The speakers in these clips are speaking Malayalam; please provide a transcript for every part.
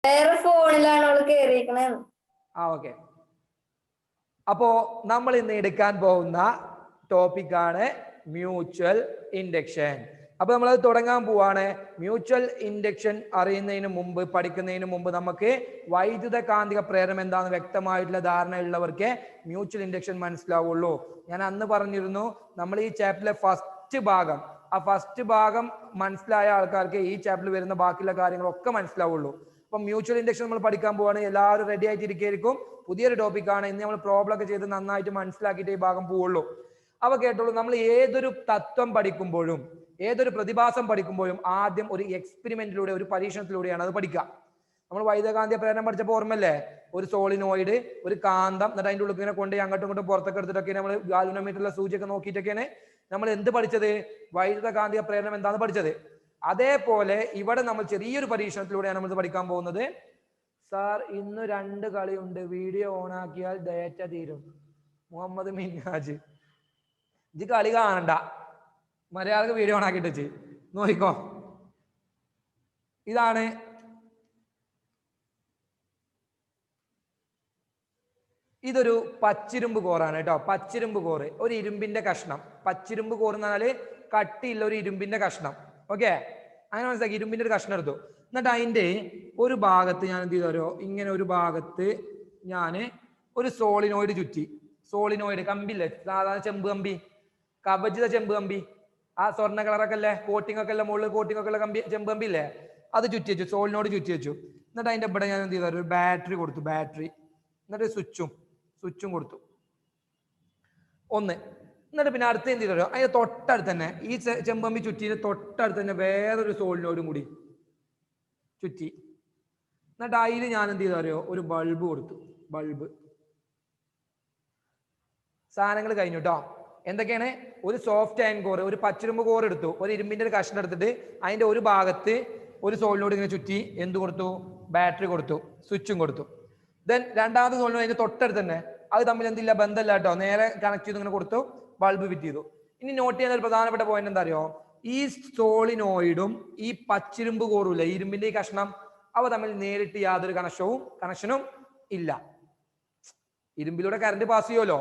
വേറെ ഫോണിലാണ് അവള് കേറിയിരിക്കണേ. ഓക്കെ. അപ്പോ നമ്മൾ ഇന്ന് എടുക്കാൻ പോകുന്ന ടോപ്പിക്കാണ് മ്യൂച്വൽ ഇൻഡക്ഷൻ. അപ്പൊ നമ്മൾ തുടങ്ങാൻ പോവാണ്. മ്യൂച്വൽ ഇൻഡക്ഷൻ അറിയുന്നതിന് മുമ്പ്, പഠിക്കുന്നതിന് മുമ്പ് നമുക്ക് വൈദ്യുത കാന്തിക പ്രേരണം എന്താണെന്ന് വ്യക്തമായിട്ടുള്ള ധാരണ ഉള്ളവർക്ക് മ്യൂച്വൽ ഇൻഡക്ഷൻ മനസ്സിലാവുള്ളൂ. ഞാൻ അന്ന് പറഞ്ഞിരുന്നു, നമ്മൾ ഈ ചാപ്റ്ററിലെ ഫസ്റ്റ് ഭാഗം, ആ ഫസ്റ്റ് ഭാഗം മനസ്സിലായ ആൾക്കാർക്ക് ഈ ചാപ്റ്ററിൽ വരുന്ന ബാക്കിയുള്ള കാര്യങ്ങളൊക്കെ മനസ്സിലാവുള്ളൂ. അപ്പൊ മ്യൂച്വൽ ഇൻഡക്ഷൻ നമ്മൾ പഠിക്കാൻ പോവാണ്. എല്ലാവരും റെഡി ആയിട്ടിരിക്കും. പുതിയൊരു ടോപ്പിക്കാണ്. ഇന്ന് നമ്മൾ പ്രോബ്ലം ഒക്കെ ചെയ്ത് നന്നായിട്ട് മനസ്സിലാക്കിയിട്ട് ഈ ഭാഗം പോവുള്ളൂ. അവ കേട്ടോളൂ. നമ്മൾ ഏതൊരു തത്വം പഠിക്കുമ്പോഴും, ഏതൊരു പ്രതിഭാസം പഠിക്കുമ്പോഴും ആദ്യം ഒരു എക്സ്പെരിമെന്റിലൂടെ, ഒരു പരീക്ഷണത്തിലൂടെയാണ് അത് പഠിക്കുക. നമ്മൾ വൈദ്യുതകാന്തിക പ്രേരണം പഠിച്ചപ്പോൾ ഓർമ്മല്ലേ? ഒരു സോളിനോയിഡ്, ഒരു കാന്തം, എന്നിട്ട് അതിൻ്റെ ഉള്ളിൽ ഇങ്ങനെ കൊണ്ടുപോയി അങ്ങോട്ടും ഇങ്ങോട്ടും പുറത്തൊക്കെ എടുത്തിട്ടൊക്കെ നമ്മൾ ഗാൽവനോമീറ്ററിലെ സൂചിയൊക്കെ നോക്കിയിട്ടൊക്കെയാണ് നമ്മൾ എന്ത് പഠിച്ചത്? വൈദ്യുതകാന്തിക പ്രേരണം എന്താണെന്ന് പഠിച്ചത്. അതേപോലെ ഇവിടെ നമ്മൾ ചെറിയൊരു പരീക്ഷണത്തിലൂടെയാണ് നമ്മൾ ഇത് പഠിക്കാൻ പോകുന്നത്. സാർ, ഇന്ന് 2 കളിയുണ്ട്, വീഡിയോ ഓൺ ആക്കിയാൽ ഡേറ്റ തീരും. മുഹമ്മദ് മിൻഹാജ്, ഇത് കളി കാണണ്ട, മര്യാദക്ക് വീഡിയോ ഓൺ ആക്കിയിട്ട് വെച്ച് നോക്കിക്കോ. ഇതാണ് ഇതൊരു പച്ചിരുമ്പ് കോറാണ് കേട്ടോ. പച്ചിരുമ്പ് കോറ്, ഒരു ഇരുമ്പിന്റെ കഷ്ണം. പച്ചിരുമ്പ് കോറ് എന്ന് പറഞ്ഞാല് കട്ടിയുള്ള ഒരു ഇരുമ്പിന്റെ കഷ്ണം. ഓക്കെ, അങ്ങനെ മനസ്സിലാക്കി. ഇരുമ്പിന്റെ ഒരു കഷ്ണം എടുത്തു. എന്നിട്ട് അതിന്റെ ഒരു ഭാഗത്ത് ഞാൻ എന്ത് ചെയ്തോ, ഇങ്ങനെ ഒരു ഭാഗത്ത് ഞാൻ ഒരു സോളിനോയിഡ് ചുറ്റി. സോളിനോയിഡ് കമ്പില്ലേ, സാധാരണ ചെമ്പ് കമ്പി, കവചിത ചെമ്പ് കമ്പി, ആ സ്വർണ്ണ കളറൊക്കെ അല്ലേ, കോട്ടിംഗ് ഒക്കെ അല്ലേ, മുകളിൽ കോട്ടിംഗ് ഒക്കെ ഉള്ള കമ്പി, ചെമ്പ് കമ്പി ഇല്ലേ, അത് ചുറ്റി വെച്ചു, സോളിനോയിഡ് ചുറ്റി വെച്ചു. എന്നിട്ട് അതിന്റെ ഇവിടെ ഞാൻ എന്ത് ചെയ്തോ, ഒരു ബാറ്ററി കൊടുത്തു. ബാറ്ററി, എന്നിട്ട് സ്വിച്ചും കൊടുത്തു ഒന്ന്. എന്നിട്ട് പിന്നെ അടുത്ത് എന്ത് ചെയ്തോ, അതിന്റെ തൊട്ടടുത്ത് തന്നെ, ഈ ചെമ്പമ്പി ചുറ്റിയുടെ തൊട്ടടുത്ത് തന്നെ വേറൊരു സോളിനോയിഡും കൂടി ചുറ്റി. എന്നിട്ട് അതിൽ ഞാൻ എന്ത് ചെയ്തോ, ഒരു ബൾബ് കൊടുത്തു. ബൾബ്. സാധനങ്ങൾ കഴിഞ്ഞു കേട്ടോ. എന്തൊക്കെയാണ്? ഒരു സോഫ്റ്റ് അയൺ കോർ, ഒരു പച്ചിരുമ്പ് കോർ എടുത്തു, ഒരു ഇരുമ്പിന്റെ ഒരു കഷ്ണം എടുത്തിട്ട് അതിന്റെ ഒരു ഭാഗത്ത് ഒരു സോളിനോയിഡ് ഇങ്ങനെ ചുറ്റി എന്ത് കൊടുത്തു? ബാറ്ററി കൊടുത്തു, സ്വിച്ചും കൊടുത്തു. ദെൻ രണ്ടാമത്തെ സോളിനോയിഡ് അതിന്റെ തൊട്ടടുത്ത് തന്നെ, അത് തമ്മിൽ എന്തില്ല, ബന്ധമില്ല കേട്ടോ, നേരെ കണക്ട് ചെയ്ത് ഇങ്ങനെ കൊടുത്തു, ബൾബ് ഫിറ്റ് ചെയ്തു. ഇനി നോട്ട് ചെയ്യുന്ന ഒരു പ്രധാനപ്പെട്ട പോയിന്റ് എന്താ അറിയോ? ഈ സോളിനോയിഡും ഈ പച്ചിരുമ്പ് കോറും ഇല്ല, ഇരുമ്പിന്റെ ഈ കഷ്ണം, അവ തമ്മിൽ നേരിട്ട് യാതൊരു കണക്ഷനും ഇല്ല. ഇരുമ്പിലൂടെ കറണ്ട് പാസ് ചെയ്യുമല്ലോ,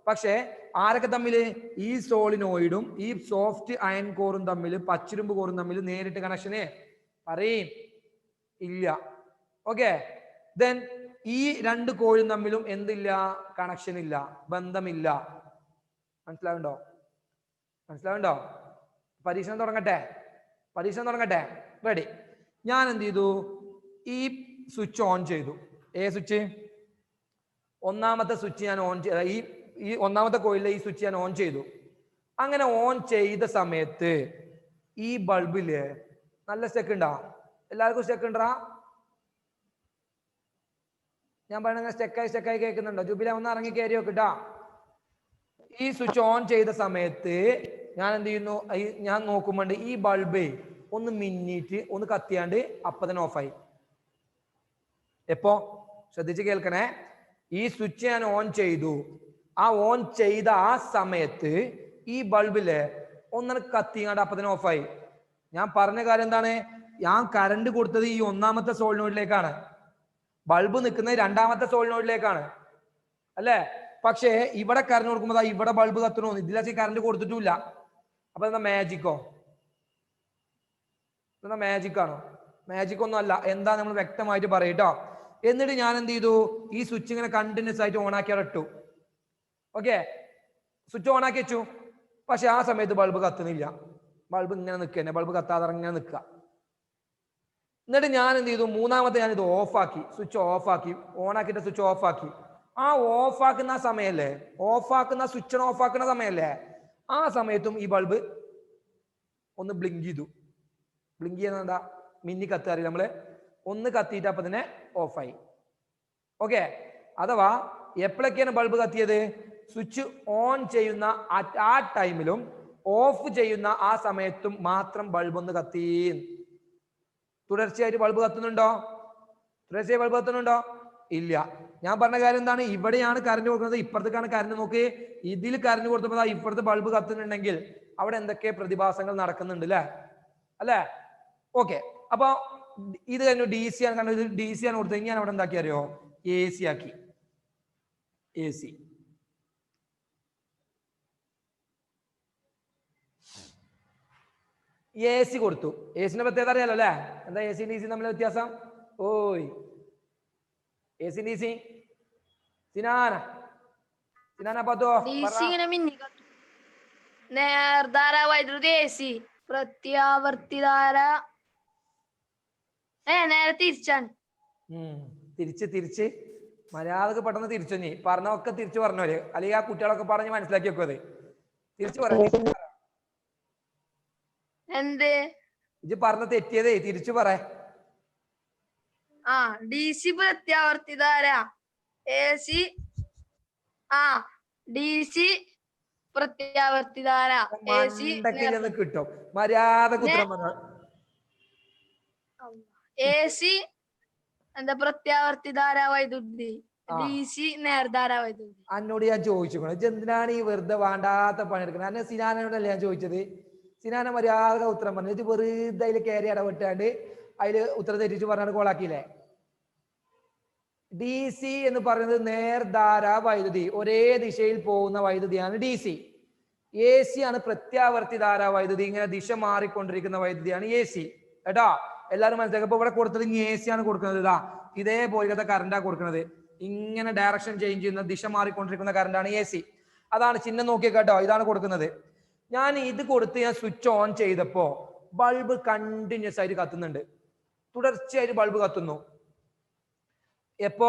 പക്ഷെ ആരൊക്കെ തമ്മിൽ? ഈ സോളിനോയിഡും ഈ സോഫ്റ്റ് അയൺ കോറും തമ്മിൽ, പച്ചിരുമ്പ് കോറും തമ്മിൽ നേരിട്ട് കണക്ഷന് പറയും ഇല്ല. ഓക്കെ, ദെൻ ഈ രണ്ട് കോഴും തമ്മിലും എന്തില്ല? കണക്ഷൻ ഇല്ല, ബന്ധമില്ല. മനസ്സിലാവുണ്ടോ? പരീക്ഷണം തുടങ്ങട്ടെ. റെഡി. ഞാൻ എന്ത് ചെയ്തു? ഈ സ്വിച്ച് ഓൺ ചെയ്തു. സ്വിച്ച്, ഒന്നാമത്തെ സ്വിച്ച് ഞാൻ ഓൺ ചെയ്ത, ഈ ഒന്നാമത്തെ കോയിലിലെ ഈ സ്വിച്ച് ഞാൻ ഓൺ ചെയ്തു. അങ്ങനെ ഓൺ ചെയ്ത സമയത്ത് ഈ ബൾബില് നല്ല സ്റ്റെക്ക് ഉണ്ടാ? എല്ലാവർക്കും സ്റ്റെക്ക് ഉണ്ടാ? ഞാൻ പറയുന്നത് സ്റ്റെക്കായി കേൾക്കുന്നുണ്ടോ? ജുബില ഒന്ന് ഇറങ്ങി കയറി നോക്കിട്ടാ. ഈ സ്വിച്ച് ഓൺ ചെയ്ത സമയത്ത് ഞാൻ എന്ത് ചെയ്യുന്നു? ഞാൻ നോക്കുമ്പോണ്ട് ഈ ബൾബ് ഒന്ന് മിന്നിട്ട് ഒന്ന് കത്തിയാണ്ട് അപ്പൊ തന്നെ ഓഫായി. എപ്പോ? ശ്രദ്ധിച്ച് കേൾക്കണേ. ഈ സ്വിച്ച് ഞാൻ ഓൺ ചെയ്തു. ആ ഓൺ ചെയ്ത ആ സമയത്ത് ഈ ബൾബില് ഒന്നിനെ കത്തിയാണ്ട് അപ്പൊ തന്നെ ഓഫായി. ഞാൻ പറഞ്ഞ കാര്യം എന്താണ്? ഞാൻ കറണ്ട് കൊടുത്തത് ഈ ഒന്നാമത്തെ സോളിനോയിഡിലേക്കാണ്, ബൾബ് നിൽക്കുന്നത് രണ്ടാമത്തെ സോളിനോയിഡിലേക്കാണ് അല്ലേ? പക്ഷേ ഇവിടെ കറണ്ട് കൊടുക്കുമ്പോൾ ഇവിടെ ബൾബ് കത്തണോ? ഇതിലേക്ക് കറണ്ട് കൊടുത്തിട്ടില്ല. അപ്പൊ എന്താ മാജിക്കോ? മാജിക്കാണോ? മാജിക് ഒന്നും അല്ല. എന്താ നമ്മൾ വ്യക്തമായിട്ട് പറയട്ടോ. എന്നിട്ട് ഞാൻ എന്ത് ചെയ്തു? ഈ സ്വിച്ച് ഇങ്ങനെ കണ്ടിന്യൂസ് ആയിട്ട് ഓൺ ആക്കി ഇട്ടു. ഓക്കെ, സ്വിച്ച് ഓൺ ആക്കി വെച്ചു. പക്ഷെ ആ സമയത്ത് ബൾബ് കത്തുന്നില്ല. ബൾബ് ഇങ്ങനെ നിൽക്കുക, ബൾബ് കത്താതെ ഇങ്ങനെ നിൽക്കുക. എന്നിട്ട് ഞാൻ എന്ത് ചെയ്തു? മൂന്നാമത്തെ ഞാൻ ഇത് ഓഫാക്കി, സ്വിച്ച് ഓഫാക്കി, ഓണാക്കിയിട്ട് സ്വിച്ച് ഓഫാക്കി. ആ ഓഫാക്കുന്ന സമയല്ലേ, സ്വിച്ച് ഓഫാക്കുന്ന സമയല്ലേ, ആ സമയത്തും ഈ ബൾബ് ഒന്ന് ബ്ലിങ്ക് ചെയ്തു. ബ്ലിങ്ക് ചെയ്യുന്നത് എന്താ? മിന്നി കത്താറി നമ്മള് ഒന്ന് കത്തിയിട്ട് അപ്പൊ തന്നെ ഓഫായി. ഓക്കെ, അഥവാ എപ്പോഴൊക്കെയാണ് ബൾബ് കത്തിയത്? സ്വിച്ച് ഓൺ ചെയ്യുന്ന ആ ടൈമിലും ഓഫ് ചെയ്യുന്ന ആ സമയത്തും മാത്രം ബൾബ് ഒന്ന് കത്തി. തുടർച്ചയായിട്ട് ബൾബ് കത്തുന്നുണ്ടോ? ഇല്ല. ഞാൻ പറഞ്ഞ കാര്യം എന്താണ്? ഇവിടെയാണ് കറണ്ട് കൊടുക്കുന്നത്, ഇപ്പുറത്തേക്കാണ് കറണ്ട്. നോക്ക്, ഇതിൽ കറണ്ട് കൊടുത്തപ്പോൾ ഇപ്പുറത്ത് ബൾബ് കത്തുന്നുണ്ടെങ്കിൽ അവിടെ എന്തൊക്കെ പ്രതിഭാസങ്ങൾ നടക്കുന്നുണ്ട് അല്ലേ? ഓക്കെ, അപ്പൊ ഇത് കഴിഞ്ഞു ഡി സി ആണ്, കാരണം ഇത് ഡി സി ആണ് കൊടുത്തത്. ഞാൻ അവിടെ എന്താക്കി അറിയോ, എ സി ആക്കി. എ സി എ സി കൊടുത്തു. എ സിന്റെ പ്രത്യേകത അറിയാലോ അല്ലെ? എന്താ എ സി ഡി സി തമ്മിലെ വ്യത്യാസം? ഓയ് എ സി ഡി സി സിനാന പത്തോ നേർധാര വൈദ്യുതി എ സി, പ്രത്യാവർത്തിധാര നേരെ തിരിച്ചാണ്. തിരിച്ച് മര്യാദക്ക് പെട്ടെന്ന് തിരിച്ചു. നീ പറഞ്ഞൊക്കെ തിരിച്ചു പറഞ്ഞോര്, അല്ലെങ്കിൽ ആ കുട്ടികളൊക്കെ പറഞ്ഞ് മനസ്സിലാക്കി വെക്കും. അത് തിരിച്ചു പറ. എന്ത് ഇത് പറഞ്ഞ തെറ്റിയതേ തിരിച്ചു പറ. ഡി സി പ്രത്യാവർത്തിധാര, എ സി ഡി സി പ്രത്യാവർത്തിധാര, എ സി കിട്ടും. മര്യാദക്ക് ഉത്തരം പറഞ്ഞോ. എ സി എന്താ പ്രത്യാവർത്തിധാര വൈദ്യുതി, ഡി സി നേർധാര വൈദ്യുതി. എന്നോട് ഞാൻ ചോദിച്ചു എന്തിനാണ് ഈ വെറുതെ വേണ്ടാത്ത പണിയെടുക്കുന്നത്? അന്നെ സിനാനോടല്ലേ ഞാൻ ചോദിച്ചത്. സിനാന മര്യാദ ഉത്തരം പറഞ്ഞു. ഇത് വെറുതെ അതിൽ കയറി ഇടപെട്ടാണ്ട് അതില് ഉത്തരം തെറ്റിച്ച് പറഞ്ഞാണ് കോളാക്കിയില്ലേ. ഡി സി എന്ന് പറയുന്നത് നേർധാര വൈദ്യുതി, ഒരേ ദിശയിൽ പോകുന്ന വൈദ്യുതിയാണ് ഡി സി. എ സി ആണ് പ്രത്യാവർത്തിധാര വൈദ്യുതി, ഇങ്ങനെ ദിശ മാറിക്കൊണ്ടിരിക്കുന്ന വൈദ്യുതിയാണ് എ സി. കേട്ടോ, എല്ലാവരും മനസ്സിലാക്കി. അപ്പൊ ഇവിടെ കൊടുത്തത് എ സി ആണ് കൊടുക്കുന്നത്. ഇതാ ഇതേപോലത്തെ കറണ്ടാ കൊടുക്കുന്നത്. ഇങ്ങനെ ഡയറക്ഷൻ ചേഞ്ച് ചെയ്യുന്ന, ദിശ മാറിക്കൊണ്ടിരിക്കുന്ന കറണ്ടാണ് എ സി. അതാണ് ചിഹ്നം നോക്കിയ കേട്ടോ, ഇതാണ് കൊടുക്കുന്നത്. ഞാൻ ഇത് കൊടുത്ത് ഞാൻ സ്വിച്ച് ഓൺ ചെയ്തപ്പോ ബൾബ് കണ്ടിന്യൂസ് ആയിട്ട് കത്തുന്നുണ്ട്. തുടർച്ചയായിട്ട് ബൾബ് കത്തുന്നു. എപ്പോ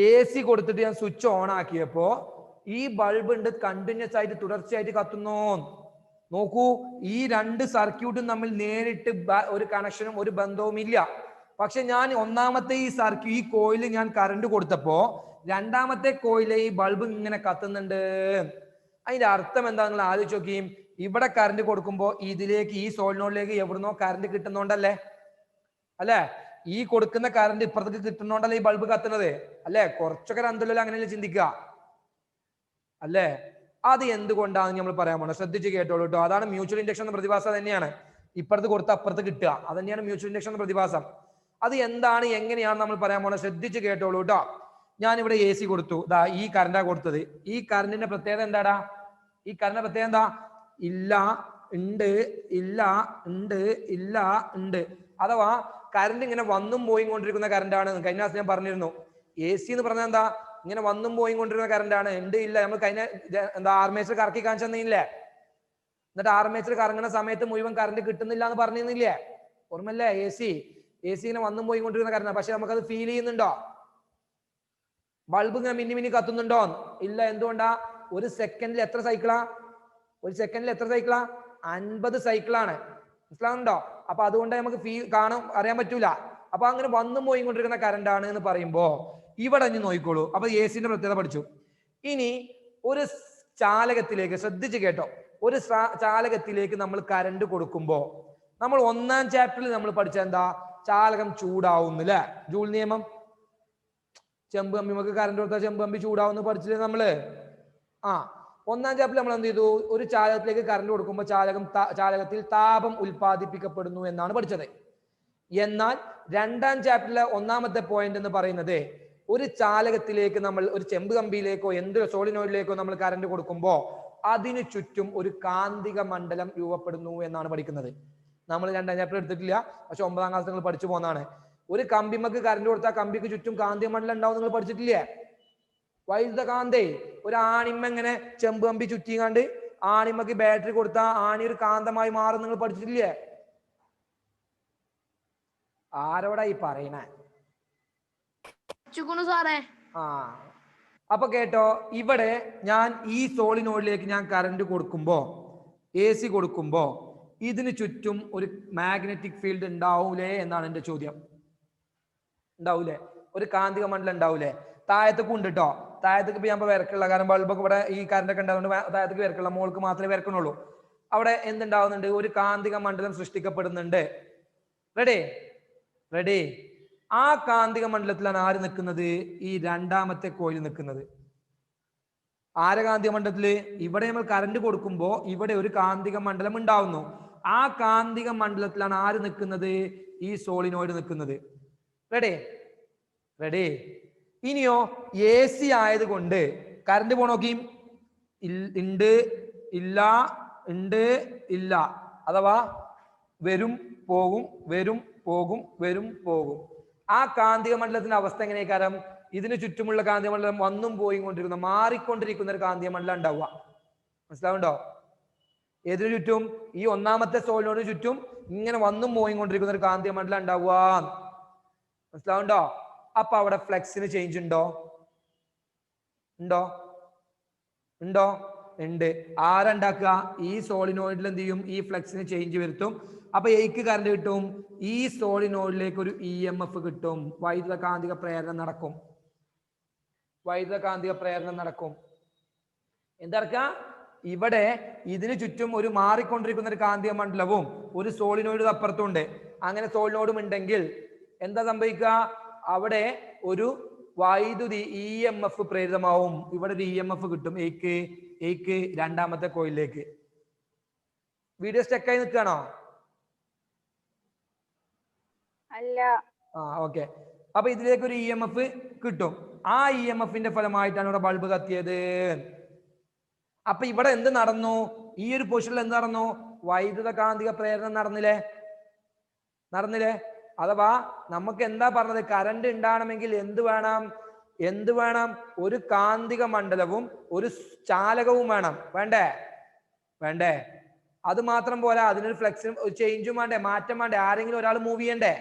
എ സി കൊടുത്തിട്ട് ഞാൻ സ്വിച്ച് ഓൺ ആക്കിയപ്പോ ഈ ബൾബ് ഉണ്ട് കണ്ടിന്യൂസ് ആയിട്ട് തുടർച്ചയായിട്ട് കത്തുന്നു. നോക്കൂ, ഈ രണ്ട് സർക്യൂട്ടും തമ്മിൽ നേരിട്ട് ഒരു കണക്ഷനും ഒരു ബന്ധവും ഇല്ല. പക്ഷെ ഞാൻ ഒന്നാമത്തെ ഈ കോയില് ഞാൻ കറണ്ട് കൊടുത്തപ്പോ രണ്ടാമത്തെ കോയിലെ ഈ ബൾബ് ഇങ്ങനെ കത്തുന്നുണ്ട്. അതിന്റെ അർത്ഥം എന്താ നിങ്ങൾ ആലോചിച്ച് നോക്കിയും. ഇവിടെ കറണ്ട് കൊടുക്കുമ്പോ ഇതിലേക്ക്, ഈ സോളിനോഡിലേക്ക് എവിടുന്നോ കറണ്ട് കിട്ടുന്നോണ്ടല്ലേ അല്ലെ? ഈ കൊടുക്കുന്ന കറണ്ട് ഇപ്പുറത്തേക്ക് കിട്ടുന്നോണ്ടല്ലേ ഈ ബൾബ് കത്തുന്നത് അല്ലെ? കുറച്ചൊക്കെ അന്തല്ലോ അങ്ങനെയല്ലേ ചിന്തിക്കുക അല്ലേ? അത് എന്തുകൊണ്ടാണെന്ന് നമ്മൾ പറയാൻ പോണത്. ശ്രദ്ധിച്ച് കേട്ടോളൂ കേട്ടോ. അതാണ് മ്യൂച്വൽ ഇൻഡക്ഷൻ എന്ന പ്രതിഭാസം. തന്നെയാണ് ഇപ്പുറത്ത് കൊടുത്ത അപ്പുറത്ത് കിട്ടുക. അത് തന്നെയാണ് മ്യൂച്വൽ ഇൻഡക്ഷൻ എന്ന പ്രതിഭാസം. അത് എന്താണ്, എങ്ങനെയാണ് നമ്മൾ പറയാൻ പോണത്. ശ്രദ്ധിച്ച് കേട്ടോളൂ കേട്ടോ. ഞാൻ ഇവിടെ എ സി കൊടുത്തു. ദാ ഈ കറണ്ടാ കൊടുത്തത്. ഈ കറണ്ടിന്റെ പ്രത്യേകത എന്താടാ? ഈ കറണ്ടിന്റെ പ്രത്യേകത എന്താ? ഇല്ല, ഉണ്ട്, ഇല്ല, ഉണ്ട്, ഇല്ല, ഉണ്ട്. അഥവാ കറണ്ട് ഇങ്ങനെ വന്നും പോയി കൊണ്ടിരിക്കുന്ന കറണ്ടാണ്. കഴിഞ്ഞ ദിവസം ഞാൻ പറഞ്ഞിരുന്നു. എ സി എന്ന് പറഞ്ഞാൽ എന്താ? ഇങ്ങനെ വന്നും പോയി കൊണ്ടിരുന്ന കറണ്ടാണ്. ഉണ്ട്, ഇല്ല. നമ്മൾ കഴിഞ്ഞ ആർമേച്ചർ കറക്കി കാണിച്ചു തന്നില്ലേ? എന്നിട്ട് ആർമേച്ചർ കറങ്ങുന്ന സമയത്ത് മുഴുവൻ കറണ്ട് കിട്ടുന്നില്ല എന്ന് പറഞ്ഞിരുന്നില്ലേ? ഓർമ്മല്ലേ? എ സി ഇങ്ങനെ വന്നും പോയി കൊണ്ടിരുന്ന കറണ്ടാണ്. പക്ഷെ നമുക്കത് ഫീൽ ചെയ്യുന്നുണ്ടോ? ബൾബ് ഇങ്ങനെ മിന്നി കത്തുന്നുണ്ടോ? ഇല്ല. എന്തുകൊണ്ടാ? ഒരു സെക്കൻഡിൽ എത്ര സൈക്കിളാ? 50 സൈക്കിളാണ്. മനസ്സിലാവുന്നുണ്ടോ? അപ്പൊ അതുകൊണ്ട് നമുക്ക് അറിയാൻ പറ്റൂല. അപ്പൊ അങ്ങനെ വന്നും പോയി കൊണ്ടിരിക്കുന്ന കറണ്ടാണ് എന്ന് പറയുമ്പോ ഇവിടെ ഇനി നോക്കിക്കോളൂ. അപ്പൊ എ സിന്റെ പ്രത്യേകത പഠിച്ചു. ഇനി ഒരു ചാലകത്തിലേക്ക്, ശ്രദ്ധിച്ച് കേട്ടോ, ഒരു ചാലകത്തിലേക്ക് നമ്മൾ കറണ്ട് കൊടുക്കുമ്പോ നമ്മൾ ഒന്നാം ചാപ്റ്ററിൽ നമ്മൾ പഠിച്ച എന്താ? ചാലകം ചൂടാവുന്നില്ലേ? ജൂൾ നിയമം. ചെമ്പ് കമ്പി, നമുക്ക് കറണ്ട് കൊടുത്താൽ ചെമ്പ് കമ്പി ചൂടാവുന്ന പഠിച്ചില്ലേ നമ്മള്? ഒന്നാം ചാപ്റ്ററിൽ നമ്മൾ എന്ത് ചെയ്തു? ഒരു ചാലകത്തിലേക്ക് കറണ്ട് കൊടുക്കുമ്പോൾ ചാലകത്തിൽ താപം ഉൽപ്പാദിപ്പിക്കപ്പെടുന്നു എന്നാണ് പഠിച്ചത്. എന്നാൽ രണ്ടാം ചാപ്റ്ററിലെ ഒന്നാമത്തെ പോയിന്റ് എന്ന് പറയുന്നത്, ഒരു ചാലകത്തിലേക്ക് നമ്മൾ ഒരു ചെമ്പ് കമ്പിയിലേക്കോ എന്ത് സോളിനോയിഡിലേക്കോ നമ്മൾ കറണ്ട് കൊടുക്കുമ്പോൾ അതിനു ചുറ്റും ഒരു കാന്തിക മണ്ഡലം രൂപപ്പെടുന്നു എന്നാണ് പഠിക്കുന്നത്. നമ്മൾ രണ്ടാം ചാപ്റ്റർ എടുത്തിട്ടില്ല, പക്ഷെ 9ാം ക്ലാസ് നിങ്ങൾ പഠിച്ചു പോകുന്നതാണ്. ഒരു കമ്പിമക്ക് കറണ്ട് കൊടുത്താൽ കമ്പിക്ക് ചുറ്റും കാന്തിക മണ്ഡലം ഉണ്ടാവും. നിങ്ങൾ പഠിച്ചിട്ടില്ലേ? വൈദ്യുതകാന്തേ ഒരു ആണിമ്മ ഇങ്ങനെ ചെമ്പ് കമ്പി ചുറ്റിക്കാണ്ട് ആണിമ്മക്ക് ബാറ്ററി കൊടുത്താൽ ആണി ഒരു കാന്തമായി മാറും. നിങ്ങൾ പഠിച്ചിട്ടില്ലേ? ആരോടാ ഈ പറയണേ? അപ്പൊ കേട്ടോ, ഇവിടെ ഞാൻ ഈ സോളിനോഡിലേക്ക് ഞാൻ കറണ്ട് കൊടുക്കുമ്പോ, എ സി കൊടുക്കുമ്പോ ഇതിന് ചുറ്റും ഒരു മാഗ്നറ്റിക് ഫീൽഡ് ഉണ്ടാവൂലേ എന്നാണ് എന്റെ ചോദ്യം. ഉണ്ടാവൂലേ? ഒരു കാന്തിക മണ്ഡലം ഉണ്ടാവൂലേ? താഴത്തേക്ക് ഉണ്ട് കേട്ടോ. താഴത്തേക്ക് ഇപ്പൊ ഞാൻ വിരക്കുള്ള, കാരണം ബൾബൊക്കെ ഇവിടെ ഈ കറണ്ടൊക്കെ ഉണ്ടാവുന്നത് താഴത്തേക്ക് വിരക്കുള്ള, മോൾക്ക് മാത്രമേ വിരക്കണുള്ളൂ. അവിടെ എന്തുണ്ടാവുന്നുണ്ട്? ഒരു കാന്തിക മണ്ഡലം സൃഷ്ടിക്കപ്പെടുന്നുണ്ട്. റെഡി? ആ കാന്തിക മണ്ഡലത്തിലാണ് ആര് നിൽക്കുന്നത്? ഈ രണ്ടാമത്തെ കോയിൽ നിൽക്കുന്നത്. ആര കാന്തിക മണ്ഡലത്തില്? ഇവിടെ നമ്മൾ കറണ്ട് കൊടുക്കുമ്പോൾ ഇവിടെ ഒരു കാന്തിക മണ്ഡലം ഉണ്ടാവുന്നു. ആ കാന്തിക മണ്ഡലത്തിലാണ് ആര് നിൽക്കുന്നത്? ഈ സോളിനോയിഡ് നിൽക്കുന്നത്. Ready ready. ഇനിയോ എ സി ആയതുകൊണ്ട് കറണ്ട് പോണോക്കിയും ഉണ്ട് ഇല്ല ഉണ്ട് ഇല്ല, അഥവാ വരും പോകും വരും പോകും വരും പോകും. ആ കാന്തിക മണ്ഡലത്തിന്റെ അവസ്ഥ എങ്ങനെയാ? ഇതിന് ചുറ്റുമുള്ള കാന്തിക മണ്ഡലം വന്നും പോയി കൊണ്ടിരിക്കുന്ന മാറിക്കൊണ്ടിരിക്കുന്ന ഒരു കാന്തിക മണ്ഡലം ഉണ്ടാവുക. മനസ്സിലാവുണ്ടോ? ഏതിനു ചുറ്റും? ഈ ഒന്നാമത്തെ സോളിനോട് ചുറ്റും ഇങ്ങനെ വന്നും പോയി കൊണ്ടിരിക്കുന്ന ഒരു കാന്തിക മണ്ഡലം ഉണ്ടാവുക. മനസ്സിലാവുണ്ടോ? അപ്പൊ അവിടെ ഫ്ലക്സിന് ചേഞ്ച് ഉണ്ടോ? ഉണ്ടോ? ഉണ്ടോ? ഉണ്ട്. ആരുണ്ടാക്കുക? ഈ സോളിനോയിഡിൽ എന്ത് ചെയ്യും? ഈ ഫ്ലക്സിന് ചേഞ്ച് വരുത്തും. അപ്പൊ എയ്ക്ക് കറണ്ട് കിട്ടും. ഈ സോളിനോയിഡിലേക്ക് ഒരു EMF കിട്ടും. വൈദ്യുത കാന്തിക പ്രേരണം നടക്കും. വൈദ്യുത കാന്തിക പ്രേരണം നടക്കും. എന്താ? ഇവിടെ ഇതിന് ചുറ്റും ഒരു മാറിക്കൊണ്ടിരിക്കുന്ന ഒരു കാന്തിക മണ്ഡലവും ഒരു സോളിനോയിഡ് അപ്പുറത്തുണ്ട്. അങ്ങനെ സോളിനോയിഡും ഉണ്ടെങ്കിൽ എന്താ സംഭവിക്കുക? അവിടെ ഒരു വൈദ്യുതി EMF പ്രേരിതമാവും. ഇവിടെ ഒരു EMF കിട്ടും എയ്ക്ക് രണ്ടാമത്തെ കോയിലിലേക്ക്. വീഡിയോ സ്റ്റക്കായി നിൽക്കുകയാണോ? അല്ല. ഓക്കെ. അപ്പൊ ഇതിലേക്ക് ഒരു EMF കിട്ടും. ആ EMFന്റെ ഫലമായിട്ടാണ് ഇവിടെ ബൾബ് കത്തിയത്. അപ്പൊ ഇവിടെ എന്ത് നടന്നു? ഈ ഒരു പൊസിഷനിൽ എന്ത് നടന്നു? വൈദ്യുത കാന്തിക പ്രേരണം നടന്നില്ലേ? അഥവാ നമുക്ക് എന്താ പറഞ്ഞത്? കറണ്ട് ഉണ്ടാകണമെങ്കിൽ എന്ത് വേണം? ഒരു കാന്തിക മണ്ഡലവും ഒരു ചാലകവും വേണം. വേണ്ടേ? അത് മാത്രം പോരാ, അതിനൊരു ഫ്ലെക്സും ഒരു ചേഞ്ചും വേണ്ടേ? മാറ്റം വേണ്ടേ? ആരെങ്കിലും ഒരാൾ മൂവ് ചെയ്യണ്ടേ?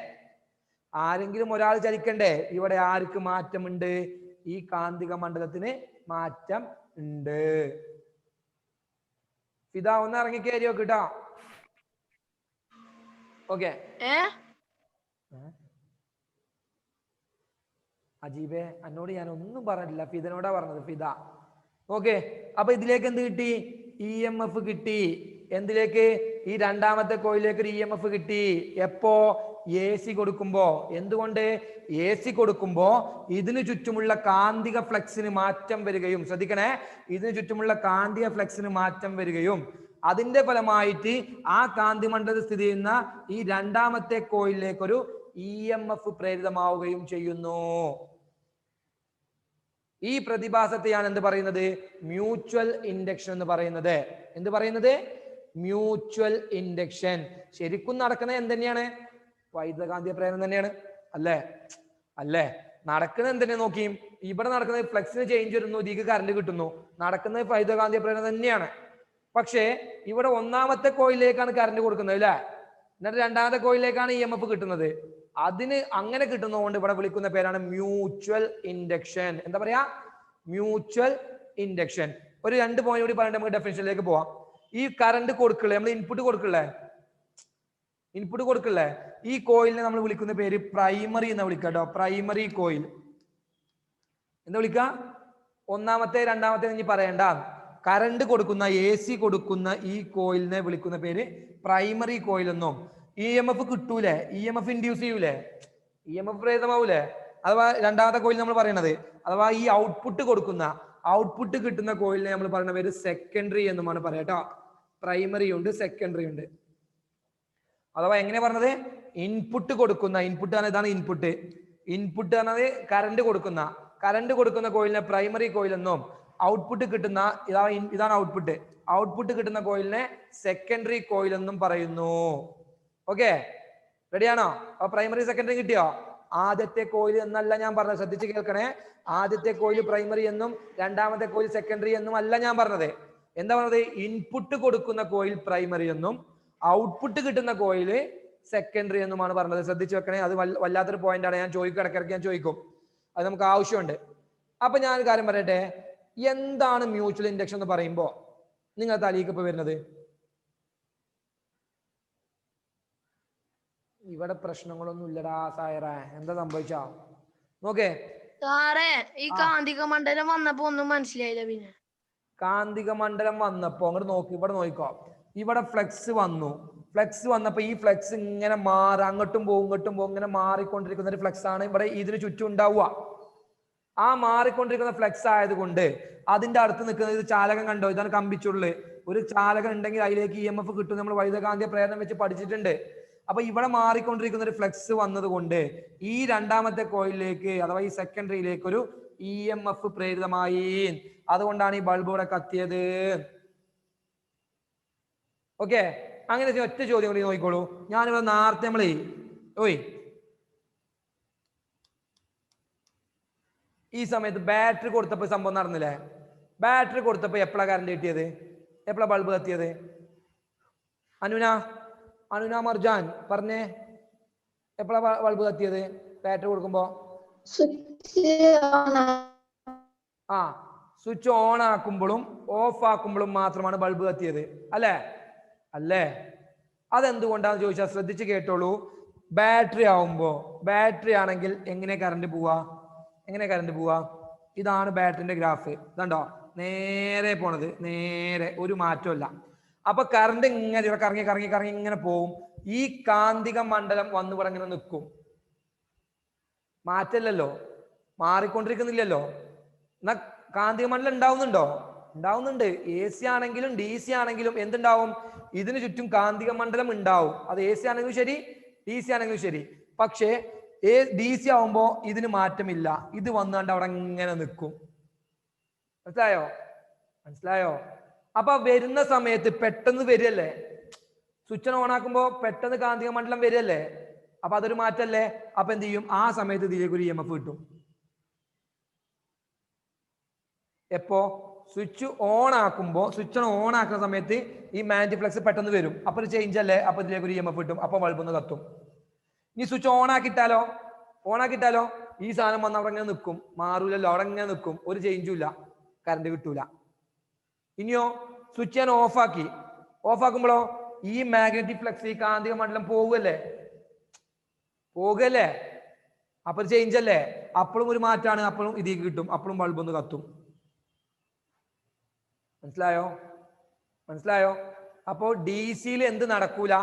ആരെങ്കിലും ഒരാൾ ചലിക്കണ്ടേ? ഇവിടെ ആർക്ക് മാറ്റമുണ്ട്? ഈ കാന്തിക മണ്ഡലത്തിന് മാറ്റം ഉണ്ട്. ഇതാ ഒന്ന് ഇറങ്ങി കയറിയോ കേട്ടോ. ഓക്കെ. അജീബേ, എന്നോട് ഞാൻ ഒന്നും പറഞ്ഞിട്ടില്ല, ഫിദനോടാ പറഞ്ഞത്. ഫിദ. ഓക്കെ. അപ്പൊ ഇതിലേക്ക് എന്ത് കിട്ടി? EMF കിട്ടി. എന്തിലേക്ക്? ഈ രണ്ടാമത്തെ കോയിലേക്ക് ഒരു EMF കിട്ടി. എപ്പോ? AC കൊടുക്കുമ്പോ. എന്തുകൊണ്ട്? AC കൊടുക്കുമ്പോ ഇതിനു ചുറ്റുമുള്ള കാന്തിക ഫ്ലക്സിന് മാറ്റം വരികയും, ശ്രദ്ധിക്കണേ, ഇതിനു ചുറ്റുമുള്ള കാന്തിക ഫ്ലക്സിന് മാറ്റം വരികയും അതിന്റെ ഫലമായിട്ട് ആ കാന്തി മണ്ഡലത്തിൽ സ്ഥിതി ചെയ്യുന്ന ഈ രണ്ടാമത്തെ കോയിലിലേക്ക് ഒരു EMF പ്രേരിതമാവുകയും ചെയ്യുന്നു. ഈ പ്രതിഭാസത്തെയാണ് എന്ത് പറയുന്നത്? മ്യൂച്വൽ ഇൻഡക്ഷൻ എന്ന് പറയുന്നത്. എന്ത് പറയുന്നത്? Mutual induction. ശരിക്കും നടക്കുന്നത് എന്തെന്നെയാണ്? വൈദ്യുതകാന്തിക പ്രേരണം തന്നെയാണ്. അല്ലേ? നടക്കുന്നത് എന്തിനെ നോക്കിയും? ഇവിടെ നടക്കുന്നത് ഫ്ലക്സിന് ചേഞ്ച് വരുന്നു, ഇതിക്ക് കറണ്ട് കിട്ടുന്നു. നടക്കുന്നത് വൈദ്യുതകാന്തിക പ്രേരണം തന്നെയാണ്. പക്ഷേ ഇവിടെ ഒന്നാമത്തെ കോയിലേക്കാണ് കറണ്ട് കൊടുക്കുന്നത് അല്ലേ? എന്നിട്ട് രണ്ടാമത്തെ കോയിലേക്കാണ് EMF കിട്ടുന്നത്. അതിന് അങ്ങനെ കിട്ടുന്നതുകൊണ്ട് ഇവിടെ വിളിക്കുന്ന പേരാണ് മ്യൂച്വൽ ഇൻഡക്ഷൻ. എന്താ പറയാ? Mutual induction. ഒരു 2 പോയിന്റ് കൂടി പറഞ്ഞിട്ട് നമുക്ക് ഡെഫിനിഷനിലേക്ക് പോവാം. ഈ കറണ്ട് കൊടുക്കില്ലേ, നമ്മൾ ഇൻപുട്ട് കൊടുക്കില്ലേ, ഈ കോയിലിനെ നമ്മൾ വിളിക്കുന്ന പേര് പ്രൈമറി എന്ന് വിളിക്കാം കേട്ടോ. പ്രൈമറി കോയിൽ എന്താ വിളിക്കുക? ഒന്നാമത്തെ രണ്ടാമത്തെ ഇനി പറയണ്ട. കറണ്ട് കൊടുക്കുന്ന AC കൊടുക്കുന്ന ഈ കോയിലിനെ വിളിക്കുന്ന പേര് പ്രൈമറി കോയിൽ എന്നും. EMF കിട്ടൂലേ? EMF ഇൻഡ്യൂസ് ചെയ്യൂലേ? EMF പ്രേരിതമാവൂലേ? അഥവാ രണ്ടാമത്തെ കോയിൽ നമ്മൾ പറയണത്, അഥവാ ഈ ഔട്ട്പുട്ട് കിട്ടുന്ന കോയിലിനെ നമ്മൾ പറയുന്ന പേര് സെക്കൻഡറി എന്നുമാണ് പറയാം കേട്ടോ. പ്രൈമറി ഉണ്ട്, സെക്കൻഡറി ഉണ്ട്. അഥവാ എങ്ങനെ പറഞ്ഞത്? ഇൻപുട്ട് കൊടുക്കുന്ന, ഇതാണ് ഇൻപുട്ട് എന്നത് കറണ്ട് കൊടുക്കുന്ന കോയിലിനെ പ്രൈമറി കോയിൽ എന്നും, ഔട്ട്പുട്ട് കിട്ടുന്ന ഇതാണ് ഔട്ട്പുട്ട് കിട്ടുന്ന കോയിലിനെ സെക്കൻഡറി കോയിൽ എന്നും പറയുന്നു. ഓക്കെ, റെഡിയാണോ? അപ്പൊ പ്രൈമറി സെക്കൻഡറി കിട്ടിയോ? ആദ്യത്തെ കോയിൽ എന്നല്ല ഞാൻ പറഞ്ഞത്, ശ്രദ്ധിച്ച് കേൾക്കണേ. ആദ്യത്തെ കോയിൽ പ്രൈമറി എന്നും രണ്ടാമത്തെ കോയിൽ സെക്കൻഡറി എന്നും അല്ല ഞാൻ പറഞ്ഞത്. എന്താ പറഞ്ഞത്? ഇൻപുട്ട് കൊടുക്കുന്ന കോയിൽ പ്രൈമറി എന്നും ഔട്ട്പുട്ട് കിട്ടുന്ന കോയില് സെക്കൻഡറി എന്നുമാണ് പറഞ്ഞത്. ശ്രദ്ധിച്ചു വെക്കണേ. അത് വല്ലാത്തൊരു പോയിന്റ് ആണ്. ഞാൻ ഇടയ്ക്കിടയ്ക്ക് ഞാൻ ചോദിക്കും, അത് നമുക്ക് ആവശ്യമുണ്ട്. അപ്പൊ ഞാൻ ഒരു കാര്യം പറയട്ടെ, എന്താണ് മ്യൂച്വൽ ഇൻഡക്ഷൻ എന്ന് പറയുമ്പോ നിങ്ങൾ തലയിലേക്ക് ഇപ്പൊ വരുന്നത്? ഇവിടെ പ്രശ്നങ്ങളൊന്നും ഇല്ലടാ സായറ, എന്താ സംഭവിച്ചാ നോക്കേ. സാറേ, ഈ കാന്തിക മണ്ഡലം വന്നപ്പോ ഒന്നും മനസ്സിലായില്ല. പിന്നെ കാന്തിക മണ്ഡലം വന്നപ്പോ അങ്ങോട്ട് നോക്കി, ഇവിടെ നോക്കിക്കോ. ഇവിടെ ഫ്ലെക്സ് വന്നപ്പോ ഈ ഫ്ലെക്സ് ഇങ്ങനെ അങ്ങോട്ടും പോകും ഇങ്ങനെ മാറിക്കൊണ്ടിരിക്കുന്ന ഒരു ഫ്ലെക്സ് ആണ് ഇവിടെ ഇതിന് ചുറ്റും ഉണ്ടാവുക. ആ മാറിക്കൊണ്ടിരിക്കുന്ന ഫ്ലെക്സ് ആയതുകൊണ്ട് അതിന്റെ അടുത്ത് നിൽക്കുന്ന ഇത് ചാലകം കണ്ടോ? ഇതാണ് കമ്പിച്ചുള്ളു. ഒരു ചാലകം ഉണ്ടെങ്കിൽ അതിലേക്ക് EMF കിട്ടും. നമ്മൾ വൈദ്യുതകാന്തിക പ്രേരണം വെച്ച് പഠിച്ചിട്ടുണ്ട്. അപ്പൊ ഇവിടെ മാറിക്കൊണ്ടിരിക്കുന്ന ഒരു ഫ്ലക്സ് വന്നത് കൊണ്ട് ഈ രണ്ടാമത്തെ കോയിലിലേക്ക് അഥവാ ഈ സെക്കൻഡറിയിലേക്ക് ഒരു EMF പ്രേരിതമായി. അതുകൊണ്ടാണ് ഈ ബൾബ് ഇവിടെ കത്തിയത്. ഓക്കെ, അങ്ങനെ ഒറ്റ ചോദ്യം കൂടി നോക്കിക്കോളൂ. ഞാനിവിടെ നേരത്തെ നമ്മളെ ഈ സമയത്ത് ബാറ്ററി കൊടുത്തപ്പോ സംഭവം നടന്നില്ലേ? ബാറ്ററി കൊടുത്തപ്പോ എപ്പോഴാ കറണ്ട് കിട്ടിയത്? എപ്പോഴാ ബൾബ് കത്തിയത്? അനുന മർജാൻ പറഞ്ഞേ, എപ്പോഴാ ബൾബ് കത്തിയത് ബാറ്ററി കൊടുക്കുമ്പോ? ആ, സ്വിച്ച് ഓൺ ആക്കുമ്പോഴും ഓഫ് ആക്കുമ്പോഴും മാത്രമാണ് ബൾബ് കത്തിയത് അല്ലേ? അല്ലേ? അതെന്തുകൊണ്ടാന്ന് ചോദിച്ചാൽ ശ്രദ്ധിച്ച് കേട്ടോളൂ. ബാറ്ററി ആണെങ്കിൽ എങ്ങനെ കറണ്ട് പോവാ? ഇതാണ് ബാറ്ററിന്റെ ഗ്രാഫ്. ഇതുണ്ടോ? നേരെ പോണത്, നേരെ, ഒരു മാറ്റമില്ല. അപ്പൊ കറണ്ട് ഇങ്ങനെ കറങ്ങി കറങ്ങി കറങ്ങി ഇങ്ങനെ പോവും. ഈ കാന്തിക മണ്ഡലം വന്നു പറഞ്ഞിങ്ങനെ നിൽക്കും. മാറ്റമില്ലല്ലോ, മാറിക്കൊണ്ടിരിക്കുന്നില്ലല്ലോ. എന്നാ കാന്തിക മണ്ഡലം ഉണ്ടാവുന്നുണ്ട്. AC ആണെങ്കിലും DC ആണെങ്കിലും എന്തുണ്ടാവും? ഇതിന് ചുറ്റും കാന്തിക മണ്ഡലം ഉണ്ടാവും. അത് AC ആണെങ്കിലും ശരി, DC ആണെങ്കിലും ശരി. പക്ഷേ DC ആവുമ്പോ ഇതിന് മാറ്റമില്ല. ഇത് വന്നുകൊണ്ട് അവിടെ ഇങ്ങനെ നിൽക്കും. മനസ്സിലായോ? അപ്പൊ വരുന്ന സമയത്ത് പെട്ടെന്ന് വരികയല്ലേ, സ്വിച്ച് ഓൺ ആക്കുമ്പോ പെട്ടെന്ന് കാന്തിക മണ്ഡലം വരികയല്ലേ? അപ്പൊ അതൊരു മാറ്റല്ലേ? അപ്പൊ എന്ത് ചെയ്യും? ആ സമയത്ത് ഇതിലേക്ക് ഒരു EMF കിട്ടും. എപ്പോ? സ്വിച്ച് ഓൺ ആക്കുന്ന സമയത്ത് ഈ മാഗ്നറ്റിക് ഫ്ലക്സ് പെട്ടെന്ന് വരും. അപ്പൊ ഒരു ചേഞ്ച് അല്ലേ? അപ്പൊ ഇതിലേക്ക് ഒരു EMF കിട്ടും. അപ്പൊ ബൾബ് ഒന്ന് കത്തും. ഇനി സ്വിച്ച് ഓൺ ആക്കിയിട്ടാലോ ഈ സാധനം വന്ന് അവിടെ ഇങ്ങനെ നിൽക്കും, മാറൂലല്ലോ, അവിടെ ഇങ്ങനെ നിൽക്കും, ഒരു ചേഞ്ചും ഇല്ല, കറണ്ട് കിട്ടൂല. ഇനിയോ സ്വിച്ച് ഞാൻ ഓഫ് ആക്കുമ്പോഴോ ഈ മാഗ്നറ്റിക് ഫ്ലക്സ്, ഈ കാന്തിക മണ്ഡലം പോകുകയല്ലേ? അപ്പൊ ഒരു ചേഞ്ച് അല്ലേ? അപ്പോഴും ഒരു മാറ്റാണ്, അപ്പോഴും ഇതിലേക്ക് കിട്ടും, അപ്പോഴും ബൾബ് ഒന്ന് കത്തും. മനസ്സിലായോ? അപ്പോ DC-യിൽ എന്ത് നടക്കൂല?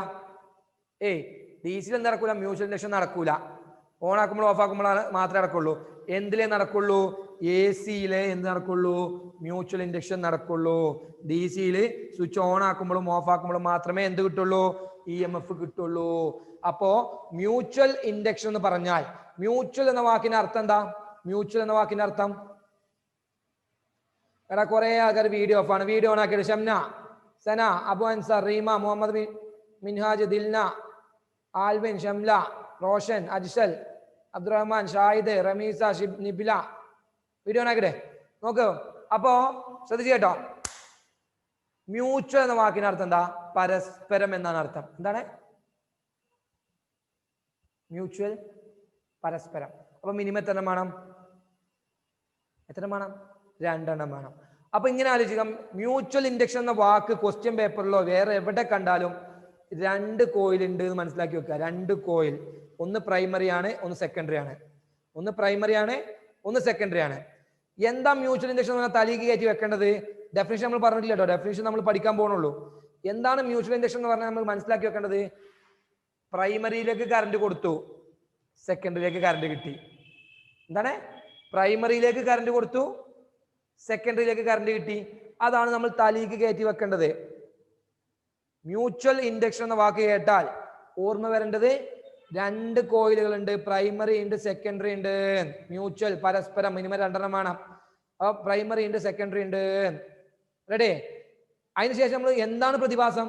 DC-യിൽ എന്ത് നടക്കൂല? മ്യൂച്വൽ ഇൻഡക്ഷൻ നടക്കൂല. ഓൺ ആക്കുമ്പോൾ ഓഫ് ആക്കുമ്പോൾ മാത്രമേ നടക്കുള്ളൂ. എന്തിലേ നടക്കുള്ളൂ? AC-യിലെ എന്ത് നടക്കുള്ളൂ? മ്യൂച്വൽ ഇൻഡക്ഷൻ നടക്കുള്ളൂ. DC-യിൽ സ്വിച്ച് ഓൺ ആക്കുമ്പോഴും ഓഫ് ആക്കുമ്പോഴും മാത്രമേ എന്ത് കിട്ടുള്ളൂ? EMF കിട്ടുള്ളൂ. അപ്പോ മ്യൂച്വൽ ഇൻഡക്ഷൻ എന്ന് പറഞ്ഞാൽ, മ്യൂച്വൽ എന്ന വാക്കിന്റെ അർത്ഥം എന്താ? എടാ കുറെ ആൾക്കാർ വീഡിയോ ഓഫാണ്. വീഡിയോ ഓൺ ആക്കിയിട്ട് Shamna, Sana, Abu Ansar, Reema, Muhammad Minhaj, Dilna, Alvin, Shamla, Roshan, Ajsal, Abdurahman, Shahid, Ramees, Nibila, video on ആക്കിട്ടെ നോക്ക്. അപ്പോ ശ്രദ്ധിച്ചു കേട്ടോ, മ്യൂച്വൽ എന്ന വാക്കിന്റെ അർത്ഥം എന്താ? പരസ്പരം എന്നാണ് അർത്ഥം. എന്താണ് മ്യൂച്വൽ? പരസ്പരം. അപ്പൊ മിനിമം എത്ര വേണം? 2 വേണം. അപ്പൊ ഇങ്ങനെ ആലോചിക്കാം, മ്യൂച്വൽ ഇൻഡക്ഷൻ എന്ന വാക്ക് ക്വസ്റ്റ്യൻ പേപ്പറിലോ വേറെ എവിടെ കണ്ടാലും 2 കോയിൽ ഉണ്ട് എന്ന് മനസ്സിലാക്കി വെക്കുക. 2 കോയിൽ, ഒന്ന് പ്രൈമറി ആണ്, ഒന്ന് സെക്കൻഡറി ആണ്. എന്താ മ്യൂച്വൽ ഇൻഡക്ഷൻ എന്ന് പറഞ്ഞാൽ തലീക്ക് കയറ്റി വെക്കേണ്ടത്? ഡെഫിനിഷൻ നമ്മൾ പറഞ്ഞിട്ടില്ല കേട്ടോ, ഡെഫിനിഷൻ നമ്മൾ പഠിക്കാൻ പോകണുള്ളൂ. എന്താണ് മ്യൂച്വൽ ഇൻഡക്ഷൻ എന്ന് പറഞ്ഞാൽ നമ്മൾ മനസ്സിലാക്കി വെക്കേണ്ടത്? പ്രൈമറിയിലേക്ക് കറണ്ട് കൊടുത്തു, സെക്കൻഡറിയിലേക്ക് കറണ്ട് കിട്ടി. എന്താണ്? പ്രൈമറിയിലേക്ക് കറണ്ട് കൊടുത്തു, സെക്കൻഡറിയിലേക്ക് കറണ്ട് കിട്ടി. അതാണ് നമ്മൾ തലീക്ക് കയറ്റി വെക്കേണ്ടത്. മ്യൂച്വൽ ഇൻഡക്ഷൻ എന്ന വാക്ക് കേട്ടാൽ ഓർമ്മ വരേണ്ടത് 2 കോയിലുകൾ ഉണ്ട്, പ്രൈമറി ഉണ്ട്, സെക്കൻഡറി ഉണ്ട്. മ്യൂച്വൽ പരസ്പരം മിനിമം 2 വേണം. അപ്പൊ പ്രൈമറി ഉണ്ട്, സെക്കൻഡറി ഉണ്ട്. റെഡി? അതിനുശേഷം നമ്മൾ എന്താണ് പ്രതിഭാസം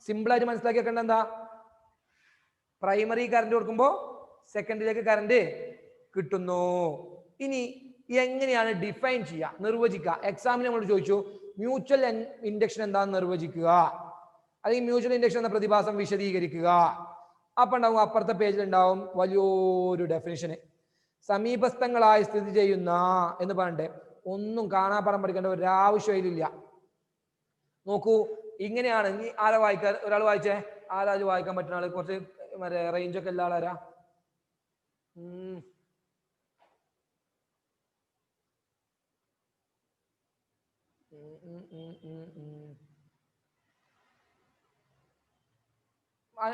സിമ്പിൾ ആയിട്ട് മനസ്സിലാക്കി വെക്കേണ്ടത്? എന്താ? പ്രൈമറി കറണ്ട് കൊടുക്കുമ്പോൾ സെക്കൻഡറിയിലേക്ക് കറണ്ട് കിട്ടുന്നു. ഇനി എങ്ങനെയാണ് ഡിഫൈൻ ചെയ്യുക, നിർവചിക്കുക? എക്സാമിന് നമ്മൾ ചോദിച്ചു മ്യൂച്വൽ ഇൻഡക്ഷൻ എന്താണെന്ന് നിർവചിക്കുക, അല്ലെങ്കിൽ മ്യൂച്വൽ ഇൻഡക്ഷൻ എന്ന പ്രതിഭാസം വിശദീകരിക്കുക. അപ്പൊ ഉണ്ടാവും, അപ്പുറത്തെ പേജിൽ ഉണ്ടാവും വലിയൊരു ഡെഫിനിഷന്. സമീപസ്ഥങ്ങളായി സ്ഥിതി ചെയ്യുന്ന എന്ന് പറഞ്ഞിട്ട് ഒന്നും കാണാപ്പാഠം പഠിക്കേണ്ട ഒരു ആവശ്യമില്ല. നോക്കൂ, ഇങ്ങനെയാണ്. ഇനി ആരാ വായിക്കാൻ? ഒരാൾ വായിച്ചേ. ആരാ വായിക്കാൻ പറ്റുന്ന ആള്? കുറച്ച് റേഞ്ച് ഒക്കെ എല്ലാ ആളാരാ?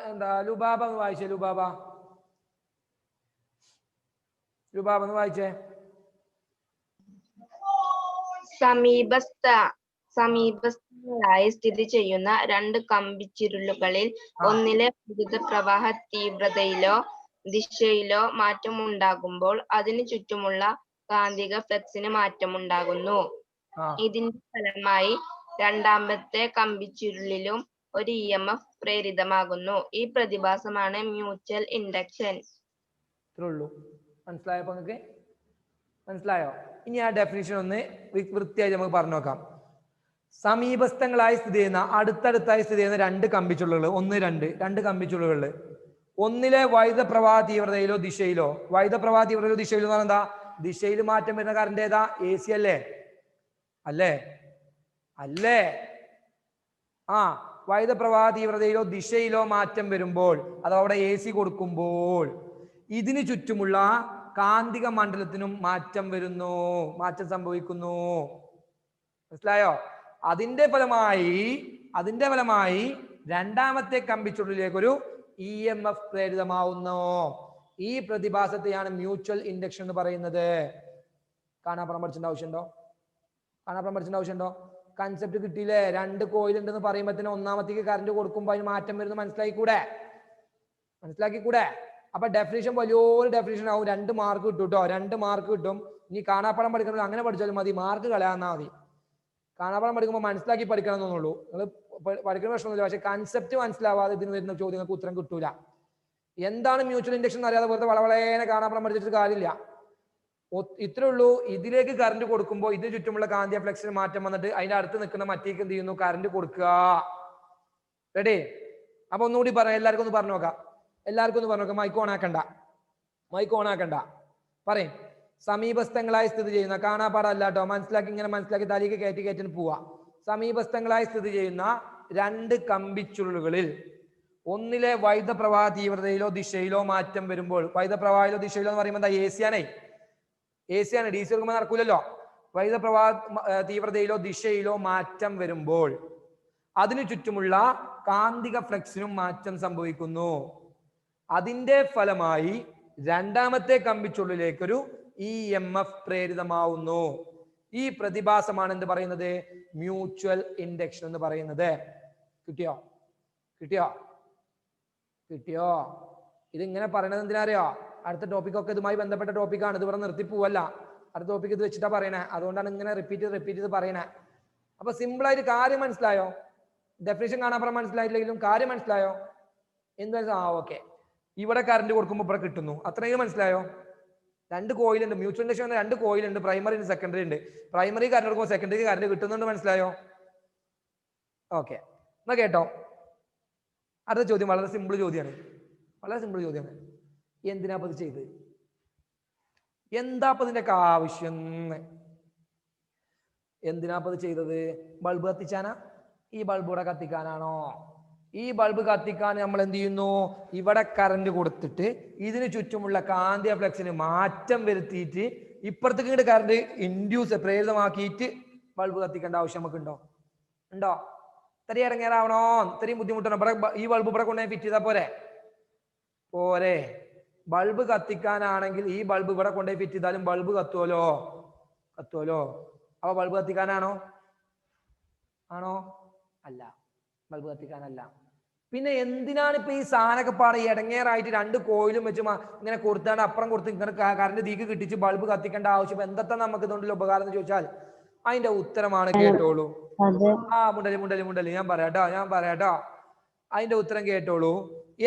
എന്താ ലുബാബ ഒന്ന് വായിച്ചേ. ലുബാബ ഒന്ന് വായിച്ചേ. സമീപസ്ഥ ായി സ്ഥിതി ചെയ്യുന്ന രണ്ട് കമ്പിച്ചുരുളുകളിൽ ഒന്നിലെ വൈദ്യുത പ്രവാഹ തീവ്രതയിലോ ദിശയിലോ മാറ്റമുണ്ടാകുമ്പോൾ അതിനു ചുറ്റുമുള്ള കാന്തിക ഫ്ലക്സിന് മാറ്റമുണ്ടാകുന്നു. ഇതിന്റെ ഫലമായി രണ്ടാമത്തെ കമ്പിച്ചുരുളിലും ഒരു EMF പ്രേരിതമാകുന്നു. ഈ പ്രതിഭാസമാണ് മ്യൂച്വൽ ഇൻഡക്ഷൻ. മനസ്സിലായപ്പോ നിങ്ങൾക്ക്? മനസ്സിലായോ? ഇനി ആ ഡെഫിനിഷൻ ഒന്ന് വൃത്തിയായി നമുക്ക് പറഞ്ഞു നോക്കാം. സമീപസ്ഥങ്ങളായി സ്ഥിതി ചെയ്യുന്ന, അടുത്തടുത്തായി സ്ഥിതി ചെയ്യുന്ന രണ്ട് കമ്പിച്ചുരുളുകൾ, രണ്ട് കമ്പിച്ചുരുളുകളിൽ ഒന്നിലെ വൈദ്യുത പ്രവാഹ തീവ്രതയിലോ ദിശയിലോ, വൈദ്യുത പ്രവാഹ തീവ്രതയിലോ ദിശയിലോ എന്ന് പറഞ്ഞാൽ എന്താ? ദിശയിൽ മാറ്റം വരുന്ന കറണ്ട് ഏതാ? AC അല്ലേ? അല്ലേ? വൈദ്യുത പ്രവാഹ തീവ്രതയിലോ ദിശയിലോ മാറ്റം വരുമ്പോൾ, അഥവാ അവിടെ AC കൊടുക്കുമ്പോൾ ഇതിന് ചുറ്റുമുള്ള കാന്തിക മണ്ഡലത്തിനും മാറ്റം വരുന്നു, മാറ്റം സംഭവിക്കുന്നു. മനസ്സിലായോ? അതിന്റെ ഫലമായി രണ്ടാമത്തെ കമ്പിച്ചുരുളിലേക്കൊരു EMF പ്രേരിതമാവുന്നു. ഈ പ്രതിഭാസത്തെയാണ് മ്യൂച്വൽ ഇൻഡക്ഷൻ എന്ന് പറയുന്നത്. കാണാപ്പുറം പഠിച്ചേണ്ട ആവശ്യമുണ്ടോ? കൺസെപ്റ്റ് കിട്ടിയില്ലേ? രണ്ട് കോയിൽ ഉണ്ടെന്ന് പറയുമ്പോൾ തന്നെ ഒന്നാമത്തേക്ക് കറണ്ട് കൊടുക്കുമ്പോൾ അതിന് മാറ്റം വരുന്നത് മനസ്സിലാക്കിക്കൂടെ? അപ്പൊ ഡെഫിനിഷൻ വലിയൊരു ഡെഫിനിഷൻ ആവും. 2 മാർക്ക് കിട്ടും കേട്ടോ, 2 മാർക്ക് കിട്ടും. ഇനി കാണാപ്പടം പഠിക്കുന്നത് അങ്ങനെ പഠിച്ചാലും മതി, മാർക്ക് കളയാന്നാ മതി. കാണാപ്പടം പഠിക്കുമ്പോൾ മനസ്സിലാക്കി പഠിക്കണം എന്നുള്ളൂ. നിങ്ങൾ പഠിക്കുന്ന പ്രശ്നമൊന്നുമില്ല. പക്ഷെ കൺസെപ്റ്റ് മനസ്സിലാവാതെ ഇതിന് വരുന്ന ചോദ്യങ്ങൾക്ക് ഉത്തരം കിട്ടൂല. എന്താണ് മ്യൂച്വൽ ഇൻഡക്ഷൻ അറിയാതെ വെറുതെ വളവളേനെ കാണാപ്പടം പഠിച്ചിട്ട് കാര്യമില്ല. ഇത്രേ ഉള്ളൂ. ഇതിലേക്ക് കറണ്ട് കൊടുക്കുമ്പോൾ ഇതിന് ചുറ്റുമുള്ള കാന്തിക ഫ്ലക്സിന് മാറ്റം വന്നിട്ട് അതിന്റെ അടുത്ത് നിൽക്കുന്ന മറ്റേക്ക് എന്ത് ചെയ്യുന്നു? കറണ്ട് കൊടുക്കുക. റെഡി? അപ്പൊ ഒന്നുകൂടി പറയാം, എല്ലാവർക്കും ഒന്ന് പറഞ്ഞു നോക്കാം. മൈക്ക് ഓൺ ആക്കണ്ട. പറയും. സമീപസ്ഥങ്ങളായി സ്ഥിതി ചെയ്യുന്ന, കാണാപ്പാടല്ല കേട്ടോ, മനസ്സിലാക്കി തലേക്ക് കയറ്റി പോവാ. സമീപസ്ഥങ്ങളായി സ്ഥിതി ചെയ്യുന്ന രണ്ട് കമ്പിച്ചുരുളുകളിൽ ഒന്നിലെ വൈദ്യുത പ്രവാഹ തീവ്രതയിലോ ദിശയിലോ മാറ്റം വരുമ്പോൾ, വൈദ്യുത പ്രവാഹയിലോ ദിശയിലോ എന്ന് പറയുമ്പോൾ എന്താ? AC ആണ്. DC എടുക്കുമ്പോൾ നടക്കൂലല്ലോ. വൈദ്യുത പ്രവാഹ തീവ്രതയിലോ ദിശയിലോ മാറ്റം വരുമ്പോൾ അതിനു ചുറ്റുമുള്ള കാന്തിക ഫ്ലക്സിനും മാറ്റം സംഭവിക്കുന്നു. അതിന്റെ ഫലമായി രണ്ടാമത്തെ കമ്പിച്ചുരുളിലേക്കൊരു EMF പ്രേരിതമാവുന്നു. ഈ പ്രതിഭാസമാണ് എന്ത് പറയുന്നത്? മ്യൂച്വൽ ഇൻഡക്ഷൻ എന്ന് പറയുന്നത്. കിട്ടിയോ? ഇതിങ്ങനെ പറയുന്നത് എന്തിനാ? അടുത്ത ടോപ്പിക്കൊക്കെ ഇതുമായി ബന്ധപ്പെട്ട ടോപ്പിക്കാണ്. ഇത് ഇവിടെ നിർത്തി പോവല്ല. അടുത്ത ടോപ്പിക്ക് ഇത് വെച്ചിട്ടാ പറയണേ. അതുകൊണ്ടാണ് ഇങ്ങനെ റിപ്പീറ്റ് ചെയ്ത് പറയണേ. അപ്പൊ സിമ്പിൾ ആയിട്ട് കാര്യം മനസ്സിലായോ? ഡെഫിനിഷൻ കാണാൻ മനസ്സിലായില്ലെങ്കിലും കാര്യം മനസ്സിലായോ? എന്താ? ഓക്കെ. ഇവിടെ കറണ്ട് കൊടുക്കുമ്പോൾ ഇവിടെ കിട്ടുന്നു. അത്രയും മനസ്സിലായോ? രണ്ട് കോയിലുണ്ട്. മ്യൂച്വൽ ഇൻഡക്ഷൻ 2 കോയിലുണ്ട്. പ്രൈമറി ഉണ്ട്, സെക്കൻഡറി ഉണ്ട്. പ്രൈമറി കറണ്ട് കൊടുക്കുമ്പോൾ സെക്കൻഡറി കറണ്ട് കിട്ടുന്നുണ്ട്. മനസ്സിലായോ? ഓക്കെ, എന്നാ കേട്ടോ. അടുത്ത ചോദ്യം വളരെ സിമ്പിൾ ചോദ്യമാണ്. എന്തിനാ ഇത് ചെയ്ത്? എന്താ ഇതിന്റെ ആവശ്യം? എന്തിനാ ഇത് ചെയ്തത്? ബൾബ് കത്തിച്ചാനാ? ഈ ബൾബ് ഇവിടെ കത്തിക്കാനാണോ? ഈ ബൾബ് കത്തിക്കാൻ നമ്മൾ എന്ത് ചെയ്യുന്നു? ഇവിടെ കറണ്ട് കൊടുത്തിട്ട് ഇതിന് ചുറ്റുമുള്ള കാന്തിക ഫ്ലക്സിന് മാറ്റം വരുത്തിയിട്ട് ഇപ്പുറത്തേക്ക് ഇങ്ങോട്ട് കറണ്ട് പ്രേരിതമാക്കിയിട്ട് ബൾബ് കത്തിക്കേണ്ട ആവശ്യം നമുക്ക് ഉണ്ടോ? ഇത്രയും ഇറങ്ങിയാറാവണോ? ഇത്രയും ബുദ്ധിമുട്ടാണോ? ഇവിടെ ഈ ബൾബ് ഇവിടെ കൊണ്ടുപോയി ഫിറ്റ് ചെയ്താൽ പോരെ? ബൾബ് കത്തിക്കാനാണെങ്കിൽ ഈ ബൾബ് ഇവിടെ കൊണ്ടുപോയി ഫിറ്റ് ചെയ്താലും ബൾബ് കത്തുമല്ലോ. അപ്പൊ ബൾബ് കത്തിക്കാനാണോ? അല്ല, ബൾബ് കത്തിക്കാനല്ല. പിന്നെ എന്തിനാണ് ഇപ്പൊ ഈ സാധനമൊക്കെ പാടെ ഇടങ്ങേറായിട്ട് 2 കോയിലും വെച്ച് ഇങ്ങനെ കൊടുത്താണ് അപ്പുറം കൊടുത്ത് ഇങ്ങനെ കറണ്ട് തീക്ക് കിട്ടിച്ച് ബൾബ് കത്തിക്കേണ്ട ആവശ്യം എന്താ നമുക്ക് ഇതുകൊണ്ടുള്ള ഉപകാരം എന്ന് ചോദിച്ചാൽ അതിന്റെ ഉത്തരമാണ്, കേട്ടോളൂ. മുണ്ടലി ഞാൻ പറയാട്ടോ. അതിന്റെ ഉത്തരം കേട്ടോളൂ.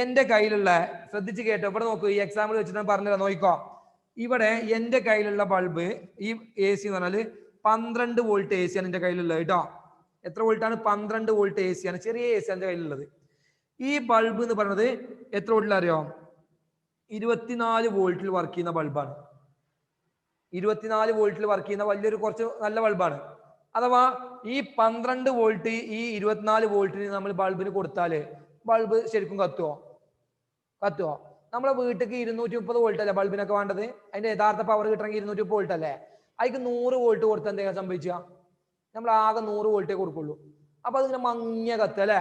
എന്റെ കയ്യിലുള്ള, ശ്രദ്ധിച്ച് കേട്ടോ, ഇവിടെ നോക്കൂ. ഈ എക്സാമ്പിൾ വെച്ചിട്ട് പറഞ്ഞുതരാം, നോക്കിക്കോ. ഇവിടെ എന്റെ കയ്യിലുള്ള ബൾബ്, ഈ AC എന്ന് പറഞ്ഞാല് 12 വോൾട്ട് AC ആണ് എന്റെ കയ്യിലുള്ളത് കേട്ടോ. എത്ര വോൾട്ടാണ്? 12 വോൾട്ട് AC ആണ്. ചെറിയ AC ആണ് എന്റെ കയ്യിലുള്ളത്. ഈ ബൾബ് എന്ന് പറയുന്നത് എത്ര വോൾട്ടിൽ അറിയോ? 24 വോൾട്ടിൽ വർക്ക് ചെയ്യുന്ന ബൾബാണ്. 24 വോൾട്ടിൽ വർക്ക് ചെയ്യുന്ന വലിയൊരു കുറച്ച് നല്ല ബൾബാണ്. അഥവാ ഈ 12 വോൾട്ട് ഈ 24 വോൾട്ടിന് നമ്മൾ ബൾബിന് കൊടുത്താല് ബൾബ് ശരിക്കും കത്തുവോ? നമ്മളെ വീട്ടിലേക്ക് 230 വോൾട്ട് അല്ലേ ബൾബിനൊക്കെ വേണ്ടത്? അതിന്റെ യഥാർത്ഥ പവർ കിട്ടണമെങ്കിൽ 230 വോൾട്ട് അല്ലേ? അതിക്ക് 100 വോൾട്ട് കൊടുത്ത് എന്തെങ്കിലും സംഭവിച്ചാ? നമ്മൾ ആകെ 100 വോൾട്ടേ കൊടുക്കുള്ളൂ. അപ്പൊ അതിങ്ങനെ മങ്ങിയ കത്ത് അല്ലേ?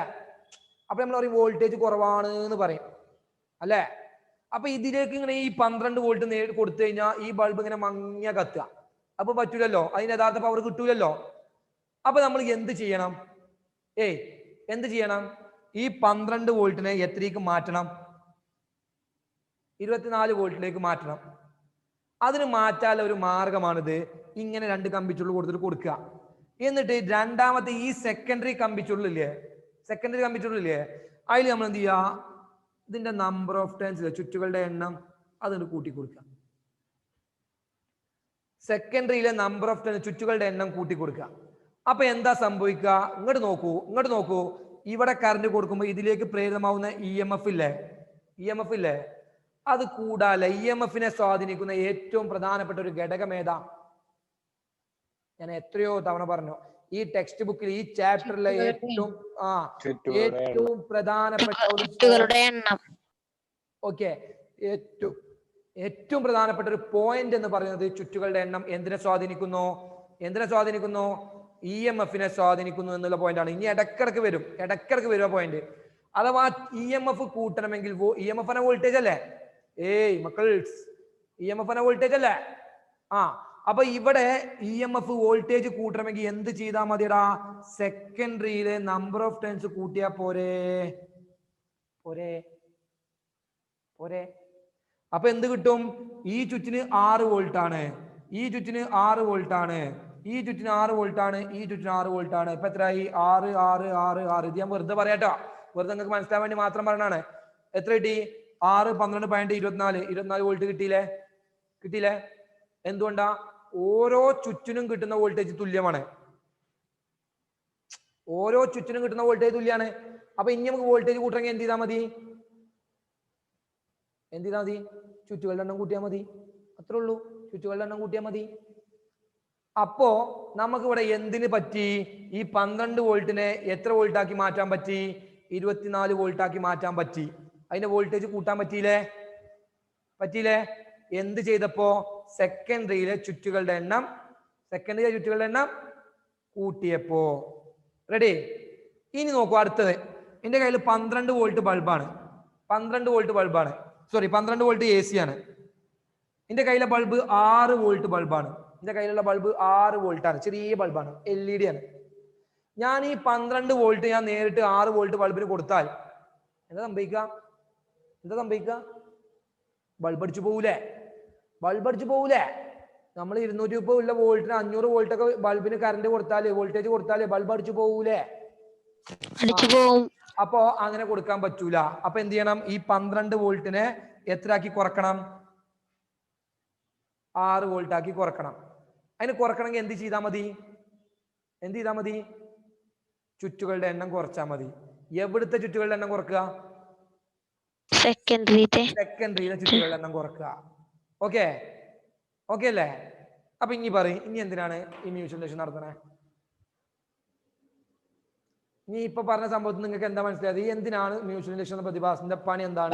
അപ്പൊ നമ്മൾ പറയും വോൾട്ടേജ് കുറവാണ് എന്ന് പറയും അല്ലേ? അപ്പൊ ഇതിലേക്ക് ഇങ്ങനെ ഈ 12 വോൾട്ട് കൊടുത്തു കഴിഞ്ഞാൽ ഈ ബൾബ് ഇങ്ങനെ മങ്ങിയ കത്തുക. അപ്പൊ പറ്റൂലല്ലോ, അതിന് യഥാർത്ഥ പവർ കിട്ടൂലല്ലോ. അപ്പൊ നമ്മൾ എന്ത് ചെയ്യണം? എന്ത് ചെയ്യണം? ഈ 12 വോൾട്ടിനെ എത്രയ്ക്ക് മാറ്റണം? 24 വോൾട്ടിലേക്ക് മാറ്റണം. അതിന് മാറ്റാനുള്ള ഒരു മാർഗമാണിത്. ഇങ്ങനെ 2 കമ്പിച്ചുരുൾ കൊടുത്തിട്ട് കൊടുക്കുക. എന്നിട്ട് രണ്ടാമത്തെ ഈ സെക്കൻഡറി കമ്പിച്ചുരുളില്ലേ, അതിൽ നമ്മൾ എന്ത് ചെയ്യുക? ഇതിന്റെ നമ്പർ ഓഫ് ടേൺസ്, ചുറ്റുകളുടെ എണ്ണം അതിന് കൂട്ടി കൊടുക്കുക. സെക്കൻഡറിയിലെ നമ്പർ ഓഫ് ടേൺ, ചുറ്റുകളുടെ എണ്ണം കൂട്ടി കൊടുക്കുക. അപ്പൊ എന്താ സംഭവിക്കുക? ഇങ്ങോട്ട് നോക്കൂ. ഇവിടെ കറണ്ട് കൊടുക്കുമ്പോൾ ഇതിലേക്ക് പ്രേരിതമാവുന്ന EMF ഇല്ലേ, അത് കൂടാതെ EMF-നെ സ്വാധീനിക്കുന്ന ഏറ്റവും പ്രധാനപ്പെട്ട ഒരു ഘടകം ഏതാ? ഞാൻ എത്രയോ തവണ പറഞ്ഞു, ഈ ടെക്സ്റ്റ് ബുക്കിൽ ഈ ചാപ്റ്ററിലെ ഏറ്റവും പ്രധാനപ്പെട്ട ഏറ്റവും പ്രധാനപ്പെട്ട ഒരു പോയിന്റ് എന്ന് പറയുന്നത് ചുറ്റുകളുടെ എണ്ണം എന്തിനെ സ്വാധീനിക്കുന്നു? EMF-നെ സ്വാധീനിക്കുന്നു എന്നുള്ള പോയിന്റ് ആണ്. ഇനി ഇടക്കിടക്ക് വരും ആ പോയിന്റ്. അഥവാ EMF കൂട്ടണമെങ്കിൽ EMF എന്ന വോൾട്ടേജ് അല്ലേ? മക്കൾസ്, EMF എന്ന വോൾട്ടേജ് അല്ലേ? അപ്പൊ ഇവിടെ EMF വോൾട്ടേജ് കൂട്ടണമെങ്കിൽ എന്ത് ചെയ്താൽ മതിയടാ? സെക്കൻഡറിയിലെ നമ്പർ ഓഫ് ടേൺസ് കൂട്ടിയാ പോരെ. അപ്പൊ എന്ത് കിട്ടും? ഈ ചുറ്റിന് 6 വോൾട്ട് ആണ്, ഈ ചുറ്റിന് 6 വോൾട്ട് ആണ്, ഈ ചുറ്റിന് 6 വോൾട്ട് ആണ്, ഈ ചുറ്റിന് 6 വോൾട്ട് ആണ്. ഇപ്പൊ എത്രയായി? 6 6 6 6. ഇത് ഞാൻ വെറുതെ പറയാട്ടോ, വെറുതെ നിങ്ങൾക്ക് മനസ്സിലാൻ വേണ്ടി മാത്രം പറയണാണ്. എത്ര കിട്ടി? 6 12 12 24 വോൾട്ട് കിട്ടിയില്ലേ? എന്തുകൊണ്ടാ? ഓരോ ചുറ്റിനും കിട്ടുന്ന വോൾട്ടേജ് തുല്യമാണ്. അപ്പൊ ഇനി നമുക്ക് വോൾട്ടേജ് കൂട്ടണമെങ്കിൽ എന്ത് ചെയ്താൽ മതി? ചുറ്റുകളുടെ എണ്ണം കൂട്ടിയാൽ മതി. അത്രേ ഉള്ളൂ, ചുറ്റുകളുടെ എണ്ണം കൂട്ടിയാൽ മതി. അപ്പോ നമുക്ക് ഇവിടെ എന്തിന് പറ്റി? ഈ 12 വോൾട്ടിനെ എത്ര വോൾട്ട് ആക്കി മാറ്റാൻ പറ്റി? 24 വോൾട്ട് ആക്കി മാറ്റാൻ പറ്റി. അതിന്റെ വോൾട്ടേജ് കൂട്ടാൻ പറ്റിയില്ലേ? എന്ത് ചെയ്തപ്പോ? സെക്കൻഡറിയിലെ ചുറ്റുകളുടെ എണ്ണം കൂട്ടിയപ്പോ. റെഡി? ഇനി നോക്കൂ അടുത്തത്. എന്റെ കയ്യിൽ 12 വോൾട്ട് ബൾബാണ്. 12 വോൾട്ട് AC ആണ്. എന്റെ കയ്യിലെ ബൾബ് 6 വോൾട്ട് ബൾബാണ്. കയ്യിലുള്ള ബൾബ് 6 വോൾട്ട് ആണ്, ചെറിയ ബൾബാണ്, LED ആണ്. ഞാൻ ഈ 12 വോൾട്ട് ഞാൻ നേരിട്ട് 6 വോൾട്ട് ബൾബിന് കൊടുത്താൽ എന്താ സംഭവിക്കുക? ബൾബ് അടിച്ചു പോകൂലേ? നമ്മൾ 230 ഉള്ള വോൾട്ടിന് 500 വോൾട്ട് ഒക്കെ ബൾബിന് കറണ്ട് വോൾട്ടേജ് കൊടുത്താല് ബൾബ് അടിച്ചു പോകൂലേ? അപ്പോ അങ്ങനെ കൊടുക്കാൻ പറ്റൂല. അപ്പൊ എന്ത് ചെയ്യണം? ഈ 12 വോൾട്ടിനെ എത്രയാക്കി കുറക്കണം? 6 വോൾട്ട് ആക്കി കുറക്കണം. അതിന് കുറക്കണമെങ്കിൽ എന്ത് ചെയ്താൽ മതി? ചുറ്റുകളുടെ എണ്ണം കുറച്ചാൽ മതി. എവിടുത്തെ ചുറ്റുകളുടെ എണ്ണം കുറക്കുക? സെക്കൻഡറിയിലെ ചുറ്റുകളുടെ എണ്ണം കുറക്കുക. ഓക്കെ അല്ലേ? അപ്പൊ ഇനി എന്തിനാണ് ഈ മ്യൂച്വൽ ഇൻഡക്ഷൻ നടത്തണേ? ഇനി ഇപ്പൊ പറഞ്ഞ സംഭവത്തിൽ നിങ്ങൾക്ക് എന്താ മനസ്സിലായത്? എന്തിനാണ് മ്യൂച്വൽ ഇൻഡക്ഷൻ എന്ന പ്രതിഭാസത്തിന്റെ പണി എന്താണ്?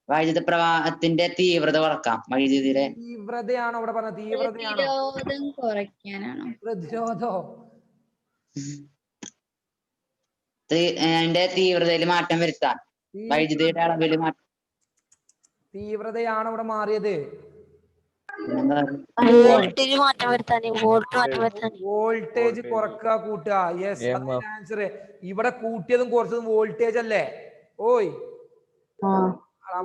വൈദ്യുത പ്രവാഹത്തിന്റെ തീവ്രത കുറക്കാം. തീവ്രതയാണോ അവിടെ പറഞ്ഞ? പ്രതിരോധം കുറയ്ക്കാനാണോ? പ്രതിരോധോ? അതിന്റെ തീവ്രതയിൽ മാറ്റം വരുത്താൻ, വൈദ്യുതിയുടെ അളവിൽ മാറ്റം. തീവ്രതയാണ് ഇവിടെ മാറിയത്. വോൾട്ടേജ് കുറക്കുക, കൂട്ടുക. Yes, answer. ഇവിടെ കൂട്ടിയതും കുറച്ചതും വോൾട്ടേജ് അല്ലേ?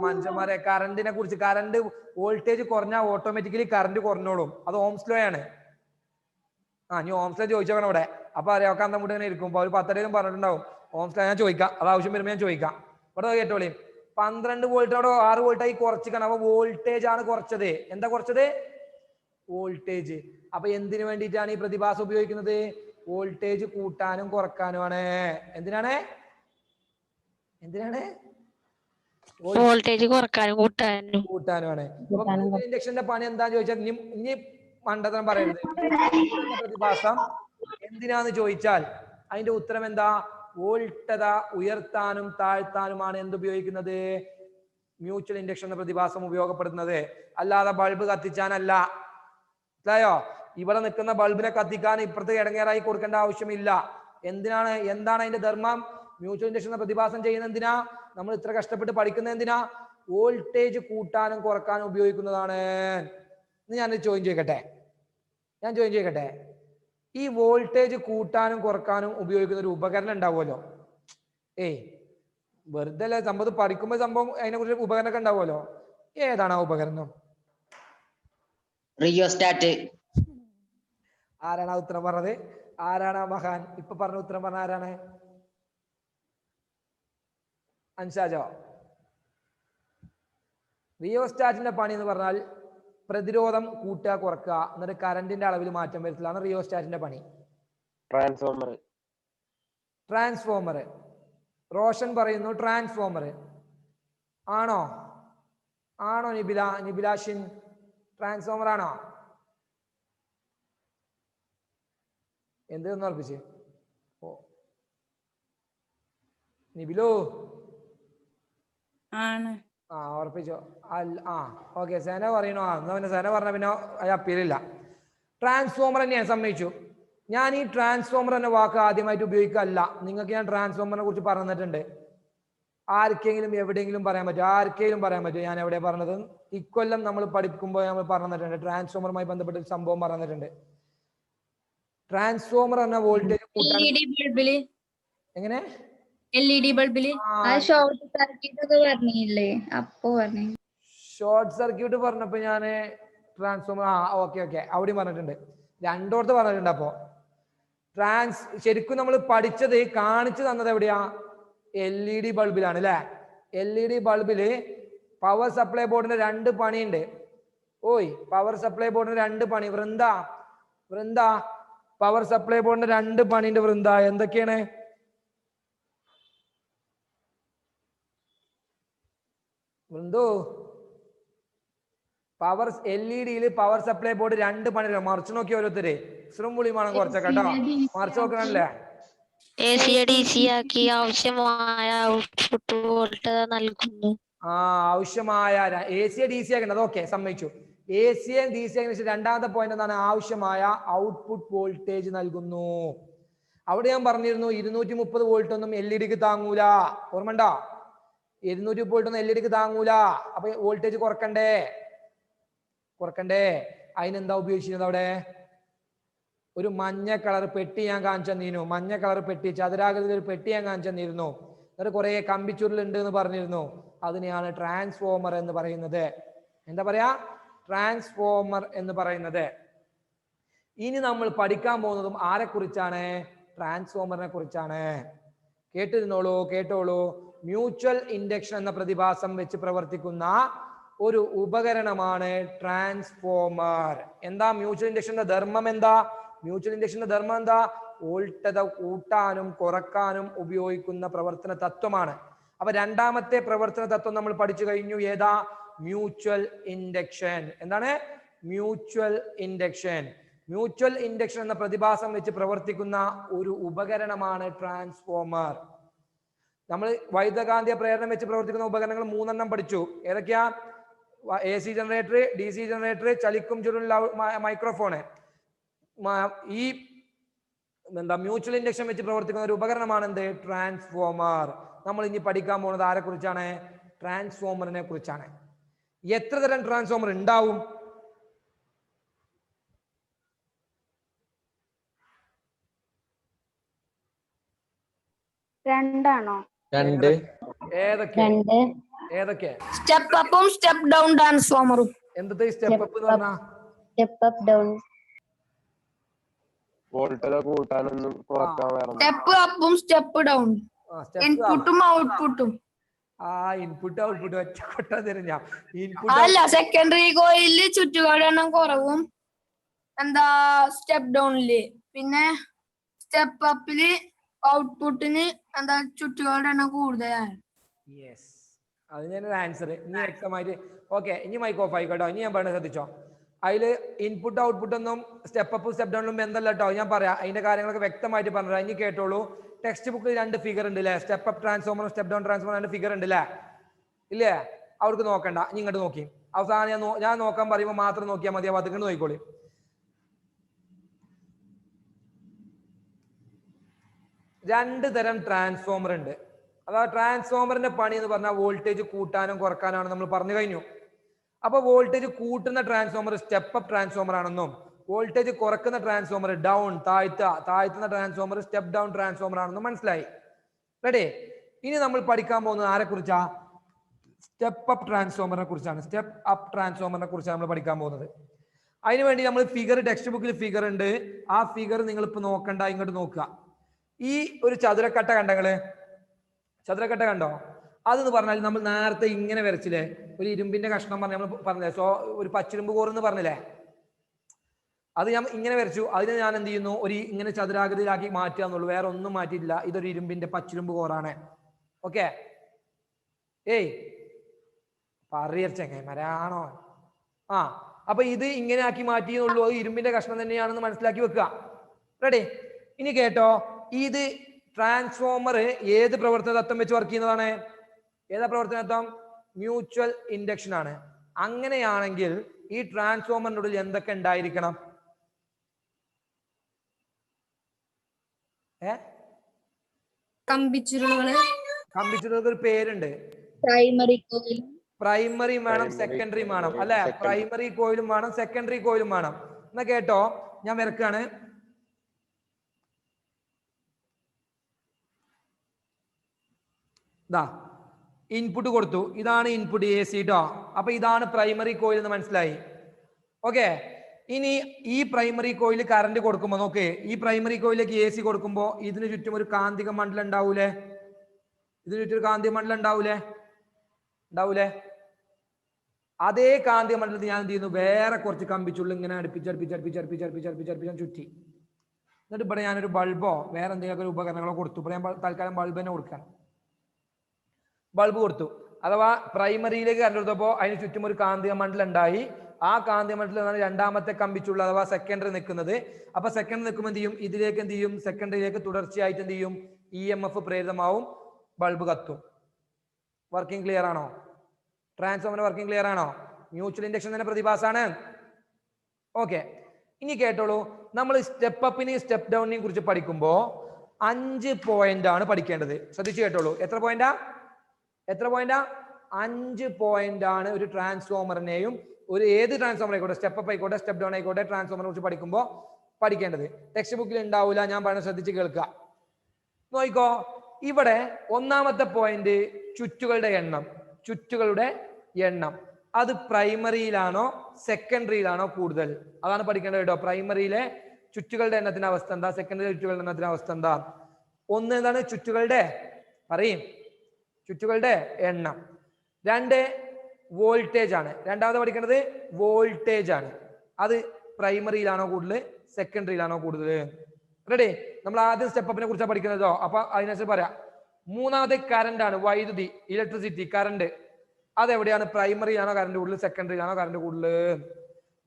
മനുഷ്യന്മാരെ, കറണ്ടിനെ കുറിച്ച്, കറണ്ട് വോൾട്ടേജ് കുറഞ്ഞാൽ ഓട്ടോമാറ്റിക്കലി കറണ്ട് കുറഞ്ഞോളും. അത് ഓംസ് ലോ ആണ്. ഇനി ഓംസ് ലോ ചോദിച്ചോക്കണം ഇവിടെ. അപ്പൊ അറിയാം അന്തം ഇങ്ങനെ ഇരിക്കും. ഒരു 10 പറഞ്ഞിട്ടുണ്ടാവും ഓംസ് ലോ. ഞാൻ ചോദിക്കാം, അത് ആവശ്യം വരുമ്പോൾ ഞാൻ ചോദിക്കാം. ഇവിടെ കേട്ടോളി, 12 വോൾട്ടോടെ 6 വോൾട്ടായി കുറച്ചിക്കണം. അപ്പൊ വോൾട്ടേജ് ആണ് കുറച്ചത്. എന്താ കുറച്ചത്? വോൾട്ടേജ്. അപ്പൊ എന്തിനു വേണ്ടിയിട്ടാണ് ഈ പ്രതിഭാസം ഉപയോഗിക്കുന്നത്? വോൾട്ടേജ് കൂട്ടാനും കുറക്കാനുമാണ്. എന്തിനാണ്? വോൾട്ടേജ് കുറക്കാനും കൂട്ടാനുമാണ്. അപ്പൊ ഇൻഡക്ഷന്റെ പണി എന്താന്ന് ചോദിച്ചാൽ, ഇനി മണ്ടത്തരം പറയരുത്. പ്രതിഭാസം എന്തിനാന്ന് ചോദിച്ചാൽ അതിന്റെ ഉത്തരം എന്താ? വോൾട്ടത ഉയർത്താനും താഴ്ത്താനുമാണ് എന്തുപയോഗിക്കുന്നത്? മ്യൂച്വൽ ഇൻഡക്ഷൻ എന്ന പ്രതിഭാസം ഉപയോഗപ്പെടുത്തുന്നത്. അല്ലാതെ ബൾബ് കത്തിച്ചാനല്ല. മനസ്സിലായോ? ഇവിടെ നിൽക്കുന്ന ബൾബിനെ കത്തിക്കാൻ ഇപ്പുറത്ത് ഇടങ്ങേറായി കൊടുക്കേണ്ട ആവശ്യമില്ല. എന്താണ് അതിന്റെ ധർമ്മം? മ്യൂച്വൽ ഇൻഡക്ഷൻ എന്ന പ്രതിഭാസം ചെയ്യുന്ന എന്തിനാ? നമ്മൾ ഇത്ര കഷ്ടപ്പെട്ട് പഠിക്കുന്നത് എന്തിനാ? വോൾട്ടേജ് കൂട്ടാനും കുറക്കാനും ഉപയോഗിക്കുന്നതാണ്. ഞാനൊരു ചോദ്യം ചോദിക്കട്ടെ. ഞാൻ ചോദിക്കട്ടെ, ഈ വോൾട്ടേജ് കൂട്ടാനും കുറക്കാനും ഉപയോഗിക്കുന്ന ഒരു ഉപകരണം ഉണ്ടാവുമല്ലോ? ഏയ് വെറുതെ അല്ല സംഭവം, പഠിക്കുമ്പോൾ സംഭവം അതിനെ കുറിച്ച് ഉപകരണമൊക്കെ ഉണ്ടാവുമല്ലോ. ഏതാണ് ആ ഉപകരണം? റിയോസ്റ്റാറ്റ്. ആരാണ് ആ ഉത്തരം പറഞ്ഞത്? ആരാണ് ആ മഹാൻ? ഇപ്പൊ പറഞ്ഞ ഉത്തരം പറഞ്ഞ ആരാണ്? അൻഷാജോ? റിയോസ്റ്റാറ്റിന്റെ പണി എന്ന് പറഞ്ഞാൽ പ്രതിരോധം കൂട്ടുക കുറക്കുക, എന്നിട്ട് കറണ്ടിന്റെ അളവിൽ മാറ്റം വരുത്തലാണ് റിയോസ്റ്റാറ്റിന്റെ പണി. ട്രാൻസ്ഫോമർ. റോഷൻ പറയുന്നു ട്രാൻസ്ഫോമർ. ആണോ? ആണോ നിബിലാഷിൻ? ട്രാൻസ്ഫോമർ ആണോ? എന്തെന്ന് ഉറപ്പിച്ച്? ഓ നിബിലോ ആണ്. ഉറപ്പിച്ചോ? ഓക്കെ. സെന പറയണോ? എന്നാ പിന്നെ സെന പറഞ്ഞ പിന്നെ അപ്പീലില്ല. ട്രാൻസ്ഫോമർ തന്നെയാണ്, സമ്മതിച്ചു. ഞാൻ ഈ ട്രാൻസ്ഫോമർ എന്ന വാക്ക് ആദ്യമായിട്ട് ഉപയോഗിക്കല്ല. നിങ്ങൾക്ക് ഞാൻ ട്രാൻസ്ഫോമറിനെ കുറിച്ച് പറഞ്ഞു തന്നിട്ടുണ്ട്. ആർക്കെങ്കിലും എവിടെയെങ്കിലും പറയാൻ പറ്റും? ആർക്കെങ്കിലും പറയാൻ പറ്റും ഞാൻ എവിടെ പറഞ്ഞത്? ഇക്കൊല്ലം നമ്മൾ പഠിക്കുമ്പോൾ നമ്മൾ പറഞ്ഞു തന്നിട്ടുണ്ട്. ട്രാൻസ്ഫോമറുമായി ബന്ധപ്പെട്ട ഒരു സംഭവം പറഞ്ഞു തന്നിട്ടുണ്ട്. ട്രാൻസ്ഫോമർ എന്ന വോൾട്ടേജ് കൂട്ടാൻ എങ്ങനെ? LED ബൾബില് ഷോർട്ട് സർക്യൂട്ട് ഒക്കെ പറഞ്ഞില്ലേ? അപ്പൊ പറഞ്ഞു ഷോർട്ട് സർക്യൂട്ട് പറഞ്ഞപ്പോ ഞാന് ട്രാൻസ്ഫോമർ ഓക്കെ അവിടെയും പറഞ്ഞിട്ടുണ്ട്, രണ്ടോടത്ത് പറഞ്ഞിട്ടുണ്ട്. അപ്പോ ശരിക്കും നമ്മൾ പഠിച്ചത്, കാണിച്ചു തന്നത് എവിടെയാ? LED ബൾബിലാണ് അല്ലെ? LED ബൾബില് പവർ സപ്ലൈ ബോർഡിന്റെ 2 പണിയുണ്ട്. പവർ സപ്ലൈ ബോർഡിന്റെ 2 പണി. വൃന്ദ പവർ സപ്ലൈ ബോർഡിന്റെ 2 പണിയുണ്ട്. വൃന്ദ എന്തൊക്കെയാണ്? Power LED power supply board 2 പണി. മറിച്ചു നോക്കി ഓരോരുത്തര് ശ്രുംപുളിമാണം കുറച്ചൊക്കെ കേട്ടോ. മറിച്ചു നോക്കണല്ലേ? AC DC ആക്കി ആവശ്യമായ ഔട്ട്പുട്ട് വോൾട്ടേജ് നൽകുന്നു. ആവശ്യമായ AC DC ആക്കണ്ട. അതൊക്കെ സമ്മതിച്ചു. AC DC ആക്കിയ രണ്ടാമത്തെ പോയിന്റ് എന്താണ്? ആവശ്യമായ ഔട്ട്പുട്ട് വോൾട്ടേജ് നൽകുന്നു. അവിടെ ഞാൻ പറഞ്ഞിരുന്നു 230 വോൾട്ട് ഒന്നും LED താങ്ങൂല. ഓർമ്മണ്ടോ? 230 വോൾട്ട് ഒന്നും LED താങ്ങൂല. അപ്പൊ വോൾട്ടേജ് കുറക്കണ്ടേ? അതിനെന്താ ഉപയോഗിച്ചിരുന്നത്? അവിടെ ഒരു മഞ്ഞ കളർ പെട്ടി ഞാൻ കാണിച്ചു തന്നിരുന്നു. മഞ്ഞ കളർ പെട്ടി, ചതുരാകൃതിയിൽ ഒരു പെട്ടി ഞാൻ കാണിച്ചു തന്നിരുന്നു. എന്നിട്ട് കുറെ കമ്പിച്ചുരുളുണ്ട് എന്ന് പറഞ്ഞിരുന്നു. അതിനെയാണ് ട്രാൻസ്ഫോമർ എന്ന് പറയുന്നത്. എന്താ പറയാ? ട്രാൻസ്ഫോമർ എന്ന് പറയുന്നത്. ഇനി നമ്മൾ പഠിക്കാൻ പോകുന്നതും ആരെ കുറിച്ചാണ്? ട്രാൻസ്ഫോമറിനെ കുറിച്ചാണ്. കേട്ടോളൂ. മ്യൂച്വൽ ഇൻഡക്ഷൻ എന്ന പ്രതിഭാസം വെച്ച് പ്രവർത്തിക്കുന്ന ഒരു ഉപകരണമാണ് ട്രാൻസ്ഫോമർ. എന്താ മ്യൂച്വൽ ഇൻഡക്ഷന്റെ ധർമ്മം? എന്താ? വോൾട്ടേജ് കൂട്ടാനും കുറക്കാനും ഉപയോഗിക്കുന്ന പ്രവർത്തന തത്വമാണ്. അപ്പൊ രണ്ടാമത്തെ പ്രവർത്തന തത്വം നമ്മൾ പഠിച്ചു കഴിഞ്ഞു. ഏതാ? Mutual induction. എന്താണ്? മ്യൂച്വൽ ഇൻഡക്ഷൻ എന്ന പ്രതിഭാസം വെച്ച് പ്രവർത്തിക്കുന്ന ഒരു ഉപകരണമാണ് ട്രാൻസ്ഫോമർ. നമ്മൾ വൈദ്യുതകാന്തിക പ്രേരണം വെച്ച് പ്രവർത്തിക്കുന്ന ഉപകരണങ്ങൾ 3 പഠിച്ചു. ഏതൊക്കെയാ? AC ജനറേറ്റർ, DC ജനറേറ്റർ, ചലിക്കും ചുരുൾ മൈക്രോഫോണ്. ഈ മ്യൂച്വൽ ഇൻഡക്ഷൻ വെച്ച് പ്രവർത്തിക്കുന്ന ഒരു ഉപകരണമാണ് എന്ത്? ട്രാൻസ്ഫോമർ. നമ്മൾ ഇനി പഠിക്കാൻ പോകുന്നത് ആരെ കുറിച്ചാണ്? ട്രാൻസ്ഫോമറിനെ കുറിച്ചാണ്. എത്ര തരം ട്രാൻസ്ഫോമർ ഉണ്ടാവും? രണ്ടാണോ? ഏതൊക്കെ? സ്റ്റെപ്പ് അപ്പും സ്റ്റെപ്പ് ഡൗൺ ട്രാൻസ്ഫോമറും. എന്തൊക്കെ സ്റ്റെപ്പ് അപ്പ് എന്ന് പറഞ്ഞാ? Step up down. വോൾട്ടേജ് കൂട്ടാനൊന്നും കുറക്കാൻ വേറെ. സ്റ്റെപ്പ് അപ്പും സ്റ്റെപ്പ് ഡൗൺ. ഇൻപുട്ടും ഔട്ട്പുട്ടും. ഇൻപുട്ട് ഔട്ട്പുട്ട് ഒറ്റ കൊട്ട തരും ഞാൻ. അല്ല, സെക്കൻഡറി കോയിലില് ചുറ്റുപാട് എണ്ണം കുറവും സ്റ്റെപ്പ് ഡൗണില്. പിന്നെ സ്റ്റെപ്പ് അപ്പില് ഔട്ട്പുട്ടിന് ചുറ്റുപാട് എണ്ണം കൂടുതലാണ്. അത് ഞാനൊരു ആൻസർ ഇനി വ്യക്തമായിട്ട്. ഓക്കെ, ഇനി മൈക്ക് ഓഫ് ആയിക്കോട്ടോ. ഇനി ഞാൻ പറയുന്നത് ശ്രദ്ധിച്ചോ. അതില് ഇൻപുട്ട് ഔട്ട്പുട്ട് ഒന്നും സ്റ്റെപ്പ് അപ്പും സ്റ്റെപ്പ് ഡൗണും ബന്ധമല്ല കേട്ടോ. ഞാൻ പറയാം, അതിന്റെ കാര്യങ്ങളൊക്കെ വ്യക്തമായിട്ട് പറഞ്ഞു. ഇനി കേട്ടോളൂ. ടെക്സ്റ്റ് ബുക്കിൽ 2 ഫിഗർ ഉണ്ട് അല്ലേ? സ്റ്റെപ്പ് അപ്പ് ട്രാൻസ്ഫോമറും സ്റ്റെപ്പ് ഡൗൺ ട്രാൻസ്ഫോമറും 2 ഫിഗർ ഉണ്ട് അല്ലേ? ഇല്ലേ? അവർക്ക് നോക്കണ്ട, ഇനി ഇങ്ങോട്ട് നോക്കി. അവസാനം ഞാൻ നോക്കാൻ പറയുമ്പോൾ മാത്രം നോക്കിയാൽ മതി. അത് ഇങ്ങോട്ട് നോക്കിക്കോളി. രണ്ട് തരം ട്രാൻസ്ഫോമർ ഉണ്ട്. അതാ ട്രാൻസ്ഫോമറിന്റെ പണി എന്ന് പറഞ്ഞാൽ വോൾട്ടേജ് കൂട്ടാനും കുറക്കാനാണ് നമ്മൾ പറഞ്ഞു കഴിഞ്ഞു. അപ്പൊ വോൾട്ടേജ് കൂട്ടുന്ന ട്രാൻസ്ഫോമർ സ്റ്റെപ്പ് അപ്പ് ട്രാൻസ്ഫോമർ ആണെന്നും വോൾട്ടേജ് കുറക്കുന്ന ട്രാൻസ്ഫോമർ ഡൗൺ താഴ്ത്തുന്ന ട്രാൻസ്ഫോമർ സ്റ്റെപ്പ് ഡൗൺ ട്രാൻസ്ഫോമർ ആണെന്ന് മനസ്സിലായി. റെഡി? ഇനി നമ്മൾ പഠിക്കാൻ പോകുന്നത് ആരെ കുറിച്ചാ? സ്റ്റെപ്പ് അപ്പ് ട്രാൻസ്ഫോമറിനെ കുറിച്ചാണ്. സ്റ്റെപ്പ് അപ്പ് ട്രാൻസ്ഫോമറിനെ കുറിച്ചാണ് നമ്മൾ പഠിക്കാൻ പോകുന്നത്. അതിനുവേണ്ടി നമ്മൾ ഫിഗർ, ടെക്സ്റ്റ് ബുക്കിൽ ഫിഗർ ഉണ്ട്. ആ ഫിഗർ നിങ്ങൾ ഇപ്പൊ നോക്കണ്ട, ഇങ്ങോട്ട് നോക്കുക. ഈ ഒരു ചതുരക്കട്ട കണ്ടങ്ങള്, ചതുരക്കട്ട കണ്ടോ? അതെന്ന് പറഞ്ഞാൽ നമ്മൾ നേരത്തെ ഇങ്ങനെ വരച്ചില്ലേ, ഒരു ഇരുമ്പിന്റെ കഷ്ണം നമ്മൾ പറഞ്ഞില്ലേ, ഒരു പച്ചിരുമ്പ് കോറെന്ന് പറഞ്ഞില്ലേ, അത് ഞാൻ ഇങ്ങനെ വരച്ചു. അതിന് ഞാൻ എന്ത് ചെയ്യുന്നു, ഒരു ഇങ്ങനെ ചതുരാകൃതിയിലാക്കി മാറ്റുക എന്നുള്ളൂ, വേറെ ഒന്നും മാറ്റിയിട്ടില്ല. ഇതൊരു ഇരുമ്പിന്റെ പച്ചിരുമ്പ് കോറാണ്. ഓക്കെ? ഏയ് പറയർച്ചെങ്ങാണോ? ആ, അപ്പൊ ഇത് ഇങ്ങനെ ആക്കി മാറ്റിയെന്നുള്ളൂ, അത് ഇരുമ്പിന്റെ കഷ്ണം തന്നെയാണെന്ന് മനസ്സിലാക്കി വെക്കുക. റെഡി? ഇനി കേട്ടോ, ഇത് ട്രാൻസ്ഫോമർ ഏത് പ്രവർത്തന തത്വം വെച്ച് വർക്ക് ചെയ്യുന്നതാണ്? ഏതാ പ്രവർത്തന തത്വം? മ്യൂച്വൽ ഇൻഡക്ഷൻ ആണ്. അങ്ങനെയാണെങ്കിൽ ഈ ട്രാൻസ്ഫോമറിനുള്ളിൽ എന്തൊക്കെ ഉണ്ടായിരിക്കണം? കമ്പിച്ചുരുളുകൾക്ക് ഒരു പേരുണ്ട്. Primary coil. പ്രൈമറി വേണം, സെക്കൻഡറി വേണം, അല്ലെ? പ്രൈമറി കോയിലും വേണം, സെക്കൻഡറി കോയിലും വേണം. എന്നാ കേട്ടോ, ഞാൻ വരക്കാണ്. ഇൻപുട്ട് കൊടുത്തു, ഇതാണ് ഇൻപുട്ട് AC ട്ടോ. അപ്പൊ ഇതാണ് പ്രൈമറി കോയിൽ എന്ന് മനസ്സിലായി. ഓക്കെ? ഇനി ഈ പ്രൈമറി കോയിൽ കറണ്ട് കൊടുക്കുമ്പോ നോക്കേ, ഈ പ്രൈമറി കോയിലേക്ക് AC കൊടുക്കുമ്പോ ഇതിന് ചുറ്റും ഒരു കാന്തിക മണ്ഡലം ഉണ്ടാവൂലേ? ഇതിന് ചുറ്റും ഒരു കാന്തിക മണ്ഡലം ഉണ്ടാവൂലേ? അതേ കാന്തിക മണ്ഡലത്തിൽ ഞാൻ എന്ത് ചെയ്യുന്നു, വേറെ കുറച്ച് കമ്പിച്ചുള്ളു ഇങ്ങനെ അടുപ്പിച്ച് ചുറ്റി. എന്നിട്ട് ഇവിടെ ഞാനൊരു ബൾബോ വേറെ എന്തെങ്കിലും ഉപകരണങ്ങളോ കൊടുത്തു. ഇവിടെ ഞാൻ തൽക്കാലം ബൾബ് തന്നെ കൊടുക്കണം. ബൾബ് കൊടുത്തു, അഥവാ പ്രൈമറിയിലേക്ക് കറണ്ട് കൊടുത്തപ്പോൾ അതിന് ചുറ്റും ഒരു കാന്തിക മണ്ഡലം ഉണ്ടായി. ആ കാന്തിക മണ്ഡലമാണ് രണ്ടാമത്തെ കമ്പിച്ചുള്ള അഥവാ സെക്കൻഡറി നിൽക്കുന്നത്. അപ്പൊ സെക്കൻഡറി നിൽക്കുമ്പോൾ എന്ത് ചെയ്യും, ഇതിലേക്ക് എന്ത് ചെയ്യും, സെക്കൻഡറിയിലേക്ക് തുടർച്ചയായിട്ട് എന്ത് ചെയ്യും, EMF പ്രേരിതമാവും, ബൾബ് കത്തും. വർക്കിംഗ് ക്ലിയർ ആണോ? ട്രാൻസ്ഫോമറിന്റെ വർക്കിംഗ് ക്ലിയർ ആണോ? മ്യൂച്വൽ ഇൻഡക്ഷൻ തന്നെ പ്രതിഭാസമാണ്. ഓക്കെ? ഇനി കേട്ടോളൂ, നമ്മൾ സ്റ്റെപ്പ് അപ്പിനെയും സ്റ്റെപ്പ് ഡൗണിനെയും കുറിച്ച് പഠിക്കുമ്പോ 5 പോയിന്റ് ആണ് പഠിക്കേണ്ടത്. ശ്രദ്ധിച്ചു കേട്ടോളൂ. എത്ര പോയിന്റാ? 5 പോയിന്റ് ആണ് ഒരു ട്രാൻസ്ഫോമറിനെയും, ഒരു ഏത് ട്രാൻസ്ഫോമർ ആയിക്കോട്ടെ, സ്റ്റെപ്പ് അപ്പ് ആയിക്കോട്ടെ, സ്റ്റെപ്പ് ഡൗൺ ആയിക്കോട്ടെ, ട്രാൻസ്ഫോമറിനെ കുറിച്ച് പഠിക്കുമ്പോൾ പഠിക്കേണ്ടത്. ടെക്സ്റ്റ് ബുക്കിൽ ഉണ്ടാവില്ല, ഞാൻ പറഞ്ഞ ശ്രദ്ധിച്ച് കേൾക്കുക. നോക്കിക്കോ, ഇവിടെ ഒന്നാമത്തെ പോയിന്റ് ചുറ്റുകളുടെ എണ്ണം അത് പ്രൈമറിയിലാണോ സെക്കൻഡറിയിലാണോ കൂടുതൽ? അതാണ് പഠിക്കേണ്ടത് കേട്ടോ. പ്രൈമറിയിലെ ചുറ്റുകളുടെ എണ്ണത്തിന്റെ അവസ്ഥ എന്താ, സെക്കൻഡറി ചുറ്റുകളുടെ എണ്ണത്തിന്റെ അവസ്ഥ എന്താ? ഒന്ന് എന്താണ്? ചുറ്റുകളുടെ എണ്ണം. 2 വോൾട്ടേജ് ആണ്. രണ്ടാമത് പഠിക്കേണ്ടത് വോൾട്ടേജ് ആണ്. അത് പ്രൈമറിയിലാണോ കൂടുതൽ, സെക്കൻഡറിയിലാണോ കൂടുതൽ? റെഡി? നമ്മൾ ആദ്യം സ്റ്റെപ്പ് അപ്പിനെ കുറിച്ചാണ് പഠിക്കുന്നതോ, അപ്പൊ അതിനനുസരിച്ച് പറയാം. മൂന്നാമത് കറണ്ട് ആണ്, വൈദ്യുതി, ഇലക്ട്രിസിറ്റി, കറണ്ട്. അതെവിടെയാണ്? പ്രൈമറിയിലാണോ കറണ്ട് കൂടുതൽ, സെക്കൻഡറിയിലാണോ കറണ്ട് കൂടുതൽ?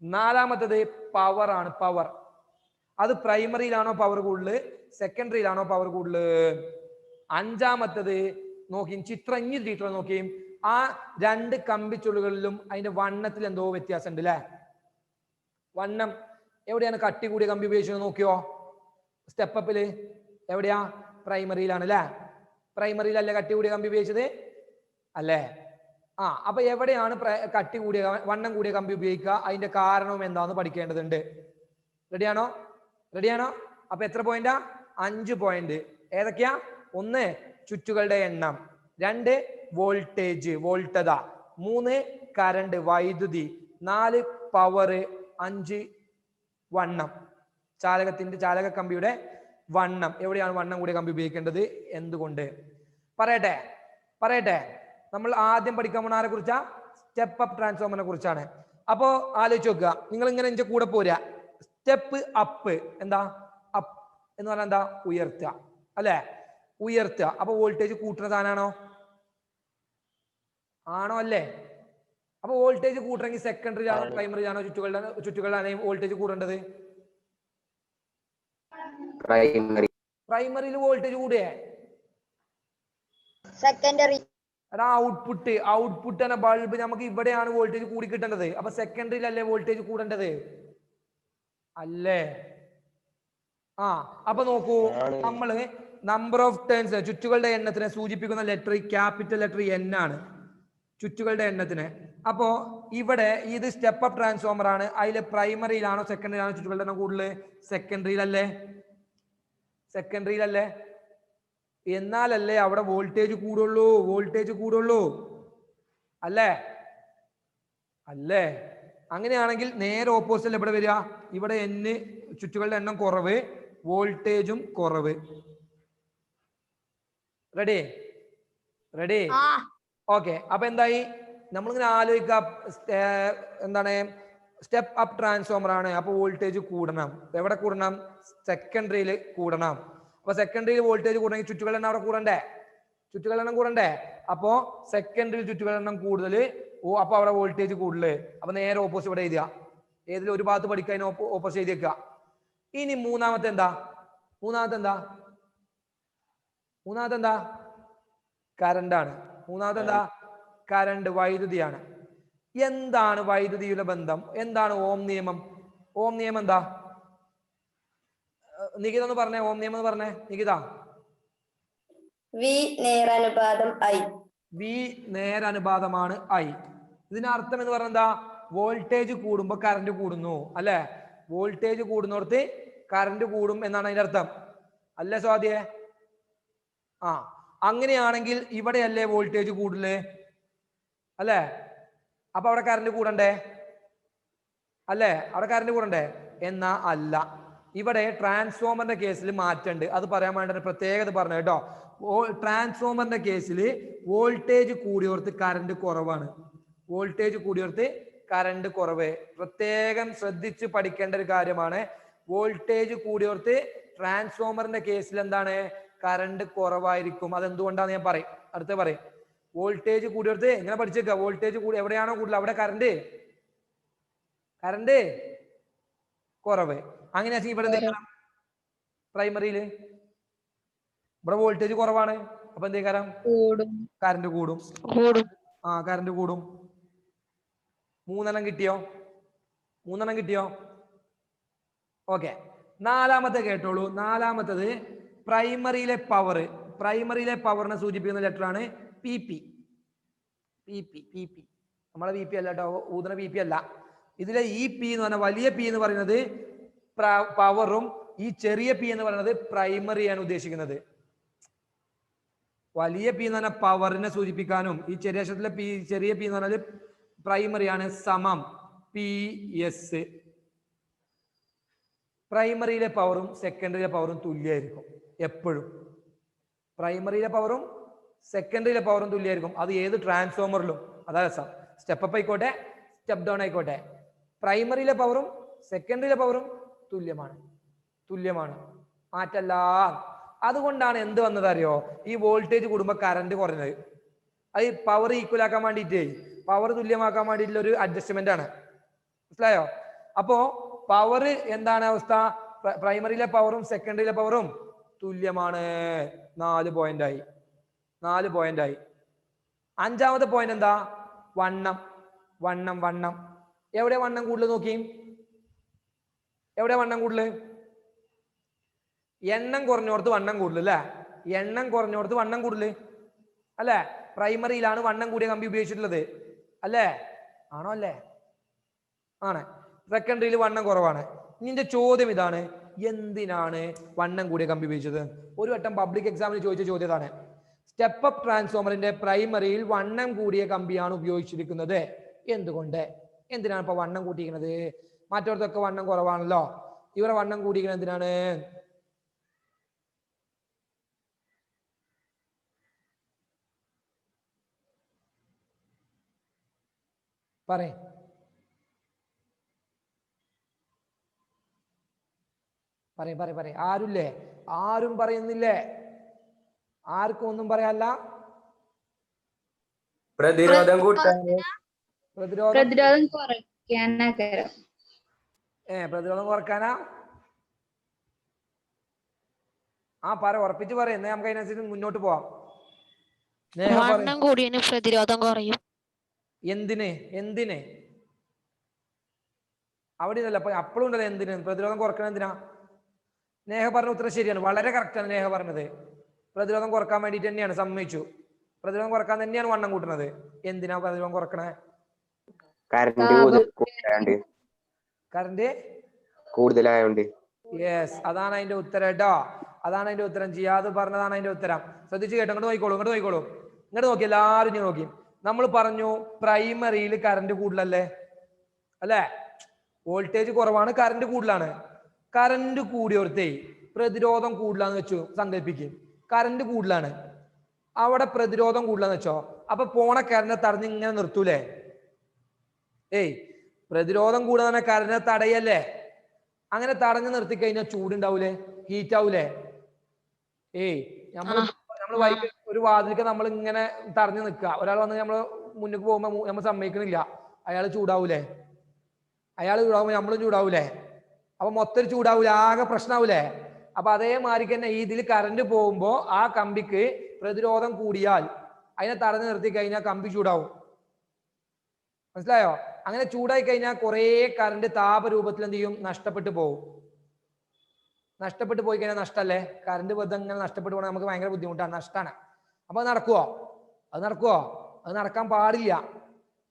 നാലാമത്തത് പവർ ആണ്. പവർ അത് പ്രൈമറിയിലാണോ പവർ കൂടുതൽ, സെക്കൻഡറിയിലാണോ പവർ കൂടുതൽ? അഞ്ചാമത്തത് നോക്കി, ചിത്രം നോക്കി, ആ 2 കമ്പിച്ചുള്ളുകളിലും അതിന്റെ വണ്ണത്തിൽ എന്തോ വ്യത്യാസം ഉണ്ട് അല്ലെ? വണ്ണം എവിടെയാണ് കട്ടി കൂടിയ കമ്പി ഉപയോഗിച്ചത് നോക്കിയോ? സ്റ്റെപ്പ് അപ്പില് എവിടെയാ? പ്രൈമറിയിലാണ് അല്ലെ? പ്രൈമറിയിലല്ലേ കട്ടി കൂടിയ കമ്പി ഉപയോഗിച്ചത് അല്ലേ? അപ്പൊ എവിടെയാണ് കട്ടി കൂടിയ വണ്ണം കൂടിയ കമ്പി ഉപയോഗിക്കുക? അതിന്റെ കാരണവും എന്താന്ന് പഠിക്കേണ്ടതുണ്ട്. റെഡിയാണോ? അപ്പൊ എത്ര പോയിന്റാ? 5 പോയിന്റ്. ഏതൊക്കെയാ? 1 ചുറ്റുകളുടെ എണ്ണം, 2 വോൾട്ടേജ്, വോൾട്ടത, 3 കറണ്ട്, വൈദ്യുതി, 4 പവർ, 5 വണ്ണം, ചാലക കമ്പിയുടെ വണ്ണം. എവിടെയാണ് വണ്ണം കൂടിയ കമ്പി ഉപയോഗിക്കേണ്ടത്? എന്തുകൊണ്ട്? പറയട്ടെ. നമ്മൾ ആദ്യം പഠിക്കാൻ പോകുന്ന ആരെ കുറിച്ചാ? സ്റ്റെപ്പ് അപ്പ് ട്രാൻസ്ഫോമറിനെ കുറിച്ചാണ്. അപ്പോ ആലോചിച്ച് നോക്കുക, നിങ്ങൾ ഇങ്ങനെ എന്റെ കൂടെ പോരാ. സ്റ്റെപ്പ് അപ്പ് എന്താ? അപ്പ് എന്ന് പറഞ്ഞാൽ എന്താ? ഉയർത്തുക അല്ലെ? ഉയർത്തുക. അപ്പൊ വോൾട്ടേജ് കൂട്ടുന്ന സാധനമാണോ? അല്ലേ? അപ്പൊ വോൾട്ടേജ് കൂട്ടണമെങ്കിൽ സെക്കൻഡറിയിലാണോ പ്രൈമറിയിലാണോ ചുറ്റുകളിലാണോ വോൾട്ടേജ് കൂടേണ്ടത്? പ്രൈമറിയിൽ വോൾട്ടേജ് കൂടിയേ സെക്കൻഡറി. ഔട്ട്പുട്ട് എന്ന ബൾബ് നമുക്ക് ഇവിടെയാണ് വോൾട്ടേജ് കൂടി കിട്ടേണ്ടത്. അപ്പൊ സെക്കൻഡറിയിലല്ലേ വോൾട്ടേജ് കൂടേണ്ടത് അല്ലേ? അപ്പൊ നോക്കൂ, നമ്മള് നമ്പർ ഓഫ് ടേൺസ്, ചുറ്റുകളുടെ എണ്ണത്തിനെ സൂചിപ്പിക്കുന്ന ലെറ്റർ, ക്യാപിറ്റൽ ലെറ്റർ N ആണ് ചുറ്റുകളുടെ എണ്ണത്തിന്. അപ്പോ ഇവിടെ ഇത് സ്റ്റെപ്പ് അപ്പ് ട്രാൻസ്ഫോമർ ആണ്. അതിൽ പ്രൈമറിയിലാണോ സെക്കൻഡറിയിലാണോ ചുറ്റുകളുടെ എണ്ണം കൂടുതൽ? സെക്കൻഡറിയിലല്ലേ? സെക്കൻഡറിയിലല്ലേ? എന്നാലല്ലേ അവിടെ വോൾട്ടേജ് കൂടുള്ളൂ. വോൾട്ടേജ് കൂടുള്ളൂ അല്ലേ? അല്ലേ? അങ്ങനെയാണെങ്കിൽ നേരെ ഓപ്പോസിറ്റ് എവിടെ വരിക? ഇവിടെ n ചുറ്റുകളുടെ എണ്ണം കുറവ്, വോൾട്ടേജും കുറവ്. റെഡി? റെഡി? ആ ഓക്കെ. അപ്പൊ എന്തായി? നമ്മളിങ്ങനെ ആലോചിക്കാം, എന്താണ് സ്റ്റെപ്പ് അപ്പ് ട്രാൻസ്ഫോമർ ആണ്. അപ്പൊ വോൾട്ടേജ് കൂടണം. എവിടെ കൂടണം? സെക്കൻഡറിയിൽ കൂടണം. അപ്പൊ സെക്കൻഡറിയിൽ വോൾട്ടേജ് കൂടണമെങ്കിൽ ചുറ്റുകളുടെ എണ്ണം അവിടെ കൂടണ്ടേ? ചുറ്റുകളുടെ എണ്ണം കൂടണ്ടേ? അപ്പോ സെക്കൻഡറിയിൽ ചുറ്റുകളുടെ എണ്ണം കൂടുതൽ, അപ്പൊ അവിടെ വോൾട്ടേജ് കൂടുതൽ. അപ്പൊ നേരെ ഓപ്പോസിറ്റ് ഇവിടെ എഴുതുക. ഏതിൽ ഒരു ഭാഗത്ത് പഠിക്കാൻ ഓപ്പോസിറ്റ് എഴുതിയേക്കുക. ഇനി മൂന്നാമത്തെ എന്താ? മൂന്നാമത്തെ എന്താ? മൂന്നാമത്തെ എന്താ? കറണ്ടാണ്. മൂന്നാമത്തെ എന്താ? കറണ്ട്, വൈദ്യുതിയാണ്. എന്താണ് വൈദ്യുതിയുടെ ബന്ധം? എന്താണ് ഓം നിയമം? ഓം നിയമം എന്താ? നികിത ഒന്ന് പറഞ്ഞേ. ഓം നിയമം എന്ന് പറഞ്ഞേ നികിത. വി നേരാനുപാതം ഐ. വി നേരനുപാതമാണ് ഐ. ഇതിനർത്ഥം എന്ന് പറഞ്ഞാൽ എന്താ? വോൾട്ടേജ് കൂടുമ്പോ കറണ്ട് കൂടുന്നു അല്ലെ? വോൾട്ടേജ് കൂടുന്നിടത്ത് കറണ്ട് കൂടും എന്നാണ് അതിന്റെ അർത്ഥം അല്ലേ സ്വാതിയെ? ആ, അങ്ങനെയാണെങ്കിൽ ഇവിടെയല്ലേ വോൾട്ടേജ് കൂടുതല് അല്ലേ? അപ്പൊ അവിടെ കറണ്ട് കൂടണ്ടേ അല്ലേ? അവിടെ കറണ്ട് കൂടണ്ടേ? എന്നാ അല്ല. ഇവിടെ ട്രാൻസ്ഫോമറിന്റെ കേസിൽ മാറ്റമുണ്ട്. അത് പറയാൻ വേണ്ടി പ്രത്യേകത പറഞ്ഞു കേട്ടോ. ട്രാൻസ്ഫോമറിന്റെ കേസിൽ വോൾട്ടേജ് കൂടിയോർത്ത് കറണ്ട് കുറവാണ്. വോൾട്ടേജ് കൂടിയോർത്ത് കറണ്ട് കുറവ്. പ്രത്യേകം ശ്രദ്ധിച്ച് പഠിക്കേണ്ട ഒരു കാര്യമാണ്. വോൾട്ടേജ് കൂടിയോർത്ത് ട്രാൻസ്ഫോമറിന്റെ കേസിൽ എന്താണ്? കറണ്ട് കുറവായിരിക്കും. അതെന്തുകൊണ്ടാന്ന് ഞാൻ പറയും, അടുത്ത പറയും. വോൾട്ടേജ് കൂടിയോർത്ത് ഇങ്ങനെ പഠിച്ചേക്ക. വോൾട്ടേജ് കൂടി എവിടെയാണോ കൂടുതൽ അവിടെ കറണ്ട് കുറവ്. അങ്ങനെ ഇവിടെ എന്തെങ്കിലും പ്രൈമറിയില് ഇവിടെ വോൾട്ടേജ് കുറവാണ്. അപ്പൊ എന്തേക്കാരം? കറണ്ട് കൂടും. ആ, കറണ്ട് കൂടും. മൂന്നെണ്ണം കിട്ടിയോ? മൂന്നെണ്ണം കിട്ടിയോ? ഓക്കെ. നാലാമത്തെ കേട്ടോളൂ. നാലാമത്തത് പ്രൈമറിയിലെ പവർ. പ്രൈമറിയിലെ പവറിനെ സൂചിപ്പിക്കുന്ന ലെറ്റർ ആണ് P P. P P P P നമ്മളെ വി പി അല്ല കേട്ടോ, ഊതന പി പി അല്ല. ഇതിലെ ഈ പി എന്ന് പറഞ്ഞാൽ വലിയ പി എന്ന് പറയുന്നത് പവറും ഈ ചെറിയ പി എന്ന് പറയുന്നത് പ്രൈമറിയാണ് ഉദ്ദേശിക്കുന്നത്. വലിയ പി എന്ന് പറഞ്ഞാൽ പവറിനെ സൂചിപ്പിക്കാനും ഈ ചെറിയ അക്ഷരത്തിലെ പി, ചെറിയ പി എന്ന് പറഞ്ഞാൽ പ്രൈമറിയാണ്. സമം പി എസ്. പ്രൈമറിയിലെ പവറും സെക്കൻഡറിയിലെ പവറും തുല്യമായിരിക്കും എപ്പോഴും. പ്രൈമറിയിലെ പവറും സെക്കൻഡറിയിലെ പവറും തുല്യമായിരിക്കും. അത് ഏത് ട്രാൻസ്ഫോമറിലും. അതാ രസം. സ്റ്റെപ്പ് അപ്പ് ആയിക്കോട്ടെ, സ്റ്റെപ്പ് ഡൗൺ ആയിക്കോട്ടെ, പ്രൈമറിയിലെ പവറും സെക്കൻഡറിയിലെ പവറും തുല്യമാണ്. മാറ്റല്ല. അതുകൊണ്ടാണ് എന്ത് വന്നത് അറിയോ? ഈ വോൾട്ടേജ് കൂടുമ്പോൾ കറണ്ട് കുറഞ്ഞത്. അത് പവർ ഈക്വൽ ആക്കാൻ വേണ്ടിയിട്ട്, പവർ തുല്യമാക്കാൻ വേണ്ടിയിട്ടുള്ള ഒരു അഡ്ജസ്റ്റ്മെന്റ് ആണ്. മനസ്സിലായോ? അപ്പോ പവർ എന്താണ് അവസ്ഥ? പ്രൈമറിയിലെ പവറും സെക്കൻഡറിയിലെ പവറും തുല്യമാണ്. 4 പോയിന്റായി. 4 പോയിന്റായി. അഞ്ചാമത്തെ പോയിന്റ് എന്താ? വണ്ണം. വണ്ണം വണ്ണം എവിടെ വണ്ണം കൂടുതൽ നോക്കി? എവിടെ വണ്ണം കൂടുതൽ? എണ്ണം കുറഞ്ഞോർത്ത് വണ്ണം കൂടുതൽ അല്ലെ? എണ്ണം കുറഞ്ഞോർത്ത് വണ്ണം കൂടുതൽ അല്ലെ? പ്രൈമറിയിലാണ് വണ്ണം കൂടിയ കമ്പി ഉപയോഗിച്ചിട്ടുള്ളത് അല്ലേ? ആണോ? അല്ലേ? ആണ്. സെക്കൻഡറിയിൽ വണ്ണം കുറവാണ്. നിന്റെ ചോദ്യം ഇതാണ്, എന്തിനാണ് വണ്ണം കൂടിയ കമ്പി ഉപയോഗിച്ചത്? ഒരു വട്ടം പബ്ലിക് എക്സാമിന് ചോദിച്ച ചോദ്യമാണ്. സ്റ്റെപ്പ് അപ്പ് ട്രാൻസ്ഫോമറിന്റെ പ്രൈമറിയിൽ വണ്ണം കൂടിയ കമ്പിയാണ് ഉപയോഗിച്ചിരിക്കുന്നത്. എന്തുകൊണ്ട്? എന്തിനാണ് ഇപ്പൊ വണ്ണം കൂട്ടിയിരിക്കുന്നത്? മറ്റോടത്തൊക്കെ വണ്ണം കുറവാണല്ലോ, ഇവിടെ വണ്ണം കൂട്ടിയിരിക്കുന്നത് എന്തിനാണ്? പറയ്. ആരുല്ലേ? ആരും പറയുന്നില്ലേ? ആർക്കും ഒന്നും പറയാല്ല. പ്രതിരോധം കൂട്ടാൻ. പ്രതിരോധം കുറയ്ക്കാനാ. പ്രതിരോധം കുറക്കാനാ? ആ പറ, ഉറപ്പിച്ച് പറയും. എന്നാ നമുക്ക് അതിനനുസരിച്ച് മുന്നോട്ട് പോവാം. വണ്ണം കൂടിയതിന് പ്രതിരോധം കുറയും. എന്തിന്? എന്തിന്? അവിടെ ഇല്ലല്ലോ. അപ്പൊ അപ്പോഴും ഉണ്ടല്ലോ എന്തിന് പ്രതിരോധം കുറക്കണം. എന്തിനാ? നേഹ പറഞ്ഞ ഉത്തരം ശരിയാണ്, വളരെ കറക്റ്റാണ് നേഹ പറഞ്ഞത്. പ്രതിരോധം കുറക്കാൻ വേണ്ടിയിട്ട് തന്നെയാണ്, സമ്മതിച്ചു. പ്രതിരോധം കുറക്കാൻ തന്നെയാണ് വണ്ണം കൂട്ടുന്നത്. എന്തിനാ പ്രതിരോധം കുറക്കണേ? കറന്റ് കൂടുതലായോണ്ട്. യെസ്, അതാണ് അതിന്റെ ഉത്തരം കേട്ടോ. അതാണ് അതിന്റെ ഉത്തരം. ജിയാദ് പറഞ്ഞതാണ് അതിന്റെ ഉത്തരം. ശ്രദ്ധിച്ചു കേട്ടോ. ഇങ്ങോട്ട് നോക്കിക്കോളൂ, ഇങ്ങോട്ട് നോക്കിക്കോളൂ, ഇങ്ങോട്ട് നോക്കി എല്ലാവരും ഇങ്ങനെ നോക്കി. നമ്മൾ പറഞ്ഞു പ്രൈമറിയിൽ കറന്റ് കൂടുതലല്ലേ അല്ലേ? വോൾട്ടേജ് കുറവാണ്, കറന്റ് കൂടുതലാണ്. കറന്റ് കൂടിയോർത്തേ പ്രതിരോധം കൂടുതലാന്ന് വെച്ചു സങ്കല്പിക്കും. കറന്റ് കൂടുതലാണ്, അവിടെ പ്രതിരോധം കൂടുതലാന്ന് വെച്ചോ. അപ്പൊ പോണ കറന്റ് തടഞ്ഞ് ഇങ്ങനെ നിർത്തൂലേ? ഏയ്, പ്രതിരോധം കൂടുതലാണ്, കറന്റ് തടയല്ലേ? അങ്ങനെ തടഞ്ഞു നിർത്തി കഴിഞ്ഞാൽ ചൂടുണ്ടാവൂലേ? ഹീറ്റ് ആവൂലേ? ഏയ്, നമ്മള് വൈകി ഒരു വാതിലേക്ക് നമ്മൾ ഇങ്ങനെ തടഞ്ഞു നിൽക്കുക. ഒരാൾ വന്ന് നമ്മള് മുന്നിൽ പോകുമ്പോ നമ്മൾ സമ്മതിക്കണില്ല, അയാൾ ചൂടാവൂലേ? അയാൾ ചൂടാവുമ്പോ നമ്മളും ചൂടാവൂലേ? അപ്പൊ മൊത്തം ചൂടാവൂലേ? ആകെ പ്രശ്നമാവൂലേ? അപ്പൊ അതേമാതിരി തന്നെ ഈ ഇതിൽ കറന്റ് പോകുമ്പോ ആ കമ്പിക്ക് പ്രതിരോധം കൂടിയാൽ അതിനെ തടഞ്ഞു നിർത്തി കഴിഞ്ഞാൽ കമ്പി ചൂടാവും. മനസ്സിലായോ? അങ്ങനെ ചൂടായി കഴിഞ്ഞാൽ കുറെ കറന്റ് താപരൂപത്തിൽ എന്ത് ചെയ്യും? നഷ്ടപ്പെട്ടു പോകും. നഷ്ടപ്പെട്ടു പോയി കഴിഞ്ഞാൽ നഷ്ടല്ലേ? കറന്റ് വെറുതെ അങ്ങനെ നഷ്ടപ്പെട്ടു പോകണം, നമുക്ക് ഭയങ്കര ബുദ്ധിമുട്ടാണ്, നഷ്ടമാണ്. അപ്പൊ അത് നടക്കുവോ? അത് നടക്കുവോ? അത് നടക്കാൻ പാടില്ല.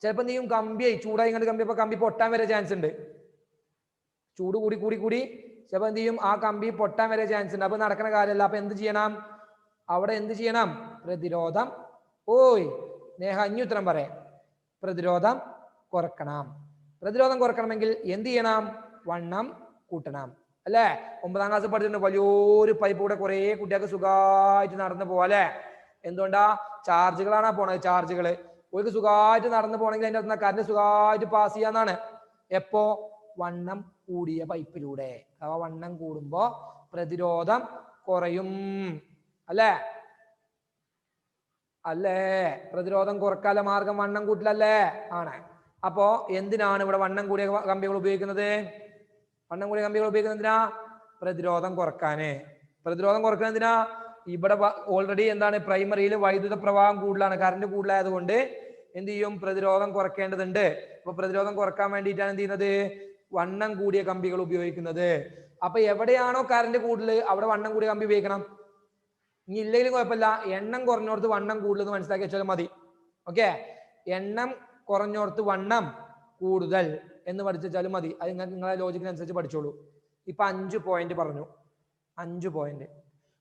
ചിലപ്പോൾ എന്ത് ചെയ്യും? കമ്പിയായി ചൂടായി ഇങ്ങോട്ട് കമ്പി, അപ്പൊ കമ്പി പൊട്ടാൻ വരെ ചാൻസ് ഉണ്ട്. ചൂട് കൂടി കൂടി കൂടി ചിലപ്പോൾ എന്ത് ചെയ്യും? ആ കമ്പി പൊട്ടാൻ വരെ ചാൻസ് ഉണ്ട്. അപ്പൊ നടക്കുന്ന കാര്യമല്ല. അപ്പൊ എന്ത് ചെയ്യണം? അവിടെ എന്ത് ചെയ്യണം? പ്രതിരോധം. ഓയ് നേഹ, അന്യുത്തരം പറയാം. പ്രതിരോധം കുറക്കണം. പ്രതിരോധം കുറക്കണമെങ്കിൽ എന്ത് ചെയ്യണം? വണ്ണം കൂട്ടണം അല്ലേ? 9ാം ക്ലാസ് പഠിച്ചിട്ടുണ്ട്. വലിയൊരു പൈപ്പ് കൂടെ കുറെ കുട്ടികൾക്ക് സുഖമായിട്ട് നടന്നു പോവാ അല്ലെ? എന്തുകൊണ്ടാ? ചാർജുകളാണ് പോണത്. ചാർജുകൾ ഒരു സുഖമായിട്ട് നടന്നു പോകണമെങ്കിൽ അതിൻ്റെ അകത്ത് കറന്റ് സുഖമായിട്ട് പാസ് ചെയ്യാന്നാണ്. എപ്പോ? വണ്ണം കൂടിയ പൈപ്പിലൂടെ. അഥവാ വണ്ണം കൂടുമ്പോ പ്രതിരോധം കുറയും അല്ലേ? അല്ലേ? പ്രതിരോധം കുറക്കാല മാർഗം വണ്ണം കൂട്ടിലല്ലേ? ആണ്. അപ്പോ എന്തിനാണ് ഇവിടെ വണ്ണം കൂടിയ കമ്പികൾ ഉപയോഗിക്കുന്നത്? വണ്ണം കൂടിയ കമ്പികൾ ഉപയോഗിക്കുന്നത് എന്തിനാ? പ്രതിരോധം കുറക്കാന്. പ്രതിരോധം കുറക്കുന്നത് എന്തിനാ? ഇവിടെ ഓൾറെഡി എന്താണ്? പ്രൈമറിയിൽ വൈദ്യുത പ്രവാഹം കൂടുതലാണ്, കറന്റ് കൂടുതലായതുകൊണ്ട് എന്ത് ചെയ്യും? പ്രതിരോധം കുറയ്ക്കേണ്ടതുണ്ട്. അപ്പൊ പ്രതിരോധം കുറക്കാൻ വേണ്ടിയിട്ടാണ് എന്ത് ചെയ്യുന്നത്? വണ്ണം കൂടിയ കമ്പികൾ ഉപയോഗിക്കുന്നത്. അപ്പൊ എവിടെയാണോ കറന്റ് കൂടുതൽ അവിടെ വണ്ണം കൂടിയ കമ്പി ഉപയോഗിക്കണം. ഇനി ഇല്ലെങ്കിലും കുഴപ്പമില്ല, എണ്ണം കുറഞ്ഞോർത്ത് വണ്ണം കൂടുതൽ മനസ്സിലാക്കി വെച്ചാലും മതി. ഓക്കെ, എണ്ണം കുറഞ്ഞോർത്ത് വണ്ണം കൂടുതൽ എന്ന് പഠിച്ചാലും മതി. അത് നിങ്ങളെ ലോജിക്കിനനുസരിച്ച് പഠിച്ചോളൂ. ഇപ്പൊ 5 പോയിന്റ് പറഞ്ഞു. 5 പോയിന്റ്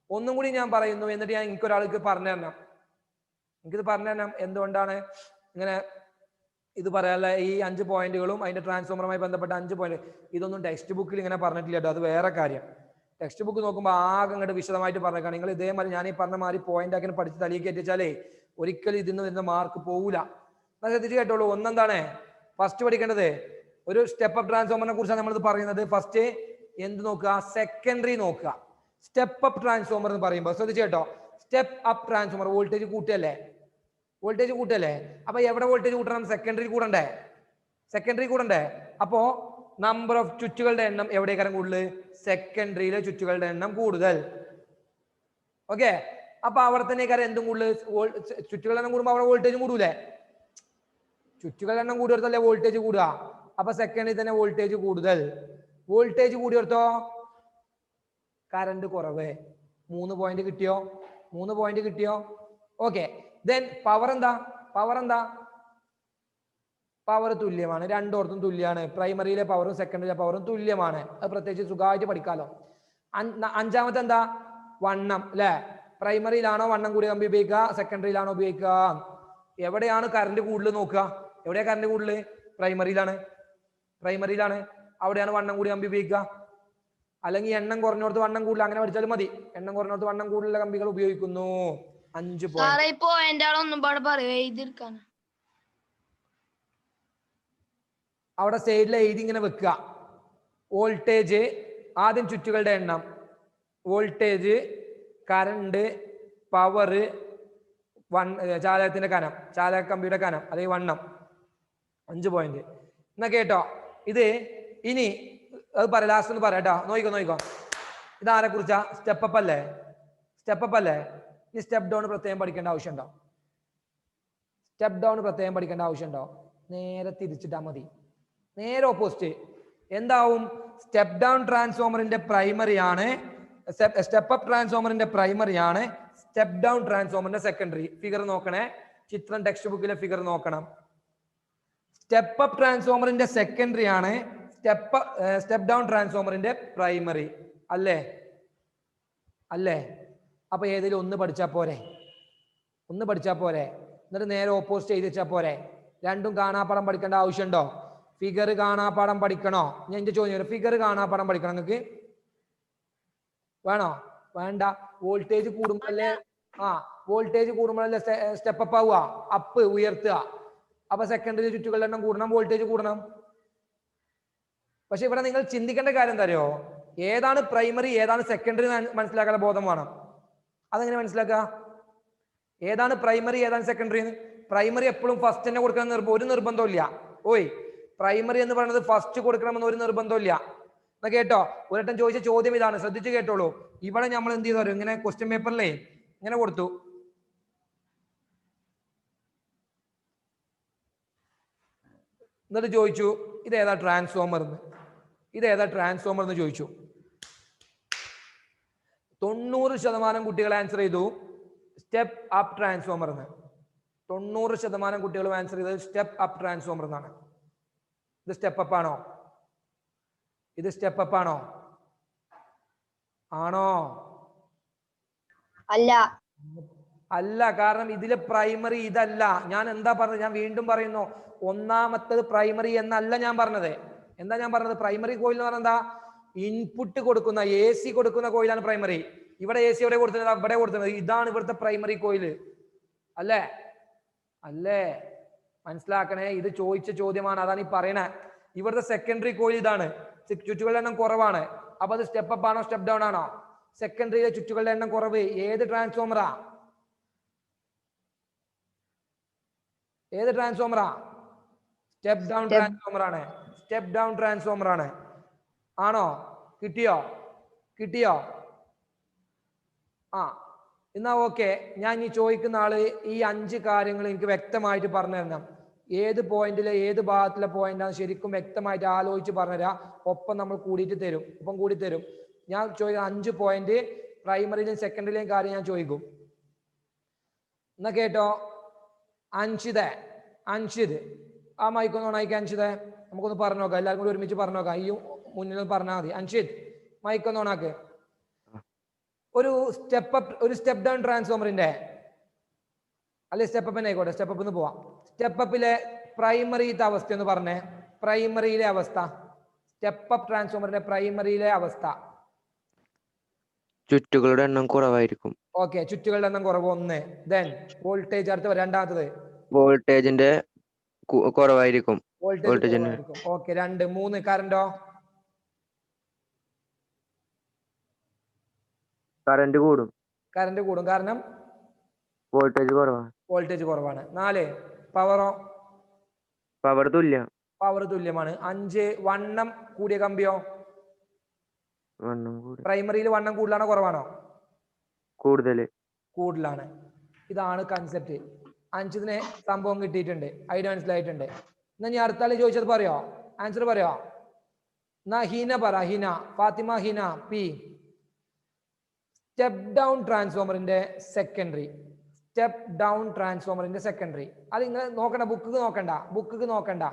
ഒന്നും കൂടി ഞാൻ പറയുന്നു, എന്നിട്ട് ഞാൻ എനിക്കൊരാൾക്ക് പറഞ്ഞു തരണം. എനിക്കിത് പറഞ്ഞു തരണം എന്തുകൊണ്ടാണ് ഇങ്ങനെ ഇത് പറയാനുള്ള ഈ 5 പോയിന്റുകളും അതിന്റെ ട്രാൻസ്ഫോമറുമായി ബന്ധപ്പെട്ട 5 പോയിന്റ്. ഇതൊന്നും ടെക്സ്റ്റ് ബുക്കിൽ ഇങ്ങനെ പറഞ്ഞിട്ടില്ല കേട്ടോ, അത് വേറെ കാര്യം. ടെക്സ്റ്റ് ബുക്ക് നോക്കുമ്പോൾ ആകെ അങ്ങോട്ട് വിശദമായിട്ട് പറഞ്ഞേക്കാം. നിങ്ങൾ ഇതേമാതിരി ഞാൻ ഈ പറഞ്ഞ മാതിരി പോയിന്റ് ആക്കി പഠിച്ച് തലയിൽ എത്തിച്ചാലേ ഒരിക്കലും ഇതിന്ന് വരുന്ന മാർക്ക് പോവില്ല. ശ്രദ്ധിച്ച് കേട്ടോളൂ. ഒന്നെന്താണ് ഫസ്റ്റ് പഠിക്കേണ്ടത്? ഒരു സ്റ്റെപ്പ് അപ്പ് ട്രാൻസ്ഫോമറിനെ കുറിച്ചാണ് നമ്മളിത് പറയുന്നത്. ഫസ്റ്റ് എന്ത് നോക്കുക? സെക്കൻഡറി നോക്കുക. സ്റ്റെപ്പ് അപ്പ് ട്രാൻസ്ഫോമർ എന്ന് പറയുമ്പോൾ ശ്രദ്ധിച്ച് കേട്ടോ. സ്റ്റെപ്പ് അപ്പ് ട്രാൻസ്ഫോമർ വോൾട്ടേജ് കൂട്ടല്ലേ? വോൾട്ടേജ് കൂട്ടല്ലേ? അപ്പൊ എവിടെ വോൾട്ടേജ് കൂട്ടണം? സെക്കൻഡറി കൂടണ്ടേ? സെക്കൻഡറി കൂടണ്ടേ? അപ്പോ നമ്പർ ഓഫ് ചുറ്റുകളുടെ എണ്ണം എവിടേക്കാരം കൂടുതൽ? സെക്കൻഡറിയിലെ ചുറ്റുകളുടെ എണ്ണം കൂടുതൽ. ഓക്കെ, അപ്പൊ അവിടെ തന്നെ കാര്യം എന്തും കൂടുതൽ? ചുറ്റുകളുടെ എണ്ണം കൂടുമ്പോൾ അവിടെ വോൾട്ടേജ് കൂടൂലേ? ചുറ്റുകളുടെ എണ്ണം കൂടിയോർത്തല്ലേ വോൾട്ടേജ് കൂടുക. അപ്പൊ സെക്കൻഡിൽ തന്നെ വോൾട്ടേജ് കൂടുതൽ. വോൾട്ടേജ് കൂടിയോർത്തോ കറന്റ് കുറവ്. 3 പോയിന്റ് കിട്ടിയോ? 3 പോയിന്റ് കിട്ടിയോ? ഓക്കെ, ദെൻ പവർ എന്താ? പവർ എന്താ? പവർ തുല്യമാണ്. രണ്ടോർത്തും തുല്യമാണ്. പ്രൈമറിയിലെ പവറും സെക്കൻഡറിയിലെ പവറും തുല്യമാണ്. അത് പ്രത്യേകിച്ച് സുഖമായിട്ട് പഠിക്കാലോ. 5ാമത്തെ എന്താ? വണ്ണം അല്ലെ? പ്രൈമറിയിലാണോ വണ്ണം കൂടിയ കമ്പി ഉപയോഗിക്കുക? സെക്കൻഡറിയിലാണോ ഉപയോഗിക്കുക? എവിടെയാണ് കറന്റ് കൂടുതൽ നോക്കുക? എവിടെയാ കറന്റ് കൂടുതൽ? പ്രൈമറിയിലാണ്. പ്രൈമറിയിലാണ്, അവിടെയാണ് വണ്ണം കൂടിയ കമ്പി ഉപയോഗിക്കുക. അല്ലെങ്കിൽ എണ്ണം കുറഞ്ഞോർത്ത് വണ്ണം കൂടുതൽ, അങ്ങനെ പഠിച്ചാലും മതി. എണ്ണം കുറഞ്ഞോർത്ത് വണ്ണം കൂടുതലുള്ള കമ്പികൾ ഉപയോഗിക്കുന്നു. 5 പോയിന്റ് അവിടെ സൈഡിൽ എഴുതി ഇങ്ങനെ വെക്കുക. വോൾട്ടേജ് ആദ്യം ചുറ്റുകളുടെ എണ്ണം, വോൾട്ടേജ്, കറണ്ട്, പവർ, ചാലകത്തിന്റെ കനം, ചാലക കമ്പിയുടെ കനം, അതേ വണ്ണം. 5 പോയിന്റ് എന്നാ കേട്ടോ. ഇത് ഇനി അത് പറയാം, ലാസ്റ്റ് ഒന്ന് പറയാം കേട്ടോ. നോയിക്കോ. ഇതാരെ കുറിച്ചാ? സ്റ്റെപ്പ് അപ്പ് അല്ലേ? സ്റ്റെപ്പ് അപ്പ് അല്ലേ? ഈ സ്റ്റെപ്പ് ഡൗൺ പ്രത്യേകം പഠിക്കേണ്ട ആവശ്യമുണ്ടോ? സ്റ്റെപ്പ് ഡൗൺ പ്രത്യേകം പഠിക്കേണ്ട ആവശ്യമുണ്ടോ? നേരെ തിരിച്ചിട്ടാ മതി. നേരെ ഓപ്പോസിറ്റ് എന്താവും? സ്റ്റെപ്പ് ഡൗൺ ട്രാൻസ്ഫോമറിന്റെ പ്രൈമറി ആണ്, സ്റ്റെപ്പ് അപ്പ് ട്രാൻസ്ഫോമറിന്റെ പ്രൈമറി ആണ്, സ്റ്റെപ്പ് ഡൗൺ ട്രാൻസ്ഫോമറിന്റെ സെക്കൻഡറി. ഫിഗർ നോക്കണേ, ചിത്രം ടെക്സ്റ്റ് ബുക്കിലെ ഫിഗർ നോക്കണം. സ്റ്റെപ്പ് അപ്പ് ട്രാൻസ്ഫോമറിന്റെ സെക്കൻഡറി ആണ് സ്റ്റെപ്പ് ഡൗൺ ട്രാൻസ്ഫോമറിന്റെ പ്രൈമറി. അല്ലേ? അല്ലേ? അപ്പൊ ഏതെങ്കിലും ഒന്ന് പഠിച്ചാ പോരെ? ഒന്ന് പഠിച്ചാ പോരെ? എന്നിട്ട് നേരെ ഓപ്പോസിറ്റ് ചെയ്ത് വെച്ചാ പോരെ? രണ്ടും കാണാപ്പാടം പഠിക്കേണ്ട ആവശ്യമുണ്ടോ? ഫിഗർ കാണാപ്പാടം പഠിക്കണോ? ഞാൻ എന്റെ ചോദ്യം, ഫിഗർ കാണാപ്പാടം പഠിക്കണം നിങ്ങൾക്ക്? വേണോ? വേണ്ട. വോൾട്ടേജ് കൂടുമ്പോഴല്ലേ വോൾട്ടേജ് കൂടുമ്പോഴല്ലേ സ്റ്റെപ്പ് അപ്പ് ആവുക, അപ്പ് ഉയർത്തുക. അപ്പൊ സെക്കൻഡറി ചുറ്റുകളുടെ എണ്ണം കൂടണം, വോൾട്ടേജ് കൂടണം. പക്ഷെ ഇവിടെ നിങ്ങൾ ചിന്തിക്കേണ്ട കാര്യം എന്താ അറിയോ? ഏതാണ് പ്രൈമറി ഏതാണ് സെക്കൻഡറി മനസ്സിലാക്കാനുള്ള ബോധം വേണം. അതെങ്ങനെ മനസ്സിലാക്കുക? ഏതാണ് പ്രൈമറി ഏതാണ് സെക്കൻഡറി? പ്രൈമറി എപ്പോഴും ഫസ്റ്റ് തന്നെ കൊടുക്കണം ഒരു നിർബന്ധമില്ല. ഓയ്, പ്രൈമറി എന്ന് പറയുന്നത് ഫസ്റ്റ് കൊടുക്കണമെന്ന് ഒരു നിർബന്ധമില്ല. എന്നാ കേട്ടോ, ഒരട്ടം ചോദിച്ച ചോദ്യം ഇതാണ്, ശ്രദ്ധിച്ച് കേട്ടോളൂ. ഇവിടെ നമ്മൾ എന്ത് ചെയ്തു? ഇങ്ങനെ ക്വസ്റ്റ്യൻ പേപ്പറിലേ ഇങ്ങനെ കൊടുത്തു. എന്നിട്ട് ചോദിച്ചു ഇതേതാ ട്രാൻസ്ഫോമർ എന്ന്, ഇതേതാ ട്രാൻസ്ഫോമർ എന്ന് ചോദിച്ചു. 90% കുട്ടികൾ ആൻസർ ചെയ്തു സ്റ്റെപ്പ് അപ്പ് ട്രാൻസ്ഫോമർ എന്ന്. 90% കുട്ടികൾ ആൻസർ ചെയ്തത് സ്റ്റെപ്പ് അപ്പ് ട്രാൻസ്ഫോമർ എന്നാണ്. ഇത് സ്റ്റെപ്പ് അപ്പ് ആണോ? ഇത് സ്റ്റെപ്പ് അപ്പ് ആണോ? ആണോ? അല്ല. അല്ല. കാരണം ഇതിലെ പ്രൈമറി ഇതല്ല. ഞാൻ എന്താ പറഞ്ഞത്? ഞാൻ വീണ്ടും പറയുന്നു, ഒന്നാമത്തത് പ്രൈമറി എന്നല്ല ഞാൻ പറഞ്ഞത്. എന്താ ഞാൻ പറഞ്ഞത്? പ്രൈമറി കോയിൽ എന്ന് പറഞ്ഞാൽ എന്താ? ഇൻപുട്ട് കൊടുക്കുന്ന AC കൊടുക്കുന്ന കോയിലാണ് പ്രൈമറി. ഇവിടെ AC എവിടെ കൊടുക്കുന്നത്? അവിടെ കൊടുക്കുന്നത്. ഇതാണ് ഇവിടുത്തെ പ്രൈമറി കോയില്. അല്ലേ? അല്ലേ? മനസ്സിലാക്കണേ, ഇത് ചോദിച്ച ചോദ്യമാണ്, അതാണ് ഈ പറയണേ. ഇവിടുത്തെ സെക്കൻഡറി കോയിൽ ഇതാണ്, ചുറ്റുകളുടെ എണ്ണം കുറവാണ്. അപ്പൊ അത് സ്റ്റെപ്പ് അപ്പ് ആണോ സ്റ്റെപ്പ് ഡൗൺ ആണോ? സെക്കൻഡറിയിലെ ചുറ്റുകളുടെ എണ്ണം കുറവ്. ഏത് ട്രാൻസ്ഫോമറാ? ഏത് ട്രാൻസ്ഫോമറാ? സ്റ്റെപ്പ് ഡൗൺ ട്രാൻസ്ഫോമർ ആണ്. സ്റ്റെപ്പ് ഡൗൺ ട്രാൻസ്ഫോമർ ആണ്. ആണോ? കിട്ടിയോ? കിട്ടിയോ? എന്നാ ഓക്കെ. ഞാൻ ഈ ചോദിക്കുന്ന ആള് ഈ 5 കാര്യങ്ങൾ എനിക്ക് വ്യക്തമായിട്ട് പറഞ്ഞു തരണം. ഏത് പോയിന്റിലെ ഏത് ഭാഗത്തിലെ പോയിന്റാണ് ശരിക്കും വ്യക്തമായിട്ട് ആലോചിച്ച് പറഞ്ഞുതരാം. ഒപ്പം നമ്മൾ കൂടി തരും. ഞാൻ ചോദിക്കുന്ന 5 പോയിന്റ് പ്രൈമറിയിലും സെക്കൻഡറിയിലെയും കാര്യം ഞാൻ ചോദിക്കും. എന്നാ കേട്ടോ. അൻഷിത് ആ മൈക്കൊന്ന് ഓണാക്കി. അൻഷിതേ, നമുക്കൊന്ന് പറഞ്ഞു നോക്കാം, എല്ലാവരും കൂടി ഒരുമിച്ച് പറഞ്ഞു നോക്കാം. ഈ മുന്നിൽ പറഞ്ഞാൽ മതി. അൻഷിത് മൈക്കൊന്ന് ഓണാക്ക്. ഒരു സ്റ്റെപ്പ് ഡൗൺ ട്രാൻസ്ഫോമറിന്റെ അല്ലെ സ്റ്റെപ്പ് അപ്പ് ആയിക്കോട്ടെ, സ്റ്റെപ്പ് അപ്പ് പോവാം. സ്റ്റെപ്പ് അപ്പിലെ പ്രൈമറിയിലെ അവസ്ഥ എന്ന് പറഞ്ഞേ. പ്രൈമറിയിലെ അവസ്ഥ, സ്റ്റെപ്പ് അപ്പ് ട്രാൻസ്ഫോമറിന്റെ പ്രൈമറിയിലെ അവസ്ഥ. ചുറ്റുകളുടെ എണ്ണം കുറവായിരിക്കും. ഓക്കെ, ചുറ്റുകളുടെ എണ്ണം കുറവ് 1. ദെൻ വോൾട്ടേജ് അടുത്ത രണ്ടാമത്തത് വോൾട്ടേജിന്റെ കുറവായിരിക്കും. വോൾട്ടേജ്. ഓക്കെ, 2. 3 കറന്റോ? കറന്റ് കൂടും. കറന്റ് കൂടും, കാരണം വോൾട്ടേജ് കുറവാണ്. 4 പവറോ? പവർ തുല്യമാണ്. 5 വണ്ണം കൂടിയ കമ്പിയോ? പ്രൈമറിയിൽ വണ്ണം കൂടുതലാണോ കുറവാണോ? കൂടുതലാണ്. ഇതാണ് കൺസെപ്റ്റ്. 5 സംഭവം കിട്ടിയിട്ടുണ്ട്, ഐഡിയ മനസ്സിലായിട്ടുണ്ട്. എന്നാ ഞാൻ അടുത്ത ആള് ചോദിച്ചത് പറയോ? ആൻസർ പറയോ? എന്നാ ഹിന പറ. Hina, Fatima Hina P. Step down ട്രാൻസ്ഫോമറിന്റെ സെക്കൻഡറി. അത് നിങ്ങൾ നോക്കണ്ട, ബുക്ക് നോക്കണ്ട.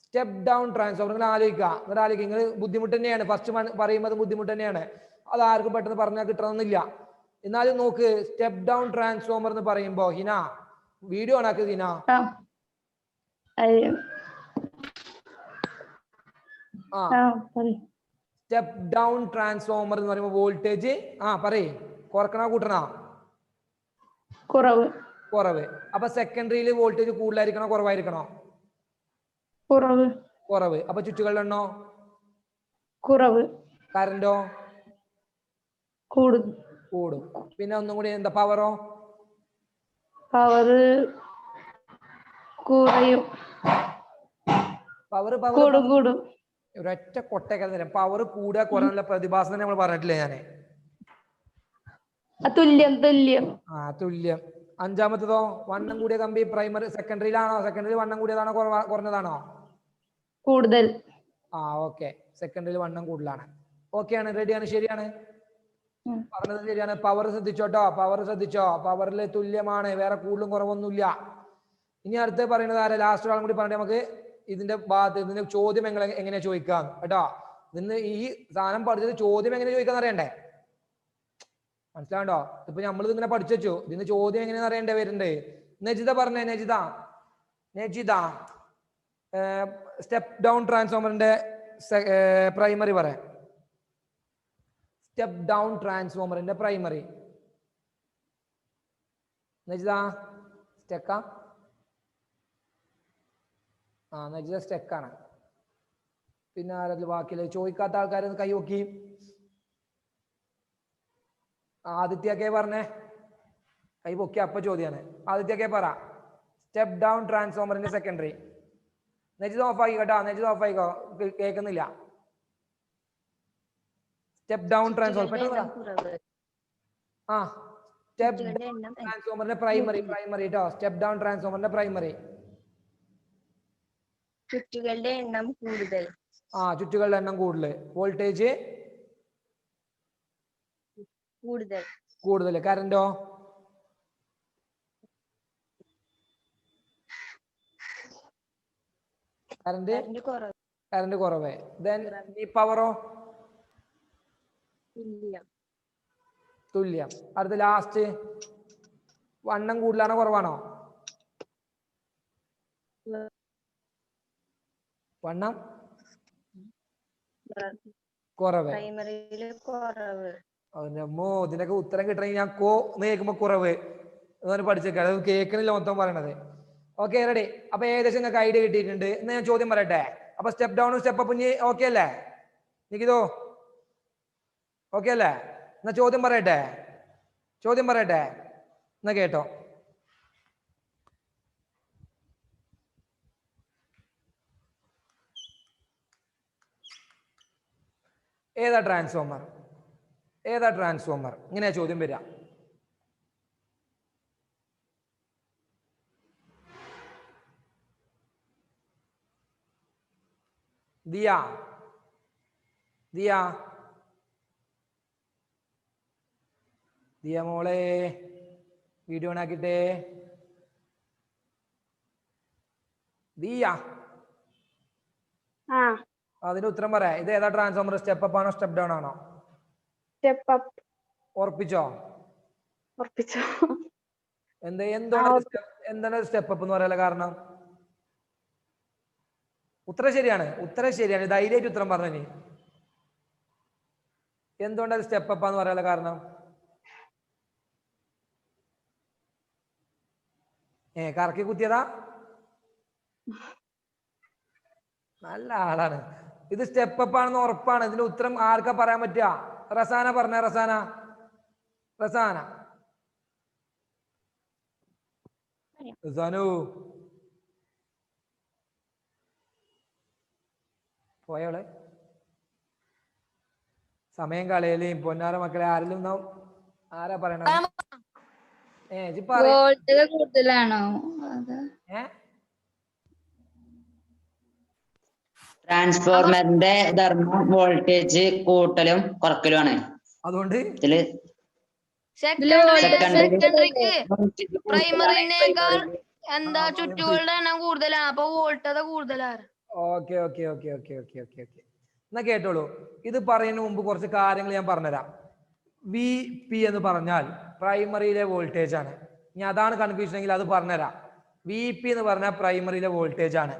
സ്റ്റെപ്പ് ഡൗൺ ട്രാൻസ്ഫോമർ നിങ്ങൾ ആലോചിക്കുക. നിങ്ങൾ ബുദ്ധിമുട്ട് തന്നെയാണ്, ഫസ്റ്റ് പറയുമ്പോൾ ബുദ്ധിമുട്ട് തന്നെയാണ്. അത് ആർക്കും പെട്ടെന്ന് പറഞ്ഞാൽ കിട്ടണമെന്നില്ല. എന്നാലും നോക്ക്, സ്റ്റെപ്പ് ഡൗൺ ട്രാൻസ്ഫോമർ എന്ന് പറയുമ്പോ ഹിന വീഡിയോ ഓണാക്ക്. ഹിന സ്റ്റെപ്പ് ഡൗൺ ട്രാൻസ്ഫോമർ എന്ന് പറയുമ്പോൾ വോൾട്ടേജ് കുറക്കണോ കൂട്ടണോ? കുറവ്. അപ്പൊ സെക്കൻഡറിയിൽ വോൾട്ടേജ് കൂടുതലായിരിക്കണോ കുറവായിരിക്കണോ? കുറവ്. അപ്പൊ ചുറ്റുകളുടെ എണ്ണോ? കുറവ്. കറന്റോ? കൂടും. പിന്നെ ഒന്നും കൂടി എന്താ? പവറോ? കൂടും. ഒരൊറ്റ കൊട്ടേക്കാൻ പവർ കൂടുക കുറഞ്ഞ പ്രതിഭാസം നമ്മൾ പറഞ്ഞിട്ടില്ലേ ഞാന്? തുല്യം. 5-മത്തതോ? വണ്ണം കൂടിയ കമ്പി പ്രൈമറി സെക്കൻഡറിയിലാണോ? സെക്കൻഡറിയിൽ വണ്ണം കൂടിയതാണോ കുറഞ്ഞതാണോ? കൂടുതൽ. ഓക്കെ, സെക്കൻഡറിയിൽ വണ്ണം കൂടുതലാണ്. ഓക്കെയാണ്, റെഡിയാണ്, ശരിയാണ്, പറഞ്ഞത് ശരിയാണ്. പവർ ശ്രദ്ധിച്ചോട്ടോ, പവറിൽ തുല്യമാണ്, വേറെ കൂടുതലും കുറവൊന്നുമില്ല. ഇനി അടുത്ത് പറയുന്നത് ആരാ? ലാസ്റ്റ് ഒരാളും കൂടി പറഞ്ഞിട്ട് നമുക്ക് ഇതിന്റെ ഭാഗത്ത് ഇതിന്റെ ചോദ്യം എങ്ങനെയാ ചോദിക്കാം കേട്ടോ. ഇതിന് ഈ സാധനം പഠിച്ചത് ചോദ്യം എങ്ങനെ ചോദിക്കാന്ന് അറിയണ്ടേ? മനസ്സിലാണ്ടോ? ഇപ്പൊ നമ്മൾ ഇതിങ്ങനെ പഠിച്ചു വെച്ചു, ഇതിന് ചോദ്യം എങ്ങനെയാന്ന് അറിയണ്ടേ വരുന്നുണ്ട്. നജിത പറഞ്ഞേ, നജിത സ്റ്റെപ്പ് ഡൗൺ ട്രാൻസ്ഫോമറിന്റെ പ്രൈമറി പറയാം. സ്റ്റെപ്പ് ഡൗൺ ട്രാൻസ്ഫോമറിന്റെ പ്രൈമറി. നജിത സ്റ്റെക്കാ? നജിത സ്റ്റെക്കാണ്. പിന്നെ ആരതിൽ ബാക്കിയില്ല ചോദിക്കാത്ത ആൾക്കാരൊന്ന് കൈ നോക്കി. ആദിത്യൊക്കെ പറഞ്ഞേ, കൈ പൊക്കി അപ്പൊ ചോദ്യാണ്. ആദിത്യൊക്കെ പറ സ്റ്റെപ്പ് ഡൗൺ ട്രാൻസ്ഫോമറിന്റെ സെക്കൻഡറി. നെജിത് ഓഫ് ആക്കി കേട്ടോ, നെജിത് ഓഫ് ആയിക്കോ, കേൾക്കുന്നില്ല. സ്റ്റെപ്പ് ഡൗൺ ട്രാൻസ്ഫോമർ സ്റ്റെപ്പ് ട്രാൻസ്ഫോമറിന്റെ പ്രൈമറി കേട്ടോ. സ്റ്റെപ്പ് ഡൗൺ ട്രാൻസ്ഫോമറിന്റെ പ്രൈമറി. ചുറ്റുകളുടെ എണ്ണം കൂടുതൽ. ചുറ്റുകളുടെ എണ്ണം കൂടുതൽ. വോൾട്ടേജ് കൂടുതൽ. കറന്റോ? കറന്റ് കുറവ്. ദെൻ ഈ പവറോ? തുല്യം. അടുത്ത ലാസ്റ്റ് വണ്ണം കൂടുതലാണോ കുറവാണോ? വണ്ണം കുറവ്. ഇതിനൊക്കെ ഉത്തരം കിട്ടണമെങ്കിൽ ഞാൻ കേൾക്കുമ്പോ കുറവ് എന്ന് പഠിച്ചേക്കാം. അത് കേൾക്കണില്ല മൊത്തം പറയണത്. Okay ready. അപ്പൊ ഏകദേശം നിങ്ങൾക്ക് ഐഡിയ കിട്ടിയിട്ടുണ്ട്. എന്ന് ഞാൻ ചോദ്യം പറയട്ടെ. അപ്പൊ step down step up okay അല്ലേ? നിക്കിതോ ഓക്കെ അല്ലേ? എന്നാ ചോദ്യം പറയട്ടെ എന്നാ കേട്ടോ. ഏതാ ട്രാൻസ്ഫോമർ? ഇങ്ങനെയാ ചോദ്യം വരിക. ദിയ മോളെ വീഡിയോ ഓൺ ആക്കിട്ടെ. ദിയ അതിന്റെ ഉത്തരം പറയാ. ഇത് ഏതാ ട്രാൻസ്ഫോമർ? സ്റ്റെപ്പ് അപ്പ് ആണോ സ്റ്റെപ്പ് ഡൗൺ ആണോ? Step up. ഉറപ്പിച്ചോ? എന്താണ് സ്റ്റെപ്പ് അപ്പ് എന്ന് പറയാനുള്ള കാരണം? ഉത്തരം ശരിയാണ്. ധൈര്യമായിട്ട് ഉത്തരം പറഞ്ഞു. എന്തുകൊണ്ടത് സ്റ്റെപ്പ് അപ്പ് എന്ന് പറയാനുള്ള കാരണം? കറക്കി കുത്തിയതാ? നല്ല ആളാണ്. ഇത് സ്റ്റെപ്പ് അപ്പ് ആണെന്ന് ഉറപ്പാണ്. ഇതിന്റെ ഉത്തരം ആർക്കാ പറയാൻ പറ്റുക? റസാന പറഞ്ഞ. റസാനു പോയോളെ. സമയം കളയലേ പൊന്നാര മക്കളെ. ആരെങ്കിലും ആരാ പറയണ? കൂടുതലാണോ? ട്രാൻസ്ഫോർമറിന്റെ ധർമ്മം വോൾട്ടേജ് കൂട്ടലും കുറക്കലുമാണ്. അതുകൊണ്ട് സെക്കൻഡറിക്ക് പ്രൈമറിനേക്കാൾ എന്താ ചുറ്റുകളുടെ എണ്ണം കൂടുതലാണ്. അപ്പൊ വോൾട്ടത കൂടുതലാണ്. ഓക്കെ. എന്നാ കേട്ടോളൂ. ഇത് പറയുന്നതിന് മുമ്പ് കുറച്ച് കാര്യങ്ങൾ ഞാൻ പറഞ്ഞുതരാം. വി പി എന്ന് പറഞ്ഞാൽ പ്രൈമറിയിലെ വോൾട്ടേജ് ആണ്. ഇനി അതാണ് കൺഫ്യൂഷൻ എങ്കിൽ അത് പറഞ്ഞുതരാം. വി പി എന്ന് പറഞ്ഞാൽ പ്രൈമറിയിലെ വോൾട്ടേജ് ആണ്.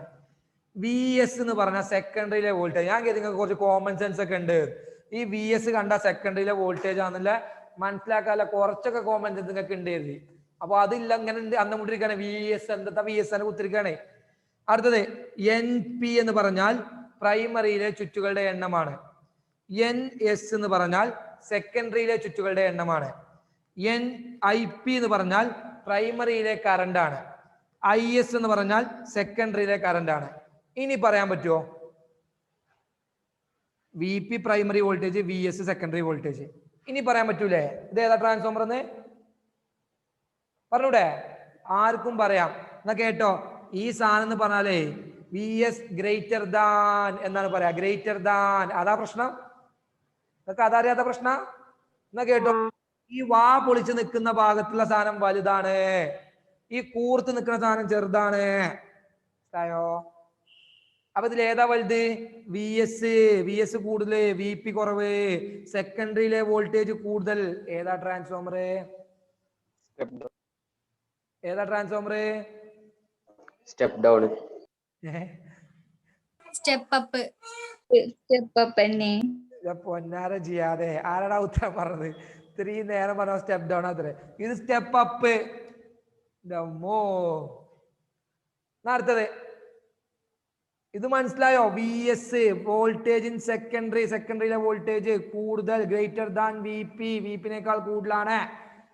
വി എസ് എന്ന് പറഞ്ഞാൽ സെക്കൻഡറിയിലെ വോൾട്ടേജ്. ഞാൻ നിങ്ങൾക്ക് കുറച്ച് കോമൺ സെൻസ് ഒക്കെ ഉണ്ട്. ഈ വി എസ് കണ്ട സെക്കൻഡറിയിലെ വോൾട്ടേജ് ആണെന്നുള്ള മനസ്സിലാക്കാനുള്ള കുറച്ചൊക്കെ കോമൺ സെൻസ് നിങ്ങൾക്ക് ഉണ്ടായിരുന്നു. അപ്പൊ അതില്ല, ഇങ്ങനെ അന്ന് മുട്ടിരിക്കുകയാണ്. വി എസ് എന്താ? വി എസ് തന്നെ കുത്തിരിക്കുകയാണ്. അടുത്തത് എൻ പി എന്ന് പറഞ്ഞാൽ പ്രൈമറിയിലെ ചുറ്റുകളുടെ എണ്ണമാണ്. എൻ എസ് എന്ന് പറഞ്ഞാൽ സെക്കൻഡറിയിലെ ചുറ്റുകളുടെ എണ്ണമാണ്. എൻ ഐ പി എന്ന് പറഞ്ഞാൽ പ്രൈമറിയിലെ കറണ്ട് ആണ്. ഐ എസ് എന്ന് പറഞ്ഞാൽ സെക്കൻഡറിയിലെ കറണ്ട് ആണ്. ഇനി പറയാൻ പറ്റുമോ? V P primary voltage, V S secondary voltage. ഇനി പറയാൻ പറ്റൂലേ ഇത് ഏതാ ട്രാൻസ്ഫോമർ എന്ന്? പറഞ്ഞൂടെ? ആർക്കും പറയാം. എന്നാ കേട്ടോ. ഈ സാധനം എന്ന് പറഞ്ഞാലേ വി എസ് ഗ്രേറ്റർ ദാൻ എന്നാണ് പറയാ. Greater than. അതാ പ്രശ്നം. നിങ്ങൾക്ക് അതറിയാത്ത പ്രശ്ന? എന്നാ കേട്ടോ. ഈ വാ പൊളിച്ച് നിൽക്കുന്ന ഭാഗത്തുള്ള സാധനം വലുതാണ്. ഈ കൂർത്ത് നിൽക്കുന്ന സാധനം ചെറുതാണ്. യോ അപ്പൊ ഇതിൽ ഏതാ വലുത്? വി എസ് കൂടുതൽ, വി പി കുറവ്, സെക്കൻഡറിയിലെ വോൾട്ടേജ് കൂടുതൽ. ഏതാ ട്രാൻസ്ഫോമർ? ഏതാ transformer? Step down. Step up. Step up തന്നെ. പൊന്നാര ചെയ്യാതെ ആരാടാ ഉത്തരം പറഞ്ഞത്? ഇത്രയും നേരം പറഞ്ഞ സ്റ്റെപ്പ് ഡൗൺ അത്രേ. ഇത് സ്റ്റെപ്പ് അപ്പ്. അടുത്തത് ഇത് മനസ്സിലായോ? വി എസ് വോൾട്ടേജ് ഇൻ സെക്കൻഡറിയിലെ വോൾട്ടേജ് കൂടുതൽ, ഗ്രേറ്റർ ദാൻ വി പിനേക്കാൾ കൂടുതലാണ്.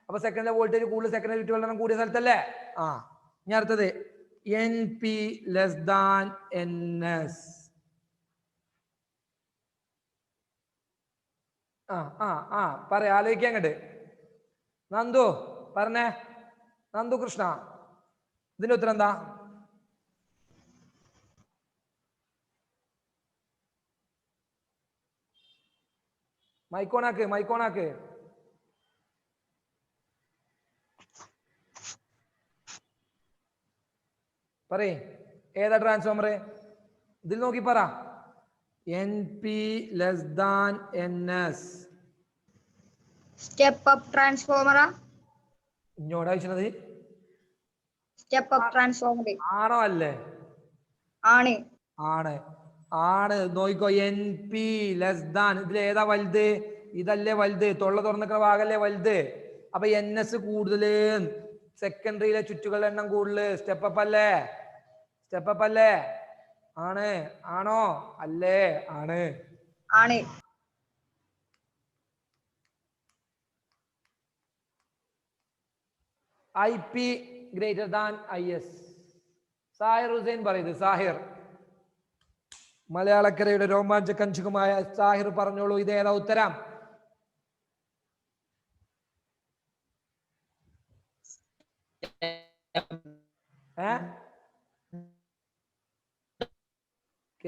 അപ്പൊ സെക്കൻഡിലെ വോൾട്ടേജ് കൂടുതൽ, സെക്കൻഡിലെ ചുറ്റുവെള്ളം കൂടിയ സ്ഥലത്തല്ലേ? ഇനി അടുത്തത് N P less than N S. പറയാ, ആലോചിക്കാൻ കണ്ട്. നന്ദു പറഞ്ഞേ, നന്ദു കൃഷ്ണ, ഇതിന്റെ ഉത്തരം എന്താ? മൈക്കോണാക്ക്. പറയേ, ഏതാ ട്രാൻസ്ഫോമർ? ഇതിൽ നോക്കി പറ. N P less than N S. Step up ട്രാൻസ്ഫോമറാ? ഇങ്ങോട്ടാ ചോദിച്ചത്? സ്റ്റെപ്പ് അപ്പ് ട്രാൻസ്ഫോമർ ആണോ? അല്ലേ? ആണ്. നോക്കിക്കോ, എൻ പി ലെസ് ദാൻ. ഇതിൽ ഏതാ വലുത്? ഇതല്ലേ വലുത്, തൊള്ള തുറന്നിക്കുന്ന ഭാഗല്ലേ വലുത്. അപ്പൊ എൻ എസ് കൂടുതല്, സെക്കൻഡറിയിലെ ചുറ്റുകളുടെ എണ്ണം കൂടുതൽ. സ്റ്റെപ്പ് അപ്പ് അല്ലേ? ആണോ? അല്ലേ? ആണ്. I P greater than I S. Sahir Hussain പറയുന്നത്. സാഹിർ, മലയാളക്കരയുടെ രോമാഞ്ച കഞ്ചുകമായ സാഹിർ പറഞ്ഞോളൂ, ഇതേതാ ഉത്തരം?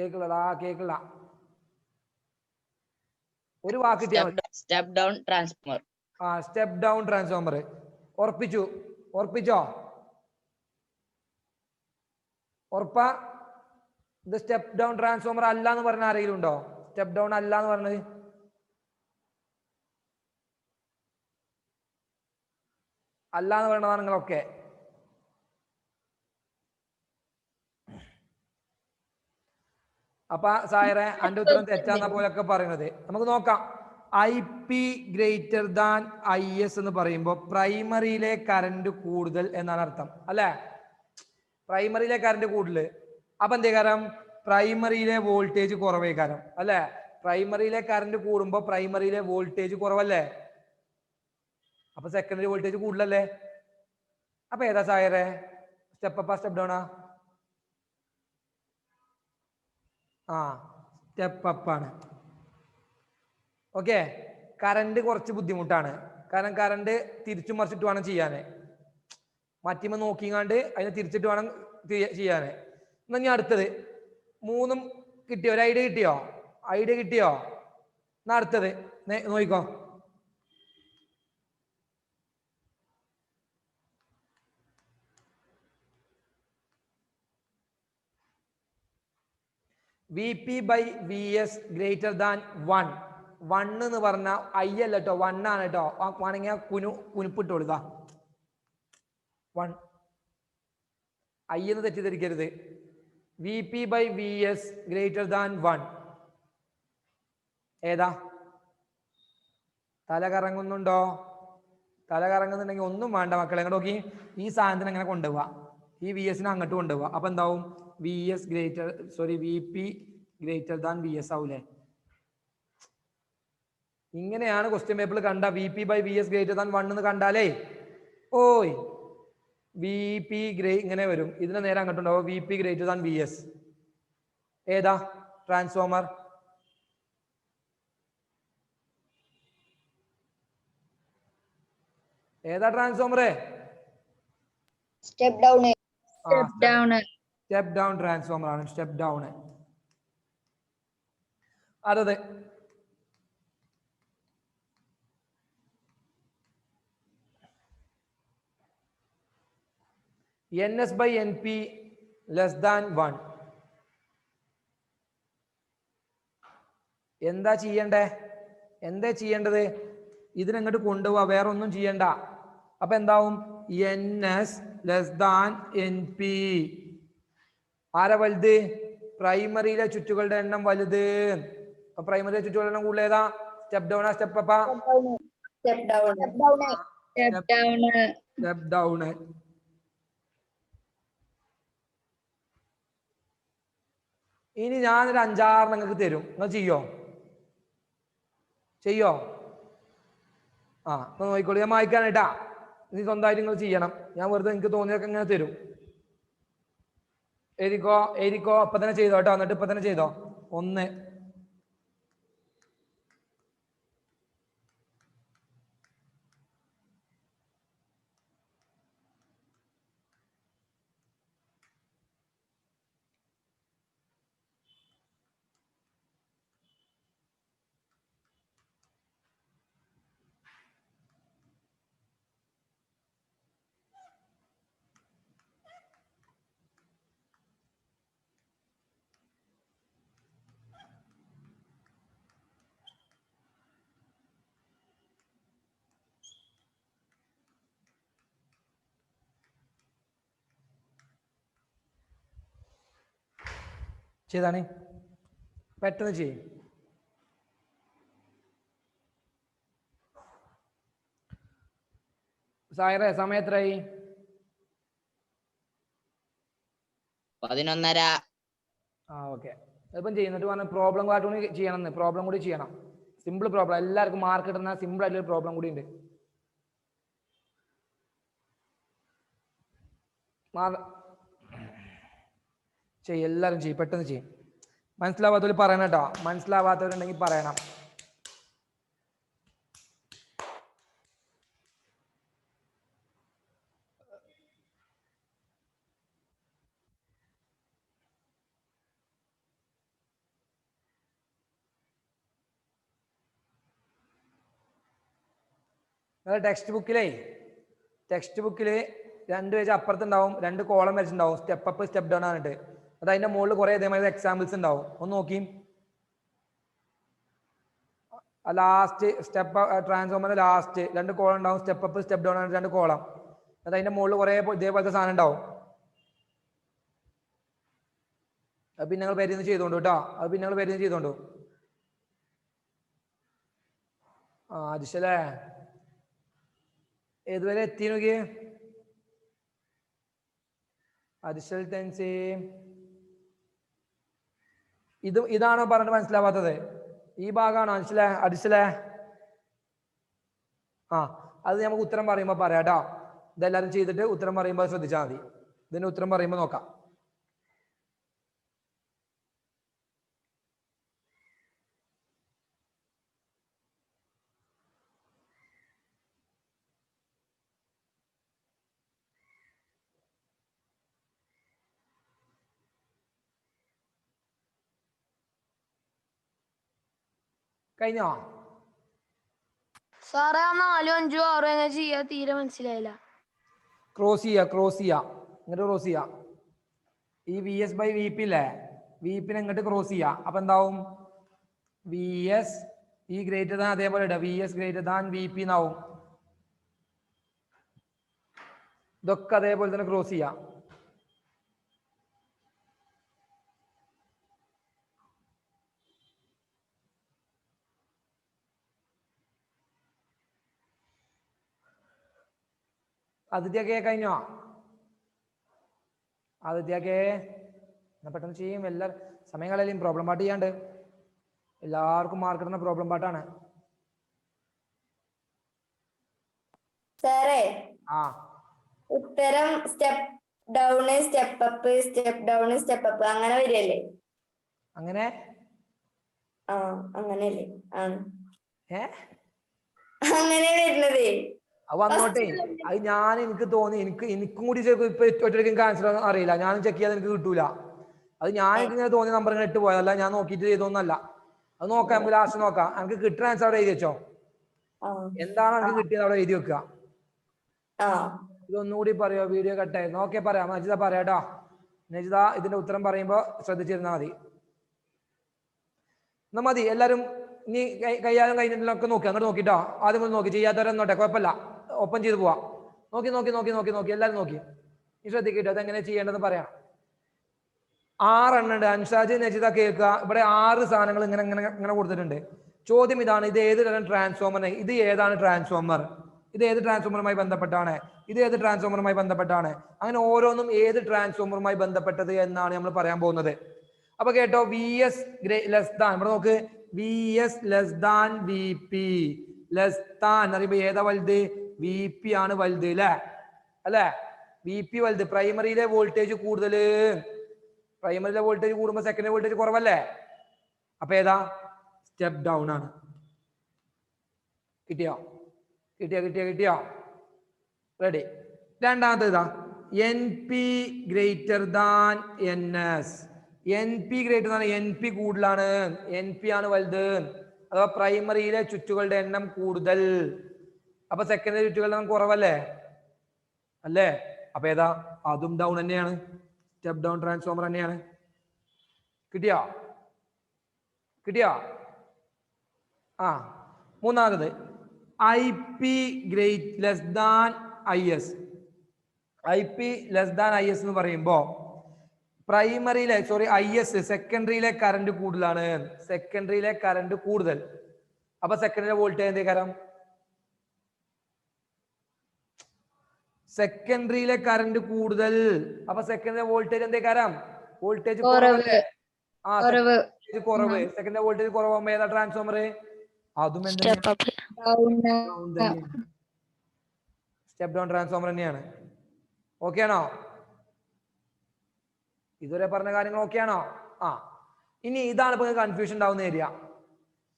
കേക്കില്ല. ഒരു വാക്ക് step down transformer. Step down transformer. ഉറപ്പിച്ചോ? ഉറപ്പാ? ഇത് സ്റ്റെപ്പ് ഡൗൺ ട്രാൻസ്ഫോമർ അല്ല എന്ന് പറഞ്ഞ ആരെങ്കിലും ഉണ്ടോ? സ്റ്റെപ്പ് ഡൗൺ അല്ല എന്ന് പറഞ്ഞത്? അല്ല എന്ന് പറയണതാണ് നിങ്ങളൊക്കെ. അപ്പൊ സായറെ, അന്റെ ഉത്തരം തെറ്റാന്ന പോലൊക്കെ പറയുന്നത്. നമുക്ക് നോക്കാം. I P greater than I S എന്ന് പറയുമ്പോൾ പ്രൈമറിയിലെ കറന്റ് കൂടുതൽ എന്നാണ് അർത്ഥം, അല്ലെ? പ്രൈമറിയിലെ കറന്റ് കൂടുതൽ. അപ്പൊ എന്തേ കാരണം? പ്രൈമറിയിലെ വോൾട്ടേജ് കുറവേ കാരണം, അല്ലെ? പ്രൈമറിയിലെ കറന്റ് കൂടുമ്പോ പ്രൈമറിയിലെ വോൾട്ടേജ് കുറവല്ലേ? അപ്പൊ സെക്കൻഡറി വോൾട്ടേജ് കൂടുതലല്ലേ? അപ്പൊ ഏതാ സായറെ? സ്റ്റെപ്പ് അപ്പാ സ്റ്റെപ്പ് ഡൗണാ? സ്റ്റെപ്പ് അപ്പാണ്. ഓക്കെ. കറന്റ് കുറച്ച് ബുദ്ധിമുട്ടാണ്, കാരണം കറന്റ് തിരിച്ചു മറിച്ചിട്ട് വേണം ചെയ്യാന്. മറ്റിമ നോക്കിങ്ങാണ്ട് അതിനെ തിരിച്ചിട്ട് വേണം ചെയ്യാന്. എന്നാ ഞാൻ അടുത്തത് 3 കിട്ടിയോ? ഒരു ഐഡിയ കിട്ടിയോ? എന്നാ അടുത്തത് നോക്കിക്കോ. V P by V S greater than 1. 1 എന്ന് പറഞ്ഞ ഐ അല്ല കേട്ടോ, 1 ആണ് കേട്ടോ. വേണമെങ്കിൽ കുനിപ്പിട്ടോളൂ. 1 ഐ എന്ന് തെറ്റിദ്ധരിക്കരുത്. V P by V S greater than 1 ഏതാ? തല കറങ്ങുന്നുണ്ടോ? തല കറങ്ങുന്നുണ്ടെങ്കിൽ ഒന്നും വേണ്ട മക്കളെ, എങ്ങനെ നോക്കി, ഈ സാധനത്തിന് അങ്ങനെ കൊണ്ടുപോവാ, ഈ വി എസിനെ അങ്ങോട്ട് കൊണ്ടുപോവാ. അപ്പൊ എന്താവും? V P greater than V S ആവൂലേ? ഇങ്ങനെയാണ് ക്വസ്റ്റ്യൻ പേപ്പറിൽ കണ്ട. V P by V S greater than 1 എന്ന് കണ്ടാലേ വി പി ഇങ്ങനെ വരും. ഇതിന് നേരെ അങ്ങോട്ടുണ്ടാവും V P greater than V S. ഏതാ ട്രാൻസ്ഫോമർ? ഏതാ ട്രാൻസ്ഫോമർ? സ്റ്റെപ്പ് ഡൗൺ ട്രാൻസ്ഫോമർ ആണ്. Step down. അതെ. N S by N P less than 1. എന്താ ചെയ്യണ്ടേ? എന്താ ചെയ്യേണ്ടത്? ഇതിനങ്ങോട്ട് കൊണ്ടുപോവാ, വേറെ ഒന്നും ചെയ്യണ്ട. അപ്പൊ എന്താവും? NS less than NP. ആരാ വലുത്? പ്രൈമറിയിലെ ചുറ്റുകളുടെ എണ്ണം വലുത്. അപ്പൊ പ്രൈമറിയിലെ ചുറ്റുകളുടെ എണ്ണം കൂടുതൽ ഏതാ? സ്റ്റെപ്പ് ഡൗൺ ആ സ്റ്റെപ്പ് അപ്പാ? Step down. Step down. ഇനി ഞാനൊരു 5-6 നിങ്ങൾക്ക് തരും, നിങ്ങൾ ചെയ്യോ? ആ നോക്കിക്കോളൂ, ഞാൻ വായിക്കാനായിട്ടാ. ഇനി സ്വന്തമായിട്ട് നിങ്ങൾ ചെയ്യണം. ഞാൻ വെറുതെ നിങ്ങൾക്ക് തോന്നിയൊക്കെ ഇങ്ങനെ തരും. എഴുതിക്കോ അപ്പൊ തന്നെ ചെയ്തോ കേട്ടോ. എന്നിട്ട് ഇപ്പൊ തന്നെ ചെയ്തോ. 1 ചെയ്താണ്. പെട്ടെന്ന് ചെയ്യും. സായറേ, സമയം എത്രയായി? 11:30. ഓക്കെ. ഇപ്പം ചെയ്യുന്നിട്ട് പറഞ്ഞ പ്രോബ്ലം കൂടി ചെയ്യണം. പ്രോബ്ലം കൂടി ചെയ്യണം. Simple problem. എല്ലാവർക്കും മാർക്ക് ഇടുന്ന സിമ്പിൾ ആയിട്ടുള്ള പ്രോബ്ലം കൂടി ഉണ്ട്. എല്ലാവരും ചെയ്യും, പെട്ടെന്ന് ചെയ്യും. മനസ്സിലാവാത്തവർ പറയണം കേട്ടോ. മനസ്സിലാവാത്തവരുണ്ടെങ്കിൽ പറയണം. ടെക്സ്റ്റ് ബുക്കില് 2 പേജ് അപ്പുറത്തുണ്ടാവും, 2 കോളം വരച്ചിട്ടുണ്ടാവും. സ്റ്റെപ്പ് അപ്പ് സ്റ്റെപ്പ് ഡൗൺ ആണിട്ട്. അത് അതിന്റെ മുകളിൽ കുറെ ഇതേമാതിരി എക്സാമ്പിൾസ് ഉണ്ടാവും. ഒന്ന് നോക്കി. ലാസ്റ്റ് സ്റ്റെപ്പ് ട്രാൻസ്ഫോമറിന്റെ ലാസ്റ്റ് 2 കോളം ഉണ്ടാവും. സ്റ്റെപ്പ് അപ്പ് സ്റ്റെപ്പ് ഡൗൺ ആണ് 2 കോളം. അത് അതിന്റെ മുകളിൽ കുറെ ഇതേപോലത്തെ സാധനം ഉണ്ടാവും. അത് പിന്നെ നിങ്ങൾ പേര് ചെയ്തോണ്ടു കേട്ടോ. ചെയ്തോണ്ടു. അതിശല്ലേ, ഏതുവരെ എത്തി നോക്കിയേ? Additional tense. ഇതാണോ പറഞ്ഞിട്ട് മനസ്സിലാവാത്തത്? ഈ ഭാഗമാണോ അഡിഷണലേ? അത് നമുക്ക് ഉത്തരം പറയുമ്പോ പറയാം കേട്ടോ. ഇതെല്ലാവരും ചെയ്തിട്ട് ഉത്തരം പറയുമ്പോൾ ശ്രദ്ധിച്ചാൽ മതി. ഇതിന് ഉത്തരം പറയുമ്പോൾ നോക്കാം. കഴിഞ്ഞോ? സാറേ, 4, 5, 6 എങ്ങനെ ചെയ്യാ? തീരെ മനസ്സിലായില്ല. ക്രോസ് ചെയ്യാ. ഇങ്ങോട്ട് ക്രോസ് ചെയ്യാ. ഈ VS/VP ഇല്ലേ, VP ഇങ്ങോട്ട് ക്രോസ് ചെയ്യാ. അപ്പൊ എന്താവും? VS ഈ ഗ്രേറ്റർ ദാൻ അതേപോലെ ഇടാം. VS ഗ്രേറ്റർ ദാൻ VP എന്നാവും. ഇതൊക്കെ അതേപോലെ തന്നെ ക്രോസ് ചെയ്യാം. ആദിത്യൊക്കെ കഴിഞ്ഞോ? ആദിത്യൊക്കെ പെട്ടെന്ന് ചെയ്യും. സമയം കളയും. പ്രോബ്ലം പാട്ട് ചെയ്യാണ്ട്. എല്ലാവർക്കും മാർക്ക് ഇടുന്ന പ്രോബ്ലം പാട്ടാണ്. സാറേ, ഉത്തരം step down step up step down step up അങ്ങനെ വരികയല്ലേ? അങ്ങനെ അങ്ങനെയല്ലേ? അങ്ങനെ വരുന്നതേ. അത് വന്നോട്ടെ. അത് എനിക്ക് തോന്നി, എനിക്കും കൂടി ഇപ്പൊ ഒറ്റയ്ക്ക് ആൻസർ അറിയില്ല. ഞാനും ചെക്ക് ചെയ്യാതെ എനിക്ക് കിട്ടൂല. അത് എനിക്ക് ഇങ്ങനെ തോന്നിയ നമ്പർ ഇങ്ങനെ ഇട്ട് പോയതല്ല, ഞാൻ നോക്കിയിട്ട് ചെയ്തൊന്നല്ല. അത് നോക്കാം, നമുക്ക് ലാസ്റ്റ് നോക്കാം. എനിക്ക് കിട്ടുന്ന ആൻസർ അവിടെ എഴുതി വെച്ചോ. എന്താണ് എനിക്ക് കിട്ടിയത് അവിടെ എഴുതി വെക്കുക. ഇതൊന്നുകൂടി പറയോ? വീഡിയോ കട്ടായിരുന്നു. ഓക്കെ, പറയാം. നജിത പറയാട്ടോ. നജിത ഇതിന്റെ ഉത്തരം പറയുമ്പോ ശ്രദ്ധിച്ചിരുന്നാൽ മതി. എന്നാ മതി എല്ലാരും ഇനി കൈകാലം കഴിഞ്ഞിട്ടൊക്കെ നോക്കി അങ്ങോട്ട് നോക്കിട്ടോ. ആദ്യം ഒന്ന് നോക്കി, ചെയ്യാത്തവരെന്നോട്ടെ, കുഴപ്പമില്ല, ഒപ്പം ചെയ്ത് പോവാം. നോക്കി നോക്കി നോക്കി നോക്കി നോക്കി എല്ലാരും നോക്കി. ഈ ശ്രദ്ധിക്കട്ടോ, അതെങ്ങനെ ചെയ്യേണ്ടതെന്ന് പറയാം. 6 എണ്ണം ഉണ്ട്. അൻഷാജ് നജിത കേൾക്കുക, ഇവിടെ 6 സാധനങ്ങൾ ഇങ്ങനെ ഇങ്ങനെ ഇങ്ങനെ കൊടുത്തിട്ടുണ്ട്. ചോദ്യം ഇതാണ്, ഇത് ഏത് തരം ട്രാൻസ്ഫോമർ? ഇത് ഏതാണ് ട്രാൻസ്ഫോമർ? ഇത് ഏത് ട്രാൻസ്ഫോമറുമായി ബന്ധപ്പെട്ടാണ്? ഇത് ഏത് ട്രാൻസ്ഫോമറുമായി ബന്ധപ്പെട്ടാണ്? അങ്ങനെ ഓരോന്നും ഏത് ട്രാൻസ്ഫോമറുമായി ബന്ധപ്പെട്ടത് എന്നാണ് നമ്മൾ പറയാൻ പോകുന്നത്. അപ്പൊ കേട്ടോ, വി എസ് ലെസ് ദാൻ, ഇവിടെ നോക്ക്, V S less than V P. Less than അറിയുമ്പോ ഏതാ വലുത്? വി പി ആണ് വലുത് അല്ലേ? വി പി വലുത്. പ്രൈമറിയിലെ വോൾട്ടേജ് കൂടുതൽ. പ്രൈമറിയിലെ വോൾട്ടേജ് കൂടുമ്പോൾ സെക്കൻഡറി വോൾട്ടേജ് കുറവല്ലേ? അപ്പൊ ഏതാ? സ്റ്റെപ്പ് ഡൗൺ ആണ്. കിട്ടിയോ? കിട്ടിയോ കിട്ടിയോ കിട്ടിയോ? റെഡി. രണ്ടാമത്തെ ഇതാ, N P greater than N S. N P greater than, N P കൂടുതലാണ്, എൻ പി ആണ് വലുത്. അഥവാ പ്രൈമറിയിലെ ചുറ്റുകളുടെ എണ്ണം കൂടുതൽ. അപ്പൊ സെക്കൻഡറി ചുറ്റുകളുടെ എണ്ണം കുറവല്ലേ? അല്ലേ? അപ്പൊ ഏതാ? അതും ഡൗൺ തന്നെയാണ്, സ്റ്റെപ്പ് ഡൗൺ ട്രാൻസ്ഫോമർ തന്നെയാണ്. കിട്ടിയോ? കിട്ടിയോ? ആ, മൂന്നാമത് I P great less than I S. I P less than I S എന്ന് പറയുമ്പോ പ്രൈമറിയിലെ ഐ എസ് സെക്കൻഡറിയിലെ കറണ്ട് കൂടുതലാണ്. സെക്കൻഡറിയിലെ കറണ്ട് കൂടുതൽ. അപ്പൊ സെക്കൻഡറിയിലെ വോൾട്ടേജ് എന്തേ കാരം? സെക്കൻഡറിയിലെ കറണ്ട് കൂടുതൽ. അപ്പൊ സെക്കൻഡറി വോൾട്ടേജ് എന്തേ കാരം? വോൾട്ടേജ് കുറവല്ലേ? ആ, കുറവ്. സെക്കൻഡറി വോൾട്ടേജ് കുറവാകുമ്പോ ഏതാ ട്രാൻസ്ഫോമർ? അതും സ്റ്റെപ്പ് ഡൗൺ ട്രാൻസ്ഫോമർ തന്നെയാണ്. ഓക്കെ ആണോ? ഇതുവരെ പറഞ്ഞ കാര്യങ്ങൾ ഓക്കെ ആണോ? ആ, ഇനി ഇതാണ് ഇപ്പൊ കൺഫ്യൂഷൻ ഉണ്ടാവുന്ന ഏരിയ.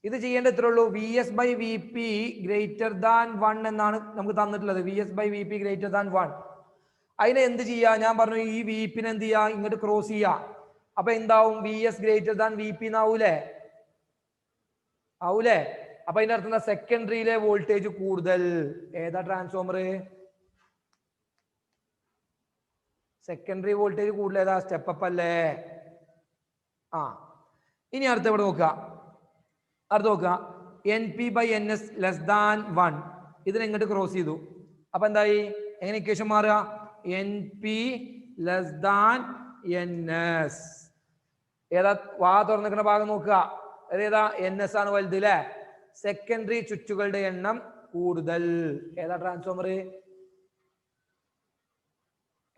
ഇത് ചെയ്യേണ്ട ഇത്രേ ഉള്ളൂ. V S by V P greater than 1 എന്നാണ് നമുക്ക് തന്നിട്ടുള്ളത്. V S by V P greater than 1. അതിനെ എന്ത് ചെയ്യാ? ഞാൻ പറഞ്ഞു, ഈ വി പിനെ എന്ത് ചെയ്യാ? ഇങ്ങോട്ട് ക്രോസ് ചെയ്യാ. അപ്പൊ എന്താവും? V S greater than V P എന്നാവൂലേ? ആവൂലേ? അപ്പൊ അതിന്റെ അർത്ഥം എന്താ? സെക്കൻഡറിയിലെ വോൾട്ടേജ് കൂടുതൽ. ഏതാ ട്രാൻസ്ഫോമർ? സെക്കൻഡറി വോൾട്ടേജ് കൂടുതൽ ഏതാ? സ്റ്റെപ്പ് അപ്പ് അല്ലേ? ആ, ഇനി അടുത്ത ഇവിടെ നോക്കുക. അടുത്ത് നോക്കുക, N P by N S less than 1. ഇതിനെ ഇങ്ങോട്ട് ക്രോസ് ചെയ്തു. അപ്പൊ എന്തായി? എങ്ങനെ ഇക്വേഷൻ മാറുക? N P less than N S. ഏതാ? വാ തുറന്നിരിക്കുന്ന ഭാഗം നോക്കുക. ഏതാ? എൻ എസ് ആണ് വലുത് അല്ലേ? സെക്കൻഡറി ചുറ്റുകളുടെ എണ്ണം കൂടുതൽ. ഏതാ ട്രാൻസ്ഫോമർ?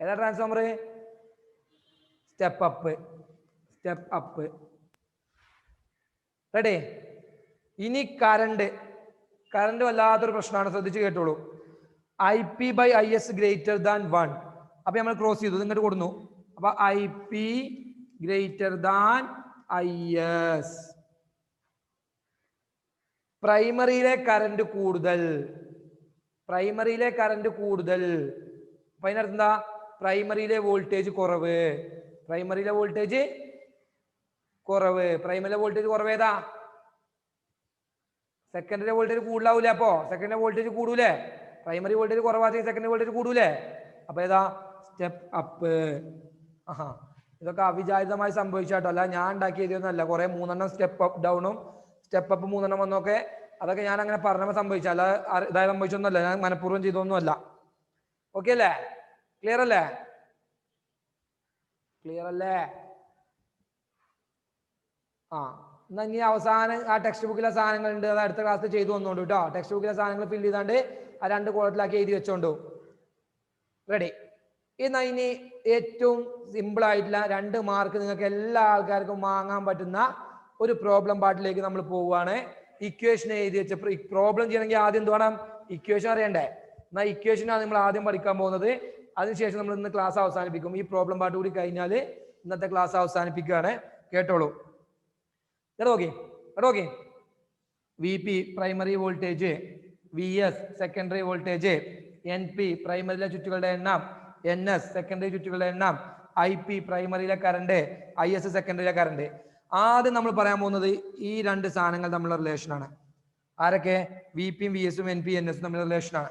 ഏതാ transformer? Step up. Step up. Ready? ഇനി കറണ്ട്. കറണ്ട് വല്ലാത്തൊരു പ്രശ്നമാണ്, ശ്രദ്ധിച്ച് കേട്ടോളൂ. I P by I S greater than 1. അപ്പൊ നമ്മൾ ക്രോസ് ചെയ്തു, ഇങ്ങോട്ട് കൊടുന്നു. അപ്പൊ I P greater than I S. പ്രൈമറിയിലെ കറണ്ട് കൂടുതൽ. പ്രൈമറിയിലെ കറണ്ട് കൂടുതൽ. അപ്പൊ അതിനർത്ഥം എന്താ? പ്രൈമറിയിലെ വോൾട്ടേജ് കുറവ്. പ്രൈമറിയിലെ വോൾട്ടേജ് കുറവ്. പ്രൈമറിയിലെ വോൾട്ടേജ് കുറവ് ഏതാ? സെക്കൻഡറി വോൾട്ടേജ് കൂടുതലാവൂലേ? അപ്പോ സെക്കൻഡറി വോൾട്ടേജ് കൂടൂലേ? പ്രൈമറി വോൾട്ടേജ് കുറവാണെങ്കിൽ സെക്കൻഡറി വോൾട്ടേജ് കൂടൂലേ? അപ്പൊ ഏതാ? Step up. ആഹാ, ഇതൊക്കെ അവിചാരിതമായി സംഭവിച്ചാട്ടോ, അല്ല ഞാൻ ഉണ്ടാക്കി എഴുതിയൊന്നല്ല. കുറെ 3 എണ്ണം സ്റ്റെപ്പ് അപ്പ് ഡൗണും സ്റ്റെപ്പ് അപ്പ് 3 എണ്ണം വന്നൊക്കെ അതൊക്കെ ഞാൻ അങ്ങനെ പറഞ്ഞപ്പോൾ സംഭവിച്ച, അല്ല ഇതായി സംഭവിച്ചൊന്നുമല്ല, ഞാൻ മനഃപൂർവ്വം ചെയ്തൊന്നുമല്ല. ഓക്കെ അല്ലേ? ക്ലിയർ അല്ലേ? ക്ലിയർ അല്ലേ? ആ, എന്നാ ഇനി അവസാനം ആ ടെക്സ്റ്റ് ബുക്കിലെ സാധനങ്ങൾ ഉണ്ട്, അത് അടുത്ത ക്ലാസ്സിൽ ചെയ്തു വന്നോണ്ട് കേട്ടോ. ടെക്സ്റ്റ് ബുക്കിലെ സാധനങ്ങൾ ഫില്ല് ചെയ്താണ്ട് ആ 2 കോളത്തിലാക്കി എഴുതി വെച്ചോണ്ടു. റെഡി? എന്നാ ഇനി ഏറ്റവും സിമ്പിൾ ആയിട്ടുള്ള 2 മാർക്ക് നിങ്ങൾക്ക് എല്ലാ ആൾക്കാർക്കും വാങ്ങാൻ പറ്റുന്ന ഒരു പ്രോബ്ലം പാർട്ടിലേക്ക് നമ്മൾ പോവുകയാണ്. ഇക്വേഷൻ എഴുതി വെച്ച പ്രോബ്ലം ചെയ്യണമെങ്കിൽ ആദ്യം എന്ത് വേണം? ഇക്വേഷൻ അറിയണ്ടേ? എന്നാ ഇക്വേഷനാണ് നമ്മൾ ആദ്യം പഠിക്കാൻ പോകുന്നത്. അതിനുശേഷം നമ്മൾ ഇന്ന് ക്ലാസ് അവസാനിപ്പിക്കും. ഈ പ്രോബ്ലം പാർട്ട് കൂടി കഴിഞ്ഞാൽ ഇന്നത്തെ ക്ലാസ് അവസാനിപ്പിക്കുകയാണ്. കേട്ടോളൂ. Okay okay. V P primary voltage, V S secondary voltage, N P പ്രൈമറിയിലെ ചുറ്റുകളുടെ എണ്ണം, എൻ എസ് സെക്കൻഡറി ചുറ്റുകളുടെ എണ്ണം, ഐ പി പ്രൈമറിയിലെ കറണ്ട്, ഐ എസ് സെക്കൻഡറിയിലെ കറണ്ട്. ആദ്യം നമ്മൾ പറയാൻ പോകുന്നത് ഈ 2 സാധനങ്ങൾ തമ്മിലുള്ള റിലേഷൻ ആണ്. ആരൊക്കെ? വി പിയും വി എസും എൻ പി എൻ എസും തമ്മിലുള്ള റിലേഷൻ ആണ്.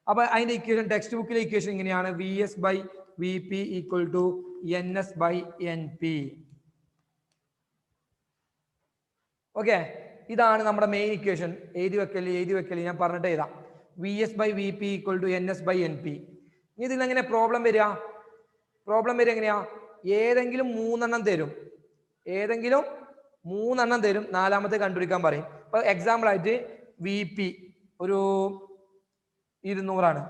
അപ്പൊ അതിന്റെ ഇക്വേഷൻ ടെക്സ്റ്റ് ബുക്കിലെ ഇക്വേഷൻ ഇങ്ങനെയാണ്: V S by V P equal to N S by N P. Okay, ഇതാണ് നമ്മുടെ മെയിൻ ഇക്വേഷൻ. എഴുതി വെക്കല് ഞാൻ പറഞ്ഞിട്ട് എഴുതാം. VS/VP = NS/NP. ഇനി ഇതിൽ എങ്ങനെ പ്രോബ്ലം വരിക എങ്ങനെയാ? ഏതെങ്കിലും മൂന്നെണ്ണം തരും, നാലാമത്തെ കണ്ടുപിടിക്കാൻ പറയും. ഇപ്പൊ എക്സാമ്പിൾ ആയിട്ട് VP ഒരു 200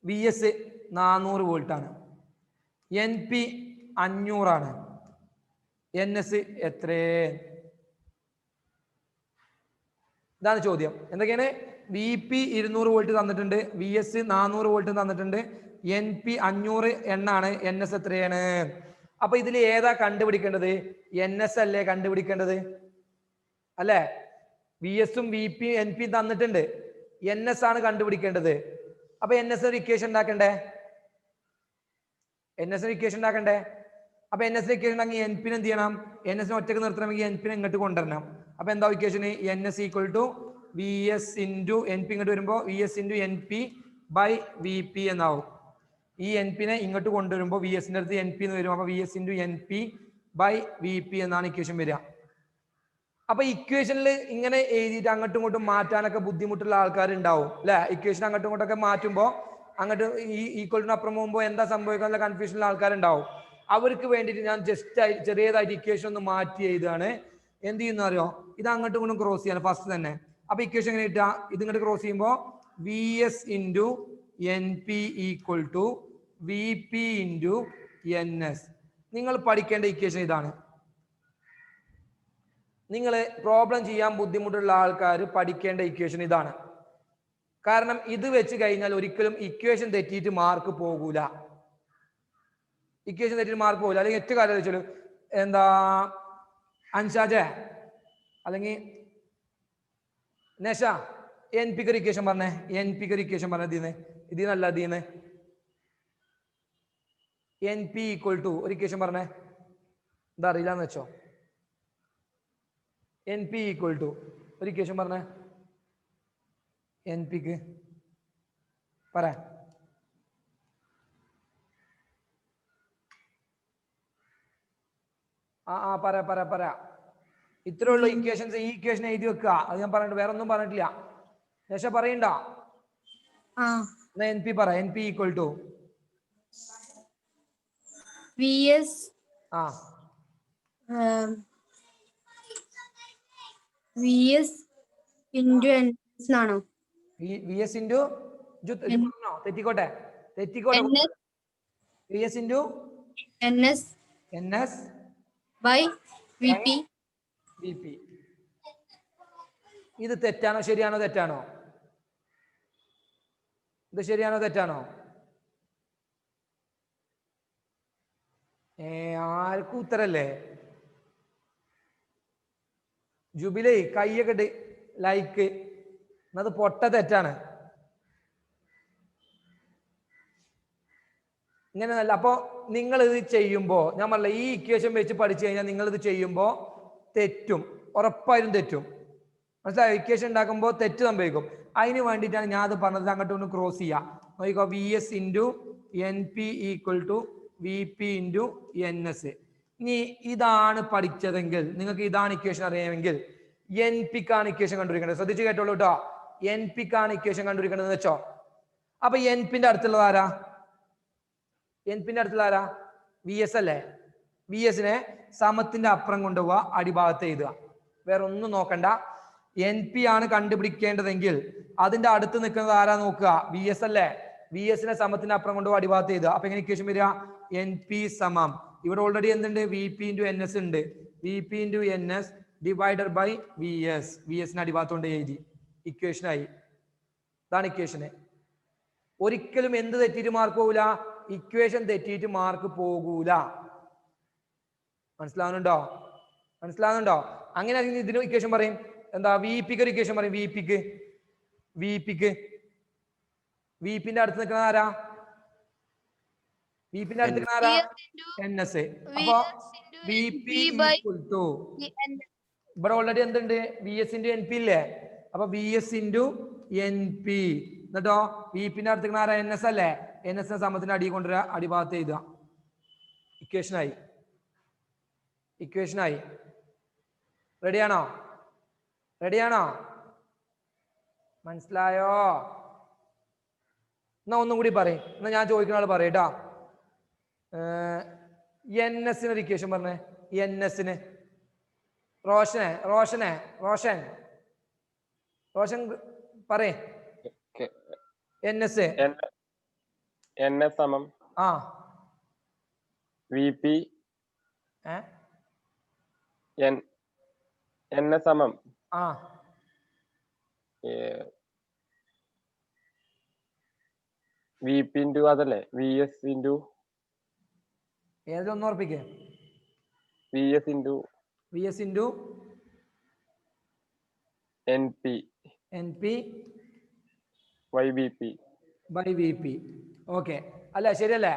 VS 400 വോൾട്ട് ആണ്, NP 500 NS എത്രേ? ഇതാണ് ചോദ്യം. എന്തൊക്കെയാണ്? VP 200 വോൾട്ട് തന്നിട്ടുണ്ട്, VS 400 വോൾട്ട് തന്നിട്ടുണ്ട്, NP 500 എണ്ണാണ്, NS എത്രയാണ്? അപ്പൊ ഇതിൽ ഏതാ കണ്ടുപിടിക്കേണ്ടത്? NS അല്ലേ കണ്ടുപിടിക്കേണ്ടത് അല്ലേ? VS-ഉം VP NP തന്നിട്ടുണ്ട്, NS ആണ് കണ്ടുപിടിക്കേണ്ടത്. അപ്പൊ NS ഒരു ഇക്വേഷൻ ഉണ്ടാക്കണ്ടേ? അപ്പൊ NS ഇക്വേഷൻ ഉണ്ടെങ്കിൽ NP എന്ത് ചെയ്യണം? NS ഒറ്റക്ക് നിർത്തണമെങ്കിൽ NP ഇങ്ങോട്ട് കൊണ്ടുവരണം. അപ്പൊ എന്താ ഇക്വേഷൻ? NS = VS × NP ഇങ്ങോട്ട് വരുമ്പോ VS × NP/VP എന്നാവും. ഈ NP ഇങ്ങോട്ട് കൊണ്ടുവരുമ്പോൾ VS-ന്റെ അടുത്ത് NP എന്ന് വരും. അപ്പൊ VS × NP/VP എന്നാണ് ഇക്വേഷൻ വരിക. അപ്പൊ ഇക്വേഷനിൽ ഇങ്ങനെ എഴുതിയിട്ട് അങ്ങോട്ടും ഇങ്ങോട്ടും മാറ്റാനൊക്കെ ബുദ്ധിമുട്ടുള്ള ആൾക്കാരുണ്ടാവും അല്ലെ? ഇക്വേഷൻ അങ്ങോട്ടും ഇങ്ങോട്ടൊക്കെ മാറ്റുമ്പോൾ അങ്ങോട്ട് ഈ ഈക്വലിന് അപ്പുറം പോകുമ്പോൾ എന്താ സംഭവിക്കാനുള്ള കൺഫ്യൂഷനുള്ള ആൾക്കാരുണ്ടാവും. അവർക്ക് വേണ്ടിയിട്ട് ഞാൻ ജസ്റ്റ് ചെറിയതായിട്ട് ഇക്വേഷൻ ഒന്ന് മാറ്റി എഴുതാണ്. എന്ത് ചെയ്യുന്ന അറിയോ? ഇത് അങ്ങോട്ടും ഇങ്ങോട്ടും ക്രോസ് ചെയ്യാണ് ഫസ്റ്റ് തന്നെ. അപ്പൊ ഇക്വേഷൻ എങ്ങനെ കിട്ടുക? ഇത് ഇങ്ങോട്ട് ക്രോസ് ചെയ്യുമ്പോൾ VS × NP = VP × NS. നിങ്ങൾ പഠിക്കേണ്ട ഇക്വേഷൻ ഇതാണ്. നിങ്ങൾ പ്രോബ്ലം ചെയ്യാൻ ബുദ്ധിമുട്ടുള്ള ആൾക്കാർ പഠിക്കേണ്ട ഇക്വേഷൻ ഇതാണ്. കാരണം ഇത് വെച്ച് കഴിഞ്ഞാൽ ഒരിക്കലും ഇക്വേഷൻ തെറ്റിയിട്ട് മാർക്ക് പോകൂല. അല്ലെങ്കിൽ ഏറ്റവും കാര്യം വെച്ചാൽ എന്താ അൻഷാജെ അല്ലെങ്കിൽ നെഷ NP ക്ക് ഒരു ഇക്വേഷൻ പറഞ്ഞേ. ഇതിന്നല്ല ഇതിന്ന് NP = ഒരു ഇക്വേഷൻ പറഞ്ഞേ. എന്താ അറിയില്ലാന്ന് വെച്ചോ? NP = ഒരു ഇക്വേഷൻ പറഞ്ഞേ. NPക്ക് പറ. പറ. ഇത്രേ ഉള്ളൂ ഇക്വേഷൻസ്. ഈ ഇക്വേഷൻ എഴുതി വെക്കുക. അത് ഞാൻ പറഞ്ഞിട്ട് വേറെ ഒന്നും പറഞ്ഞിട്ടില്ല. നെഷ പറയണ്ട. NP പറ. NP = VS VS × NS ആണോ? VS × തെറ്റിക്കോട്ടെ. VS × NS/VP. ഇത് തെറ്റാണോ ശരിയാണോ? ഇത് ശരിയാണോ തെറ്റാണോ? ആർക്കും ഉത്തരല്ലേ? ജുബിലേ കയ്യൊക്കെ ഇട്ട് ലൈക്ക്. എന്നത് പൊട്ട തെറ്റാണ്. ഇങ്ങനെയല്ല. അപ്പൊ നിങ്ങൾ ഇത് ചെയ്യുമ്പോ ഞാൻ പറഞ്ഞ ഈ ഇക്വേഷൻ വെച്ച് പഠിച്ചു കഴിഞ്ഞാൽ നിങ്ങൾ ഇത് ചെയ്യുമ്പോ തെറ്റും, ഉറപ്പായും തെറ്റും. മനസ്സിലായോ? ഇക്വേഷൻ ഉണ്ടാക്കുമ്പോൾ തെറ്റ് സംഭവിക്കും. അതിന് വേണ്ടിയിട്ടാണ് ഞാൻ അത് പറഞ്ഞത്. അങ്ങോട്ട് ഒന്ന് ക്രോസ് ചെയ്യാം. നോക്കിക്കോ. VS × NP = VP × NS. ഇനി ഇതാണ് പഠിച്ചതെങ്കിൽ, നിങ്ങൾക്ക് ഇതാണ് ഇക്വേഷൻ അറിയാമെങ്കിൽ NPക്കാണ് ഇക്വേഷൻ കണ്ടുപിടിക്കേണ്ടത്. ശ്രദ്ധിച്ച് കേട്ടോളൂ കേട്ടോ. NPക്കാണ് ഇക്വേഷൻ കണ്ടുപിടിക്കേണ്ടത് വെച്ചോ. അപ്പൊ NPന്റെ അടുത്തുള്ളത് ആരാ? VS അല്ലേ? VS-നെ സമത്തിന്റെ അപ്പുറം കൊണ്ടുപോവുക, അടിഭാഗത്ത് എഴുതുക. വേറെ ഒന്നും നോക്കണ്ട. NP ആണ് കണ്ടുപിടിക്കേണ്ടതെങ്കിൽ അതിന്റെ അടുത്ത് നിൽക്കുന്നത് ആരാ നോക്കുക? VS അല്ലേ? VS-നെ സമത്തിന്റെ അപ്പുറം കൊണ്ടുപോവുക, അടിഭാഗത്ത് എഴുതുക. അപ്പൊ എങ്ങനെ ഇക്വേഷൻ വരിക? NP = ഇവിടെ ഓൾറെഡി എന്തുണ്ട്? VP × NS ഉണ്ട്. VP × NS / VS. VS-നെ അടിഭാഗത്തോണ്ട് എഴുതി. ഇക്വേഷനായി. ഇതാണ് ഇക്വേഷന്. ഒരിക്കലും എന്ത് തെറ്റിയിട്ട് മാർക്ക് പോകൂല? ഇക്വേഷൻ തെറ്റിയിട്ട് മാർക്ക് പോകൂല. മനസ്സിലാവുന്നുണ്ടോ? അങ്ങനെ ഇതിന് ഇക്വേഷൻ പറയും. എന്താ? VPക്ക് ഒരു ഇക്വേഷൻ പറയും. VPന്റെ അടുത്ത് നിൽക്കുന്ന ആരാ? NS. അപ്പൊ VP = ഇവിടെ ഓൾറെഡി എന്തുണ്ട്? VS × NP ഇല്ലേ? അപ്പൊ VS × NP. എന്നിട്ടോ VPന്റെ അടുത്ത് നിൽക്കുന്ന ആരാ? NS അല്ലേ? NS-നെ സമത്തിന്റെ അടി കൊണ്ടുവരിക, അടിഭാഗത്ത് എഴുതുക. ഇക്വേഷനായി. റെഡിയാണോ? റെഡിയാണോ? മനസ്സിലായോ? എന്നാ ഒന്നും കൂടി പറയും. എന്നാ ഞാൻ ചോദിക്കുന്ന ആൾ പറയട്ടോ. NS ഒരു ഇക്വേഷൻ പറഞ്ഞേ. NS റോഷനെ റോഷൻ പറയേ. NS സമം ആ VP NS സമം ആ VP ഇൻറ്റു അതല്ലേ VS ഇൻറ്റു ഏതൊന്നും ഉറപ്പിക്കേ. VS into NP YBP by VP. Okay അല്ല ശരിയല്ലേ?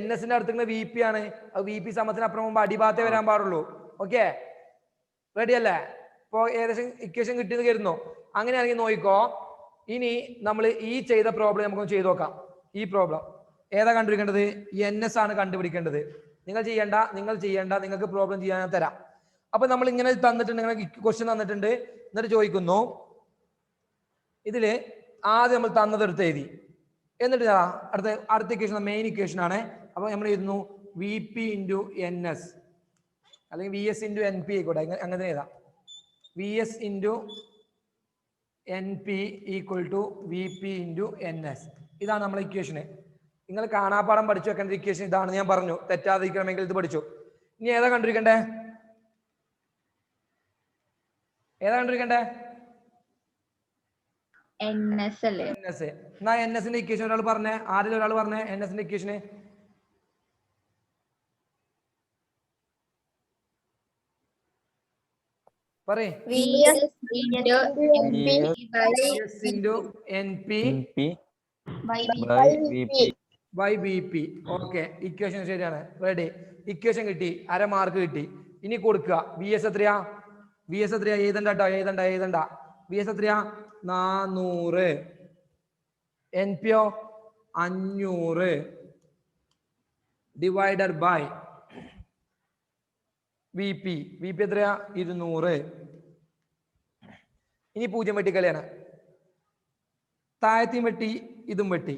NS അടുത്തുള്ള VP ആണ്. അത് VP സമത്തിന് അപ്പുറം മുമ്പ് അടിഭാഗത്തേ വരാൻ പാടുള്ളൂ. ഓക്കെ റെഡി അല്ലേ? ഇപ്പോ ഏകദേശം ഇക്വേഷൻ കിട്ടിയെന്ന് കരുതുന്നു. അങ്ങനെയാണെങ്കിൽ നോക്കിക്കോ. ഇനി നമ്മൾ ഈ ചെയ്ത പ്രോബ്ലം നമുക്കൊന്ന് ചെയ്ത് നോക്കാം. ഈ പ്രോബ്ലം ഏതാ കണ്ടുപിടിക്കേണ്ടത്? NS ആണ് കണ്ടുപിടിക്കേണ്ടത്. നിങ്ങൾ ചെയ്യണ്ട. നിങ്ങൾക്ക് പ്രോബ്ലം ചെയ്യാൻ ഞാൻ തരാം. അപ്പൊ നമ്മൾ ഇങ്ങനെ തന്നിട്ടുണ്ട്, നിങ്ങൾക്ക് ക്വസ്റ്റ്യൻ തന്നിട്ടുണ്ട്. എന്നിട്ട് ചോദിക്കുന്നു, ഇതില് ആദ്യം നമ്മൾ തന്നതെടുത്ത് എഴുതി. എന്നിട്ട് അടുത്ത ഇക്വേഷൻ മെയിൻ ഇക്വേഷൻ ആണ്. അപ്പൊ നമ്മൾ എഴുതുന്നു VP ഇൻറ്റു NS അല്ലെങ്കിൽ VS ഇൻറ്റു NP ആയിക്കോട്ടെ, അങ്ങനെ എഴുതാം. VS into NP equal to VP into NS. ഇതാണ് നമ്മളെ ഇക്വേഷന്. നിങ്ങൾ കാണാപ്പാടം പഠിച്ചു വെക്കേണ്ട ഇക്വേഷൻ ഇതാണ്. ഞാൻ പറഞ്ഞു തെറ്റാതിരിക്കണമെങ്കിൽ ഇത് പഠിച്ചു. ഇനി ഏതാ കണ്ടിരിക്കണ്ടേ? NS അല്ലേ? NS. എന്നാ NSന്റെ ഇക്വേഷൻ ഒരാൾ പറഞ്ഞേ. ആരെങ്കിലും ഒരാൾ പറഞ്ഞേ NSന്റെ ഇക്വേഷന്. പറയേ. VS into NP by VP. Okay equation ശരിയാണ്. റെഡി. ഇക്വേഷൻ കിട്ടി. 1/2 മാർക്ക് കിട്ടി. ഇനി കൊടുക്കുക. VS എത്രയാ? എഴുതണ്ട കേട്ടോ. എഴുതണ്ട. VS എത്രയാ? 400. NPയോ 500 ഡിവൈഡഡ് ബൈ VP എത്രയാ? 200. ഇനി 0 വെട്ടിക്കളിയാണ്. താഴത്തെയും വെട്ടി, ഇതും വെട്ടി.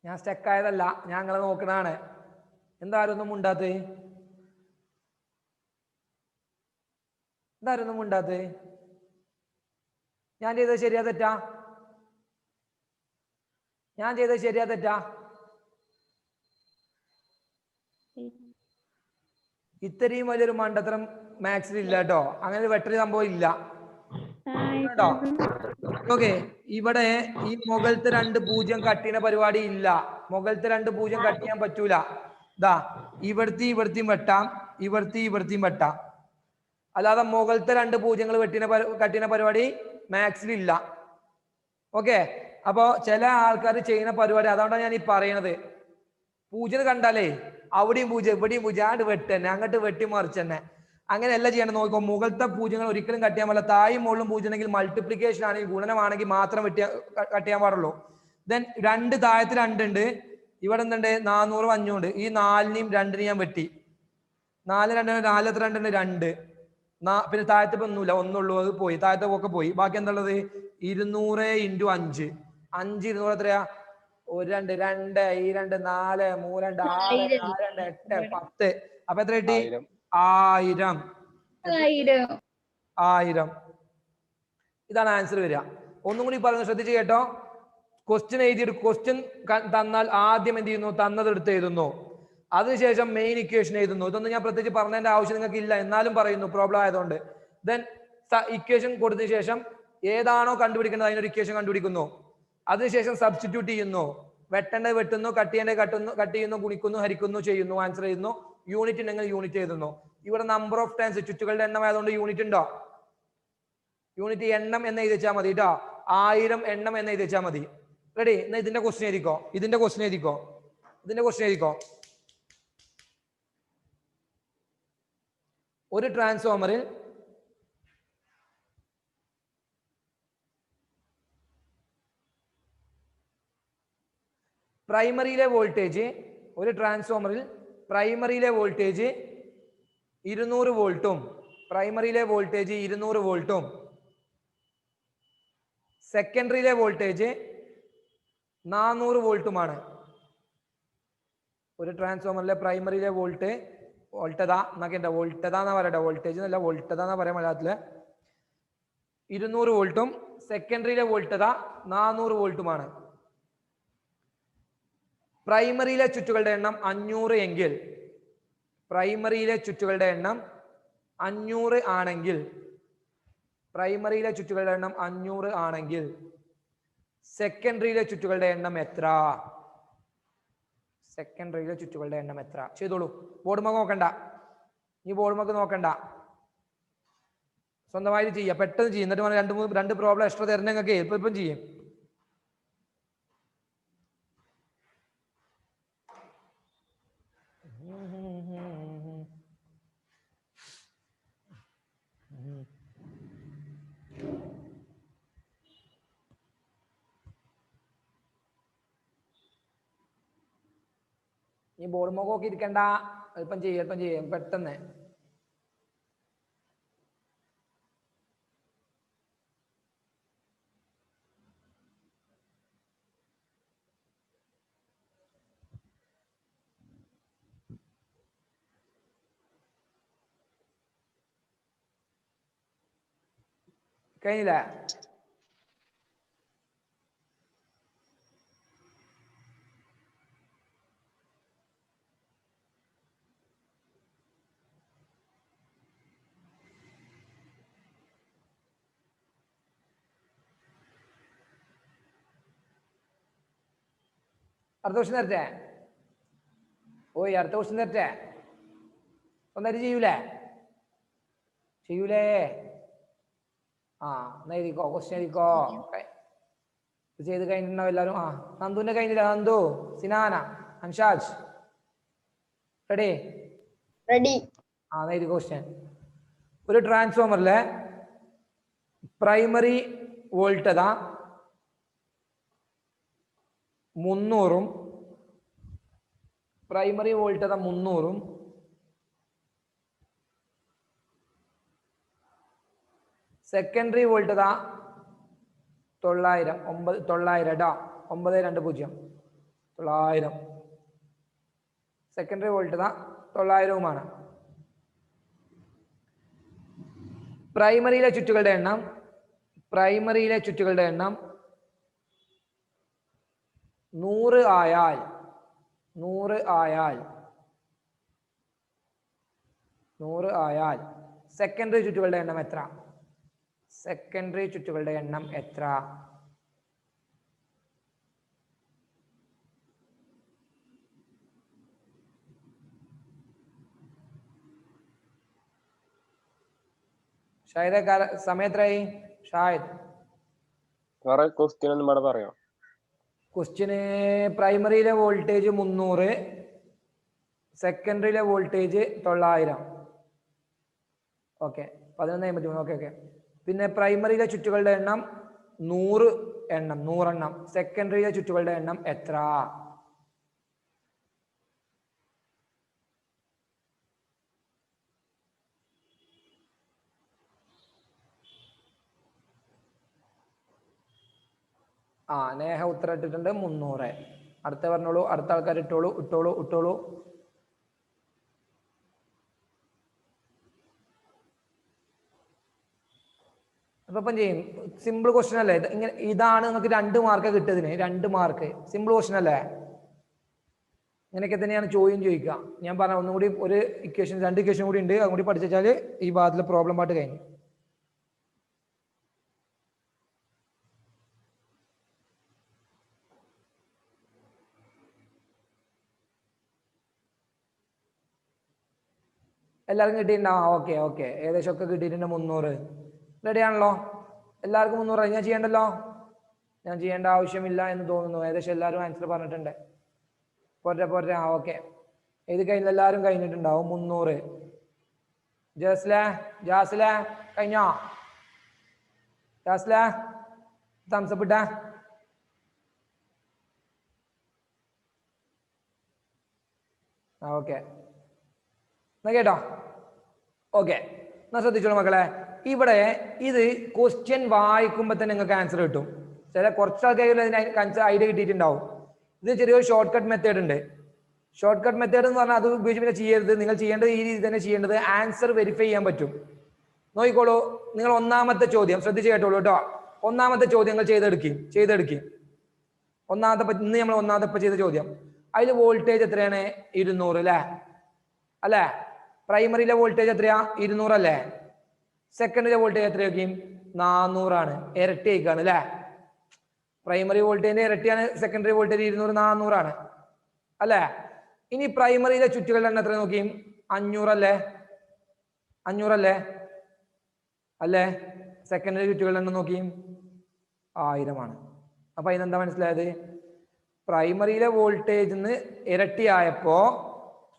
ഞാൻ സ്റ്റക്കായതല്ല, ഞാൻ നിങ്ങളെ നോക്കണാണ്. എന്താരും ഒന്നും മുണ്ടാത്തേ? ഞാൻ ചെയ്തത് ശരിയാ തെറ്റാ? ഇത്രയും വലിയൊരു മണ്ടത്തരം മാത്സിൽ ഇല്ല കേട്ടോ. അങ്ങനെ ഒരു വെട്ടറി സംഭവം ഇല്ല കേട്ടോ. ഓക്കെ ഇവിടെ ഈ മുകളിലത്തെ 2 0 കട്ട് ചെയ്യുന്ന പരിപാടി ഇല്ല. മുകളിലത്തെ 2 0 കട്ട് ചെയ്യാൻ പറ്റൂല. ഇതാ ഇവിടത്തെയും വെട്ടാം, ഇവിടത്തെയും വെട്ടാം. അല്ലാതെ മുകളിലത്തെ 2 0 കട്ട് ചെയ്യുന്ന പരിപാടി മാത്സിൽ ഇല്ല. ഓക്കെ അപ്പോ ചില ആൾക്കാർ ചെയ്യുന്ന പരിപാടി അതുകൊണ്ടാണ് ഞാൻ ഈ പറയണത്. 0 കണ്ടാലേ അവിടെയും 0 ഇവിടെയും 0 ആണ്ട് വെട്ടന്നെ, അങ്ങോട്ട് വെട്ടി മറിച്ച് തന്നെ. അങ്ങനെയല്ല ചെയ്യണം. നോക്കിക്കോ, മുകളിലത്തെ 0 ഒരിക്കലും കട്ട് ചെയ്യാൻ പാടില്ല. തായും മുകളിലും 0 ഉണ്ടെങ്കിൽ മൾട്ടിപ്ലിക്കേഷൻ ആണെങ്കിൽ ഗുണനമാണെങ്കിൽ മാത്രം കട്ട് ചെയ്യാൻ പാടുള്ളൂ. ദെൻ 2 താഴത്ത് 2 ഉണ്ട്. ഇവിടെ എന്തുണ്ട്? 400 500. ഈ 4നെയും 2നെയും ഞാൻ വെട്ടി. 4 2 4 എത്ര 2 ഉണ്ട്? 2. പിന്നെ താഴത്ത് ഇപ്പൊ ഒന്നുമില്ല, ഒന്നുള്ളൂ. അത് പോയി, താഴത്തെ ഒക്കെ പോയി. ബാക്കി എന്താ ഉള്ളത്? 200 ഇൻറ്റു 5. 5 200 എത്രയാ? 1 2 2 ഈ 2 4 3 2 6 4 2 8 10. അപ്പൊ എത്ര കിട്ടി? 1000. ഇതാണ് ആൻസർ വരിക. ഒന്നും കൂടി പറയുന്നത് ശ്രദ്ധിച്ച് കേട്ടോ. ക്വസ്റ്റ്യൻ ക്വസ്റ്റ്യൻ തന്നാൽ ആദ്യം എന്ത് ചെയ്യുന്നു? തന്നത് എടുത്ത് എഴുതുന്നു. അതിനുശേഷം മെയിൻ ഇക്വേഷൻ എഴുതുന്നു. ഇതൊന്നും ഞാൻ പ്രത്യേകിച്ച് പറഞ്ഞതിന്റെ ആവശ്യം നിങ്ങൾക്ക് ഇല്ല, എന്നാലും പറയുന്നു പ്രോബ്ലം ആയതുകൊണ്ട്. ദെൻ ഇക്വേഷൻ കൊടുത്തതിന് ശേഷം ഏതാണോ കണ്ടുപിടിക്കുന്നത് അതിനൊരു ഇക്വേഷൻ കണ്ടുപിടിക്കുന്നു. അതിനുശേഷം സബ്സ്റ്റിറ്റ്യൂട്ട് ചെയ്യുന്നു. വെട്ടേണ്ടത് വെട്ടുന്നു, കട്ട് ചെയ്യേണ്ടത് കട്ട് ചെയ്യുന്നു, ഗുണിക്കുന്നു, ഹരിക്കുന്നു, ചെയ്യുന്നു, ആൻസർ ചെയ്യുന്നു. യൂണിറ്റ് ഉണ്ടെങ്കിൽ യൂണിറ്റ് എഴുതുന്നു. ഇവിടെ നമ്പർ ഓഫ് ടൈംസ് ചുറ്റുകളുടെ എണ്ണം ആയതുകൊണ്ട് യൂണിറ്റ് ഉണ്ടോ? യൂണിറ്റ് എണ്ണം എന്ന് എഴുതി വെച്ചാൽ മതി കേട്ടോ. 1000 എണ്ണം എന്ന് എഴുതി വെച്ചാൽ മതി. റെഡി? എന്നാ ഇതിന്റെ ക്വസ്റ്റ്യൻ എഴുതിക്കോ. ഒരു ട്രാൻസ്ഫോമറിൽ പ്രൈമറിയിലെ വോൾട്ടേജ് ഒരു ട്രാൻസ്ഫോമറിൽ പ്രൈമറിയിലെ വോൾട്ടേജ് 200 വോൾട്ടും പ്രൈമറിയിലെ വോൾട്ടേജ് 200 വോൾട്ടും സെക്കൻഡറിയിലെ വോൾട്ടേജ് 400 വോൾട്ടുമാണ്. ഒരു ട്രാൻസ്ഫോമറിലെ പ്രൈമറിയിലെ വോൾട്ടത എന്നൊക്കെ വോൾട്ടത എന്നാ പറയട്ടെ, വോൾട്ടേജ് എന്നല്ല വോൾട്ടത എന്നാ പറയാം മലയാളത്തില്. 200 വോൾട്ടും സെക്കൻഡറിയിലെ വോൾട്ടത 400 വോൾട്ടുമാണ്. പ്രൈമറിയിലെ ചുറ്റുകളുടെ എണ്ണം 500 എങ്കിൽ പ്രൈമറിയിലെ ചുറ്റുകളുടെ എണ്ണം 500 ആണെങ്കിൽ പ്രൈമറിയിലെ ചുറ്റുകളുടെ എണ്ണം 500 ആണെങ്കിൽ സെക്കൻഡറിയിലെ ചുറ്റുകളുടെ എണ്ണം എത്ര? സെക്കൻഡറിയിലെ ചുറ്റുകളുടെ എണ്ണം എത്ര? ചെയ്തോളൂ. ബോർഡ് മക്ക് നോക്കണ്ട, ഈ ബോർഡ് മക്ക് നോക്കണ്ട, സ്വന്തമായിട്ട് ചെയ്യാം, പെട്ടെന്ന് ചെയ്യും. എന്നിട്ട് രണ്ട് പ്രോബ്ലം എക്സ്ട്രാ തരുന്നെങ്കിൽ ഇപ്പം ചെയ്യും. ഈ ബോർഡ് മുഖമൊക്കെ ഇരിക്കണ്ട, ഇപ്പം ചെയ്യും പെട്ടെന്ന്. കഴിഞ്ഞില്ലേ? അടുത്ത ക്വസ്റ്റ്യൻ തരട്ടെ? ഓയ് അടുത്ത ക്വസ്റ്റ്യൻ തരട്ടെ? സ്വന്തമായിട്ട് ചെയ്യൂലേ? എന്നാ എഴുതിക്കോ, ക്വസ്റ്റ്യൻ എഴുതിക്കോ. ചെയ്ത് കഴിഞ്ഞിട്ടുണ്ടാവും എല്ലാവരും. നന്ദുവിന്റെ കഴിഞ്ഞില്ല? നന്ദു, സിനാന, അൻഷാജ് റെഡി? എന്നാ എഴുതിക്കോ ക്വസ്റ്റ്യൻ. ഒരു ട്രാൻസ്ഫോമറിലെ പ്രൈമറി വോൾട്ടത 300 പ്രൈമറി വോൾട്ടത 300 സെക്കൻഡറി വോൾട്ടത 900 സെക്കൻഡറി വോൾട്ടത 900മാണ്. പ്രൈമറിയിലെ ചുറ്റുകളുടെ എണ്ണം 100 ആയാൽ സെക്കൻഡറി ചുറ്റുകളുടെ എണ്ണം എത്ര? ഷാഹിദ് സമയത്രയായി? ഷാഹിദ് ക്വസ്റ്റ്യൻ ഒന്നും ഇവിടെ പറയാം. ക്വസ്റ്റ്യന് പ്രൈമറിയിലെ വോൾട്ടേജ് 300, സെക്കൻഡറിയിലെ വോൾട്ടേജ് 900. ഓക്കെ, 11:53. ഓക്കെ. പിന്നെ പ്രൈമറിയിലെ ചുറ്റുകളുടെ എണ്ണം 100 എണ്ണം. സെക്കൻഡറിയിലെ ചുറ്റുകളുടെ എണ്ണം എത്ര? നേഹ ഉത്തരം ഇട്ടിട്ടുണ്ട് 300. അടുത്ത പറഞ്ഞോളൂ, അടുത്ത ആൾക്കാർ ഇട്ടോളൂ. അപ്പം ചെയ്യും. സിമ്പിൾ ക്വസ്റ്റ്യൻ അല്ലേ? ഇതാണ് നിങ്ങൾക്ക് 2 മാർക്ക് കിട്ടിയതിന്. 2 മാർക്ക്. സിമ്പിൾ ക്വസ്റ്റ്യൻ അല്ലേ? ഇങ്ങനെയൊക്കെ തന്നെയാണ് ചോദിക്കുക. ഞാൻ പറഞ്ഞ ഒന്നുകൂടി ഒരു ഇക്വേഷൻ, 2 ഇക്വേഷൻ കൂടി ഉണ്ട്, അതും കൂടി പഠിച്ചാൽ ഈ ഭാഗത്തിലെ പ്രോബ്ലം പാട്ട് കഴിഞ്ഞു. എല്ലാവർക്കും കിട്ടിയിട്ടുണ്ടാവും. ഓക്കെ, ഏകദേശം ഒക്കെ കിട്ടിയിട്ടുണ്ട്. 300 റെഡി ആണല്ലോ? എല്ലാവർക്കും 300 ഞാൻ ചെയ്യണ്ടല്ലോ? ഞാൻ ചെയ്യേണ്ട ആവശ്യമില്ല എന്ന് തോന്നുന്നു. ഏകദേശം എല്ലാവരും ആൻസർ പറഞ്ഞിട്ടുണ്ട്. പോരെ. ഓക്കെ, ഇത് കഴിഞ്ഞ എല്ലാവരും കഴിഞ്ഞിട്ടുണ്ടാവും. 300. ജാസില കഴിഞ്ഞോ? ജാസില തംസപ്പ് ഇട്ട. ഓക്കെ എന്നാ കേട്ടോ. ഓക്കെ എന്നാ ശ്രദ്ധിച്ചോളൂ മക്കളെ. ഇവിടെ ഇത് ക്വസ്റ്റ്യൻ വായിക്കുമ്പോൾ തന്നെ നിങ്ങൾക്ക് ആൻസർ കിട്ടും. ചില കുറച്ച് ആൾക്കാർ അതിന് ഐഡിയ കിട്ടിയിട്ടുണ്ടാവും. ഇത് ചെറിയൊരു ഷോർട്ട് കട്ട് മെത്തേഡ് ഉണ്ട്. ഷോർട്ട് കട്ട് മെത്തേഡ് എന്ന് പറഞ്ഞാൽ അത് ഉപയോഗിച്ച് പിന്നെ ചെയ്യരുത്. നിങ്ങൾ ചെയ്യേണ്ടത് ഈ രീതി തന്നെ ചെയ്യേണ്ടത്. ആൻസർ വെരിഫൈ ചെയ്യാൻ പറ്റും. നോക്കിക്കോളൂ. നിങ്ങൾ ഒന്നാമത്തെ ചോദ്യം ശ്രദ്ധിച്ച് കേട്ടോളൂ കേട്ടോ. ഒന്നാമത്തെ ചോദ്യം നിങ്ങൾ ചെയ്തെടുക്കും. ഇന്ന് നമ്മൾ ഒന്നാമത്തെ ചെയ്ത ചോദ്യം. അതിൽ വോൾട്ടേജ് എത്രയാണ്? 200 അല്ലേ? പ്രൈമറിയിലെ വോൾട്ടേജ് എത്രയാ? 200 അല്ലേ? സെക്കൻഡിലെ വോൾട്ടേജ് എത്രയായിരിക്കും? 400 ഇരട്ടിയേക്കാണ് അല്ലേ? പ്രൈമറി വോൾട്ടേജിന്റെ ഇരട്ടിയാണ് സെക്കൻഡറി വോൾട്ടേജ്. 200 400 അല്ലേ? ഇനി പ്രൈമറിയിലെ ചുറ്റുകളുടെ എണ്ണം എത്ര നോക്കിയും? 500 അല്ലേ? സെക്കൻഡറി ചുറ്റുകളുടെ എണ്ണം നോക്കിയും 1000. അപ്പൊ അതിനെന്താ മനസ്സിലായത്? പ്രൈമറിയിലെ വോൾട്ടേജിന് ഇരട്ടിയായപ്പോ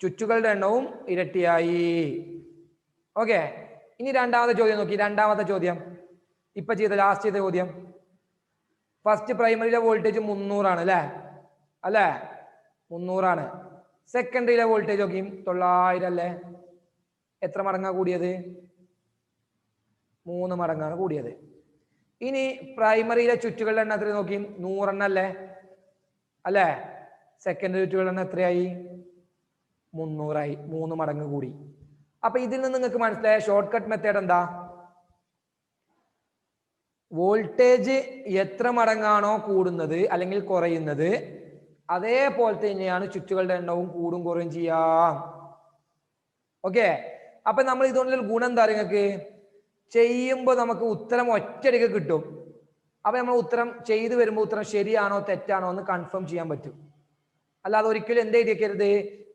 ചുറ്റുകളുടെ എണ്ണവും ഇരട്ടിയായി. ഓക്കെ. ഇനി രണ്ടാമത്തെ ചോദ്യം നോക്കി. രണ്ടാമത്തെ ചോദ്യം ഇപ്പൊ ചെയ്ത ലാസ്റ്റ് ചെയ്ത ചോദ്യം. ഫസ്റ്റ് പ്രൈമറിയിലെ വോൾട്ടേജ് 300 അല്ലേ? 300. സെക്കൻഡറിയിലെ വോൾട്ടേജ് നോക്കിയും 900 അല്ലേ? എത്ര മടങ്ങാ കൂടിയത്? 3 മടങ്ങാണ് കൂടിയത്. ഇനി പ്രൈമറിയിലെ ചുറ്റുകളുടെ എണ്ണം എത്ര നോക്കിയും? 100 അല്ലേ? സെക്കൻഡറി ചുറ്റുകളുടെ എണ്ണം എത്രയായി? 300 3 മടങ്ങ് കൂടി. അപ്പൊ ഇതിൽ നിന്ന് നിങ്ങൾക്ക് മനസ്സിലായ ഷോർട്ട് കട്ട് മെത്തേഡ് എന്താ? വോൾട്ടേജ് എത്ര മടങ്ങാണോ കൂടുന്നത് അല്ലെങ്കിൽ കുറയുന്നത് അതേപോലെ തന്നെയാണ് ചുറ്റുകളുടെ എണ്ണവും കൂടും കുറയും ചെയ്യാം. ഓക്കെ. അപ്പൊ നമ്മൾ ഇതുകൊണ്ടൊരു ഗുണം എന്താ നിങ്ങൾക്ക്? ചെയ്യുമ്പോൾ നമുക്ക് ഉത്തരം ഒറ്റയടിക്ക് കിട്ടും. അപ്പൊ നമ്മൾ ഉത്തരം ചെയ്തു വരുമ്പോൾ ഉത്തരം ശരിയാണോ തെറ്റാണോ എന്ന് കൺഫേം ചെയ്യാൻ പറ്റും. അല്ലാതെ ഒരിക്കലും എന്ത് എഴുതി വെക്കരുത്?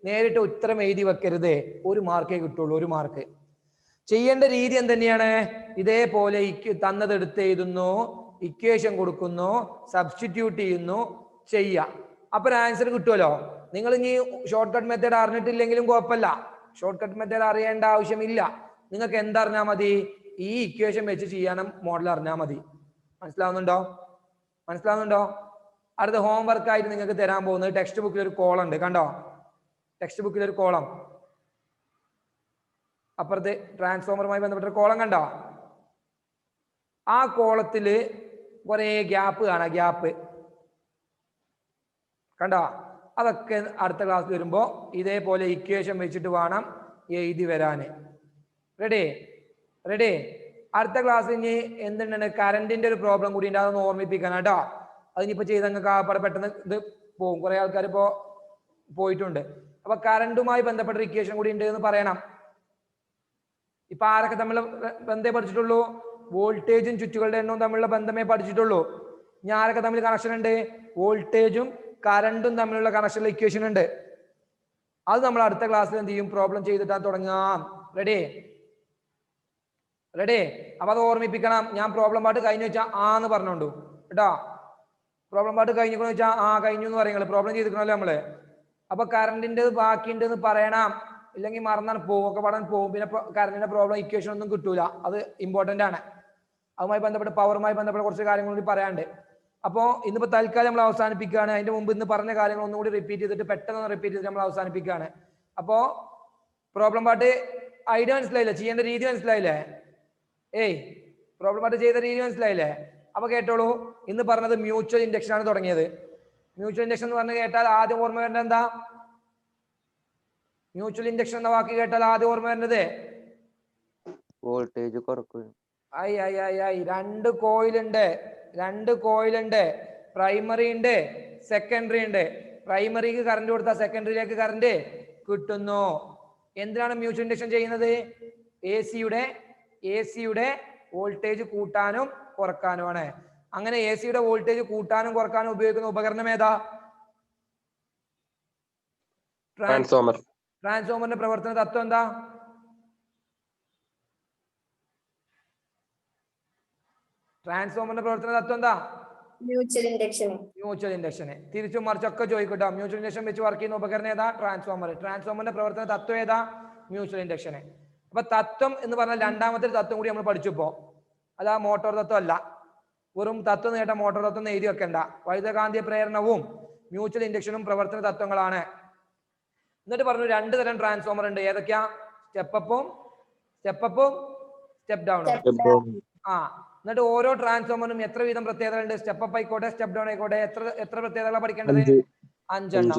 നേരിട്ട് ഉത്തരം എഴുതി വെക്കരുത്. 1 മാർക്കേ കിട്ടുള്ളൂ. 1 മാർക്ക്. ചെയ്യേണ്ട രീതി എന്തെന്നെയാണ്? ഇതേപോലെ തന്നത് എടുത്ത് എഴുതുന്നു, ഇക്വേഷൻ കൊടുക്കുന്നു, സബ്സ്റ്റിറ്റ്യൂട്ട് ചെയ്യുന്നു, ചെയ്യാം. അപ്പൊ ഒരു ആൻസർ കിട്ടുമല്ലോ. നിങ്ങൾ ഇനി ഷോർട്ട് കട്ട് മെത്തേഡ് അറിഞ്ഞിട്ടില്ലെങ്കിലും കുഴപ്പമില്ല. ഷോർട്ട് കട്ട് മെത്തേഡ് അറിയേണ്ട ആവശ്യമില്ല. നിങ്ങൾക്ക് എന്തറിഞ്ഞാൽ മതി? ഈ ഇക്വേഷൻ വെച്ച് ചെയ്യാനും മോഡൽ അറിഞ്ഞാൽ മതി. മനസ്സിലാവുന്നുണ്ടോ? അടുത്ത ഹോംവർക്ക് ആയിട്ട് നിങ്ങൾക്ക് തരാൻ പോകുന്നത് ടെക്സ്റ്റ് ബുക്കിൽ ഒരു കോളം ഉണ്ട്. കണ്ടോ? ടെക്സ്റ്റ് ബുക്കിൽ ഒരു കോളം, അപ്പുറത്ത് ട്രാൻസ്ഫോമറുമായി ബന്ധപ്പെട്ട ഒരു കോളം കണ്ടോ? ആ കോളത്തില് കുറെ ഗ്യാപ്പ് കാണാം. ഗ്യാപ്പ് കണ്ടോ? അതൊക്കെ അടുത്ത ക്ലാസ് വരുമ്പോ ഇതേപോലെ ഇക്വേഷൻ വെച്ചിട്ട് വേണം എഴുതി വരാന്. റെഡി? അടുത്ത ക്ലാസ് ഇനി എന്തുണ്ട്? കറണ്ടിന്റെ ഒരു പ്രോബ്ലം കൂടി ഉണ്ട്. അതൊന്ന് ഓർമ്മിപ്പിക്കണം കേട്ടോ. അതിനിപ്പോ ചെയ്ത് നിങ്ങൾക്ക് പെട്ടെന്ന് ഇത് പോകും. കുറെ ആൾക്കാർ ഇപ്പോ പോയിട്ടുണ്ട്. അപ്പൊ കറണ്ടുമായി ബന്ധപ്പെട്ട ഇക്വേഷൻ കൂടി ഉണ്ട് എന്ന് പറയണം. ഇപ്പൊ ആരൊക്കെ തമ്മിലുള്ള ബന്ധമേ പഠിച്ചിട്ടുള്ളൂ? വോൾട്ടേജും ചുറ്റുകളുടെ എണ്ണവും തമ്മിലുള്ള ബന്ധമേ പഠിച്ചിട്ടുള്ളൂ. ഇനി ആരൊക്കെ തമ്മിൽ കണക്ഷൻ ഉണ്ട്? വോൾട്ടേജും കറണ്ടും തമ്മിലുള്ള കണക്ഷനുള്ള ഇക്വേഷൻ ഉണ്ട്. അത് നമ്മൾ അടുത്ത ക്ലാസ്സിൽ എന്ത് ചെയ്യും? പ്രോബ്ലം ചെയ്തിട്ടാ തുടങ്ങാം. റെഡി? അപ്പൊ അത് ഓർമ്മിപ്പിക്കണം. ഞാൻ പ്രോബ്ലം പാട്ട് കഴിഞ്ഞു വെച്ചാൽ ആന്ന് പറഞ്ഞോണ്ടു കേട്ടോ. പ്രോബ്ലം പാട്ട് കഴിഞ്ഞു വെച്ചാൽ കഴിഞ്ഞു എന്ന് പറയുന്നത് പ്രോബ്ലം ചെയ്തിരിക്കണല്ലോ നമ്മള്. അപ്പൊ കറണ്ടിന്റെ ബാക്കിയുണ്ട് എന്ന് പറയണം. ഇല്ലെങ്കിൽ മറന്നാൽ പോകും, ഒക്കെ പഠനം പോകും. പിന്നെ കറണ്ടിന്റെ പ്രോബ്ലം ഇക്വേഷൻ ഒന്നും കിട്ടൂല. അത് ഇമ്പോർട്ടന്റ് ആണ്. അതുമായി ബന്ധപ്പെട്ട് പവറുമായി ബന്ധപ്പെട്ട കുറച്ച് കാര്യങ്ങൾ കൂടി പറയാണ്ട്. അപ്പോൾ ഇന്നിപ്പോ തൽക്കാലം നമ്മൾ അവസാനിപ്പിക്കുകയാണ്. അതിന്റെ മുമ്പ് ഇന്ന് പറഞ്ഞ കാര്യങ്ങൾ ഒന്നുകൂടി റിപ്പീറ്റ് ചെയ്തിട്ട് പെട്ടെന്ന് റിപ്പീറ്റ് ചെയ്തിട്ട് നമ്മൾ അവസാനിപ്പിക്കുകയാണ്. അപ്പോ പ്രോബ്ലം പാട്ട് ഐഡിയ മനസ്സിലായില്ലേ? ചെയ്യേണ്ട രീതി മനസ്സിലായില്ലേ? പ്രോബ്ലം പാട്ട് ചെയ്ത രീതി മനസ്സിലായില്ലേ? അപ്പൊ കേട്ടോളൂ. ഇന്ന് പറഞ്ഞത് മ്യൂച്വൽ ഇൻഡക്ഷൻ ആണ് തുടങ്ങിയത്. മ്യൂച്വൽ ഇൻഡക്ഷൻ എന്ന് പറഞ്ഞ് കേട്ടാൽ ആദ്യം ഓർമ്മ വരേണ്ടത് എന്താ? മ്യൂച്വൽ ഇൻഡക്ഷൻ എന്ന വാക്ക് കേട്ടാൽ ആദ്യം ഓർമ്മ വരുന്നത് വോൾട്ടേജ് കുറക്കും. രണ്ട് കോയിലുണ്ട്. പ്രൈമറി ഉണ്ട്, സെക്കൻഡറി ഉണ്ട്. പ്രൈമറിക്ക് കറണ്ട് കൊടുത്താൽ സെക്കൻഡറിയിലേക്ക് കറണ്ട് കിട്ടുന്നു. എന്തിനാണ് മ്യൂച്വൽ ഇൻഡക്ഷൻ ചെയ്യുന്നത്? എ സിയുടെ വോൾട്ടേജ് കൂട്ടാനും കുറക്കാനുമാണ്. അങ്ങനെ എ സിയുടെ വോൾട്ടേജ് കൂട്ടാനും കുറക്കാനും ഉപയോഗിക്കുന്ന ഉപകരണം ഏതാ? ട്രാൻസ്ഫോമറിന്റെ പ്രവർത്തന തത്വം എന്താ? Mutual induction. തിരിച്ചും മറിച്ചൊക്കെ ചോദിക്കട്ടോ. മ്യൂച്വൽ ഇൻഡക്ഷൻ വെച്ച് വർക്ക് ചെയ്യുന്ന ഉപകരണം ഏതാ? ട്രാൻസ്ഫോമറിന്റെ പ്രവർത്തന തത്വം ഏതാ? Mutual induction. അപ്പൊ തത്വം എന്ന് പറഞ്ഞാൽ രണ്ടാമത്തെ തത്വം കൂടി നമ്മൾ പഠിച്ചപ്പോ. അതാ മോട്ടോർ തത്വം അല്ല. വെറും തത്വം നേട്ട മോട്ടോർ തത്വം എഴുതി വെക്കണ്ട. വൈദ്യുതകാന്തിക പ്രേരണവും മ്യൂച്വൽ ഇൻഡക്ഷനും പ്രവർത്തന തത്വങ്ങളാണ്. എന്നിട്ട് പറഞ്ഞു 2 തരം ട്രാൻസ്ഫോമർ ഉണ്ട്. ഏതൊക്കെയാ? സ്റ്റെപ്പ് അപ്പും സ്റ്റെപ്പ് ഡൗണും. ആ എന്നിട്ട് ഓരോ ട്രാൻസ്ഫോമറിനും എത്ര വീതം പ്രത്യേകത ഉണ്ട്? സ്റ്റെപ്പ് അപ്പ് ആയിക്കോട്ടെ സ്റ്റെപ്പ് ഡൗൺ ആയിക്കോട്ടെ എത്ര പ്രത്യേകതകളാണ് പഠിക്കേണ്ടത്? 5 എണ്ണം.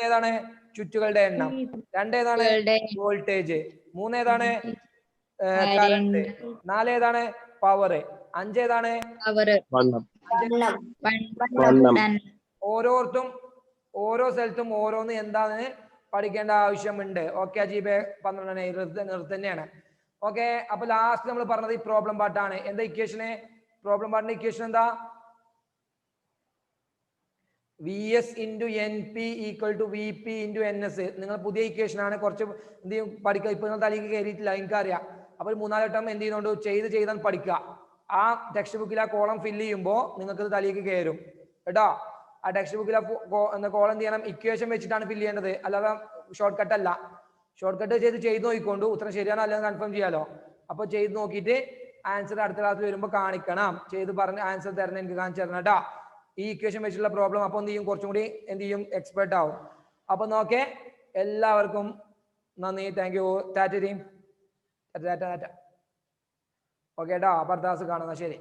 ഏതാണ്? ചുറ്റുകളുടെ എണ്ണം. 2 ഏതാണ്? വോൾട്ടേജ്. 3 ഏതാണ്? കറണ്ട്. 4 ഏതാണ്? പവർ. 5 ഏതാണ്? ഓരോ സ്ഥലത്തും ഓരോന്ന് എന്താന്ന് പഠിക്കേണ്ട ആവശ്യമുണ്ട്. ഓക്കെ അജീബെ 12 നിർത്തന്നെയാണ്. ഓക്കെ അപ്പൊ ലാസ്റ്റ് നമ്മൾ പറഞ്ഞത് ഈ പ്രോബ്ലം പാർട്ടാണ്. എന്താ ഇക്വേഷന്? പ്രോബ്ലം പാർട്ടിന്റെ ഇക്വേഷൻ എന്താ? VS into NP equal to VP into NS. നിങ്ങൾ പുതിയ ഇക്വേഷൻ ആണ്. കുറച്ച് എന്ത് ചെയ്യും പഠിക്കുക. ഇപ്പൊ നിങ്ങൾ തലേക്ക് കയറിയിട്ടില്ല, എനിക്കറിയാം. അപ്പൊ 3-4 വട്ടം എന്ത് ചെയ്യുന്നുണ്ട് ചെയ്താൽ പഠിക്കുക. ആ ടെക്സ്റ്റ് ബുക്കിൽ ആ കോളം ഫില്ല് ചെയ്യുമ്പോൾ നിങ്ങൾക്ക് ഇത് തലേക്ക് കയറും കേട്ടോ. ആ ടെക്സ്റ്റ് ബുക്കിൽ കോളം എന്ത് ചെയ്യണം? ഇക്വേഷൻ വെച്ചിട്ടാണ് ഫില്ല് ചെയ്യേണ്ടത്, അല്ലാതെ ഷോർട്ട് കട്ട് അല്ല. ഷോർട്ട് കട്ട് ചെയ്ത് നോക്കിക്കൊണ്ട് ഉത്തരം ശരിയാണോ അല്ലെന്ന് കൺഫേം ചെയ്യാലോ. അപ്പൊ ചെയ്ത് നോക്കിയിട്ട് ആൻസർ അടുത്ത ക്ലാസ്സിൽ വരുമ്പോൾ കാണിക്കണം. ചെയ്ത് പറഞ്ഞ് ആൻസർ തരണം, എനിക്ക് കാണിച്ചു തരണം കേട്ടോ. ഈ ഇക്വേഷൻ വെച്ചിട്ടുള്ള പ്രോബ്ലം അപ്പൊ എന്ത് ചെയ്യും? കുറച്ചും കൂടി എന്ത് ചെയ്യും? എക്സ്പെർട്ട് ആവും. അപ്പൊ നോക്കേ, എല്ലാവർക്കും നന്ദി. Thank you. Tata team. Tata. Okay കേട്ടോ. അപ്പൊ അടുത്ത ക്ലാസ് കാണുന്ന ശരി.